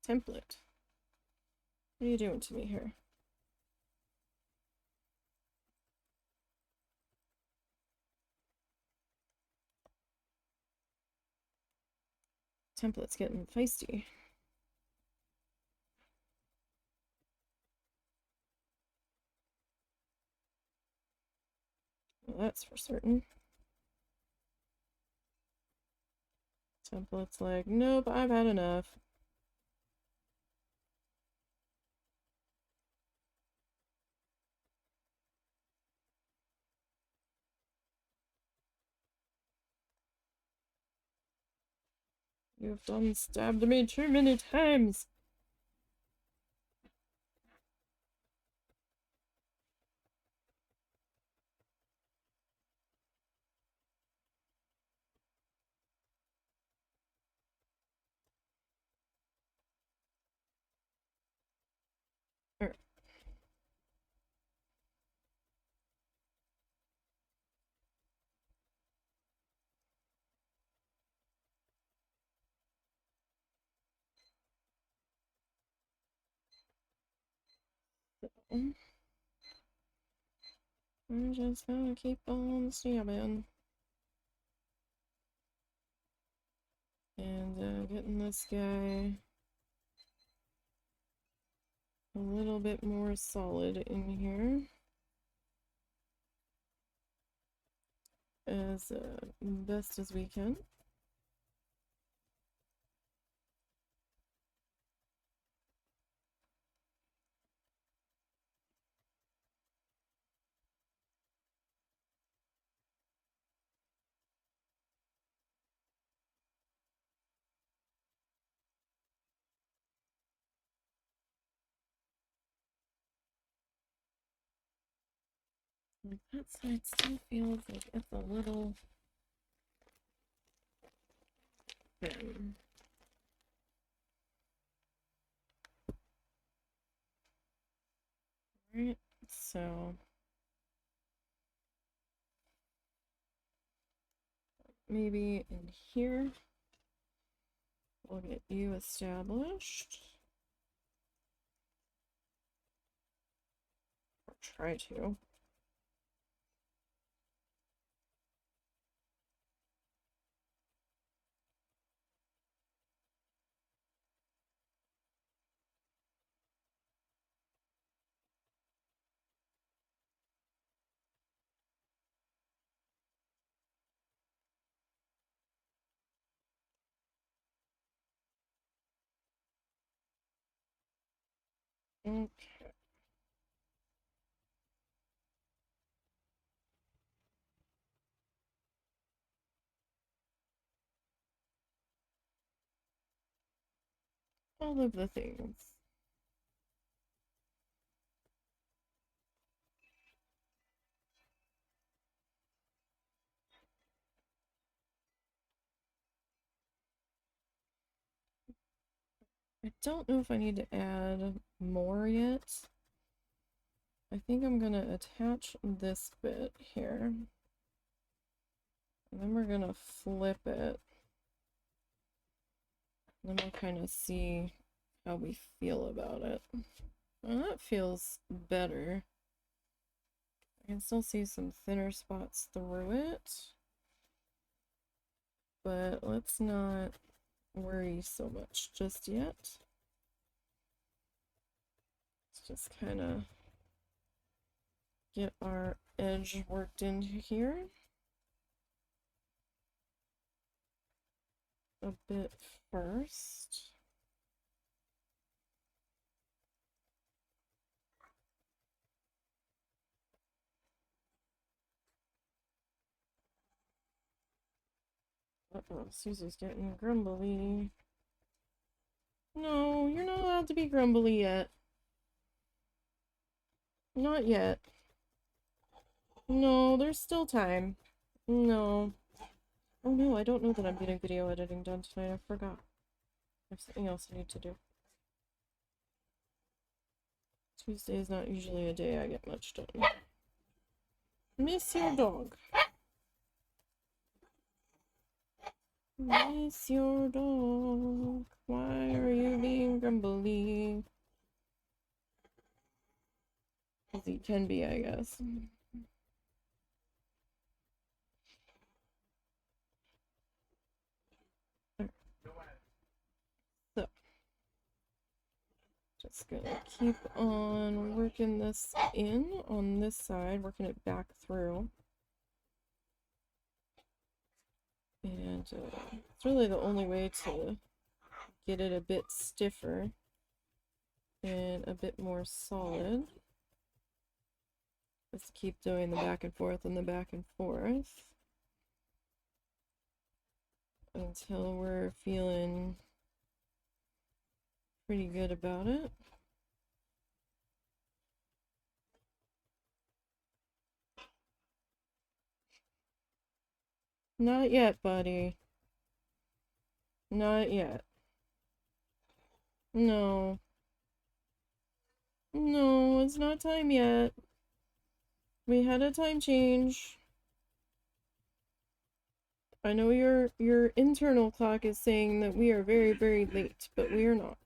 Template. What are you doing to me here? Template's getting feisty. Well, that's for certain. Template's like, nope, I've had enough. You've done stabbed me too many times. I'm just gonna keep on stabbing. And getting this guy a little bit more solid in here. As best as we can. That side still feels like it's a little thin. Alright, so maybe in here We'll get you established. Or try to. Okay. All of the things. I don't know if I need to add more yet. I think I'm gonna attach this bit here. And then we're gonna flip it. And then we'll kind of see how we feel about it. Well, that feels better. I can still see some thinner spots through it. But let's not worry so much just yet. Let's just kind of get our edge worked into here a bit first. Uh-oh, Susie's getting grumbly. No, you're not allowed to be grumbly yet. Not yet. No, there's still time. No. Oh no, I don't know that I'm getting video editing done tonight. I forgot. I have something else I need to do. Tuesday is not usually a day I get much done. Miss your dog. Miss your dog. Why are you being grumbly? As he can be, I guess. So, just gonna keep on working this in on this side, working it back through. And it's really the only way to get it a bit stiffer and a bit more solid. Just keep doing the back and forth and the back and forth until we're feeling pretty good about it. Not yet, buddy. Not yet. No. No, it's not time yet. We had a time change. I know your internal clock is saying that we are very, very late, but we are not.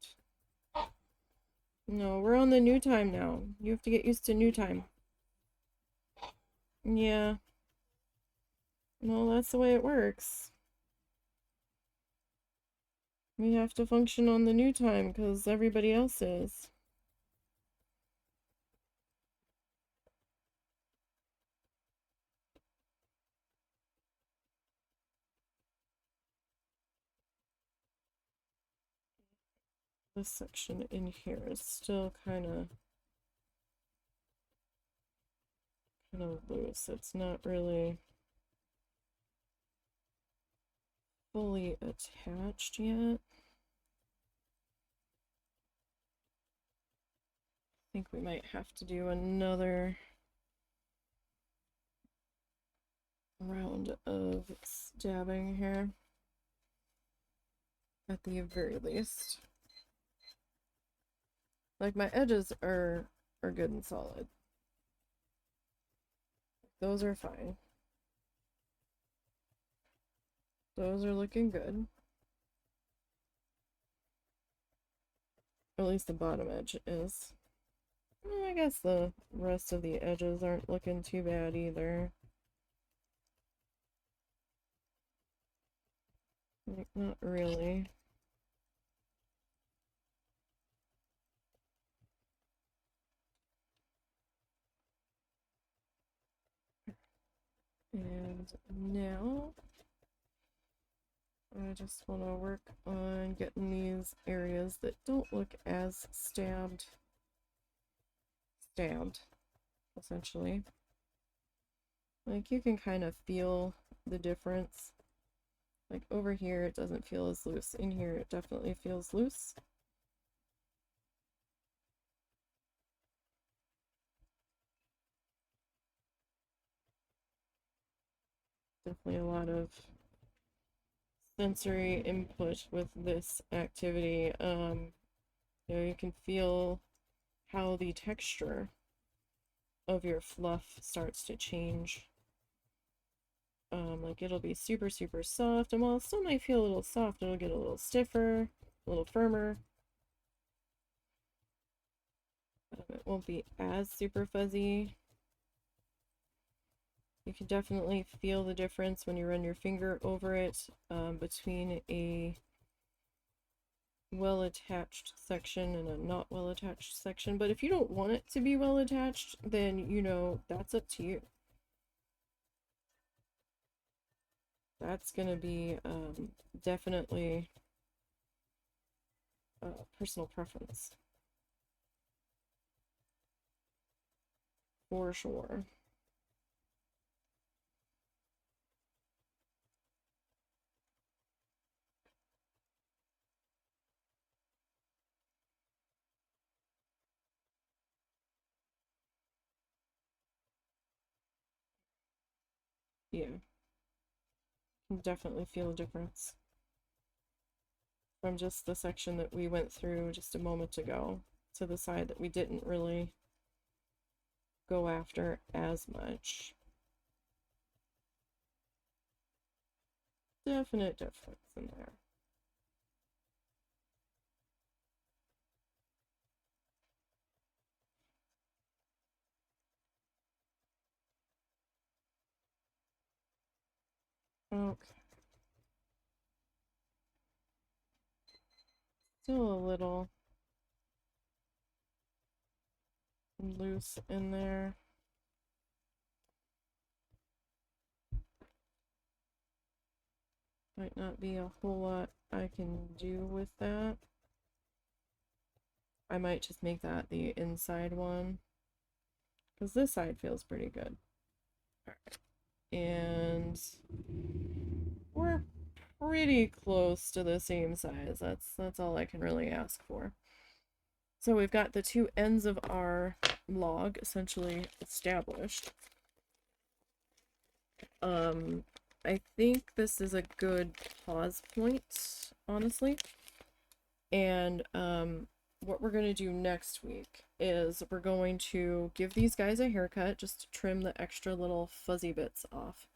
No, we're on the new time now. You have to get used to new time. Yeah. Well, that's the way it works. We have to function on the new time because everybody else is. This section in here is still kind of loose. It's not really fully attached yet. I think we might have to do another round of stabbing here at the very least. Like, my edges are good and solid. Those are fine. Those are looking good. Or at least the bottom edge is. Well, I guess the rest of the edges aren't looking too bad either. Like, not really. And now I just want to work on getting these areas that don't look as stabbed, essentially. Like, you can kind of feel the difference. Like, over here, it doesn't feel as loose. In here, it definitely feels loose. Definitely a lot of sensory input with this activity. You can feel how the texture of your fluff starts to change. Like, it'll be super, super soft, and while it still might feel a little soft, it'll get a little stiffer, a little firmer. It won't be as super fuzzy. You can definitely feel the difference when you run your finger over it, between a well-attached section and a not well-attached section. But if you don't want it to be well-attached, then, you know, that's up to you. That's gonna be definitely personal preference. For sure. Yeah, can definitely feel a difference from just the section that we went through just a moment ago to the side that we didn't really go after as much. Definite difference in there. Okay. Still a little loose in there. Might not be a whole lot I can do with that. I might just make that the inside one, because this side feels pretty good. All right. And we're pretty close to the same size. That's all I can really ask for. So we've got the two ends of our log essentially established. I think this is a good pause point, honestly. And what we're going to do next week is we're going to give these guys a haircut just to trim the extra little fuzzy bits off.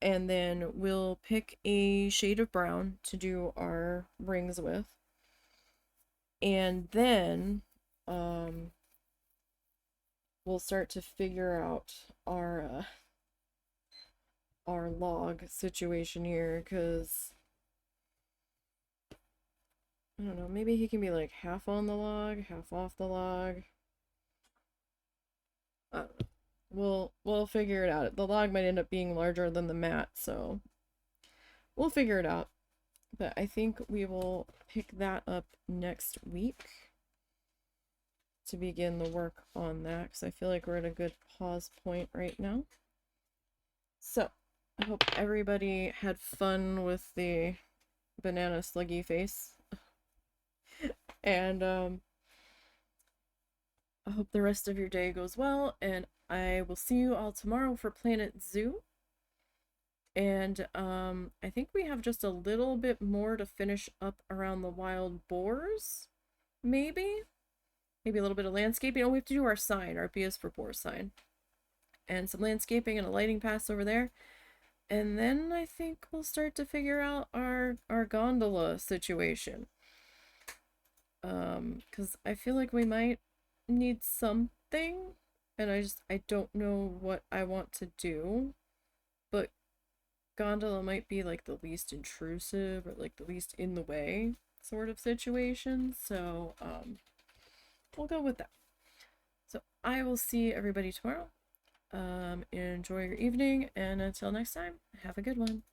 And then we'll pick a shade of brown to do our rings with. And then we'll start to figure out our log situation here, because I don't know, maybe he can be like half on the log, half off the log. We'll figure it out. The log might end up being larger than the mat, so we'll figure it out. But I think we will pick that up next week to begin the work on that, because I feel like we're at a good pause point right now. So I hope everybody had fun with the banana sluggy face. And I hope the rest of your day goes well, and I will see you all tomorrow for Planet Zoo. And I think we have just a little bit more to finish up around the wild boars, maybe a little bit of landscaping. Oh, we have to do our sign, our B is for boar sign, and some landscaping and a lighting pass over there. And then I think we'll start to figure out our gondola situation. Because I feel like we might need something, and I don't know what I want to do, but gondola might be like the least intrusive or like the least in the way sort of situation, so we'll go with that. So I will see everybody tomorrow. Enjoy your evening, and until next time, have a good one.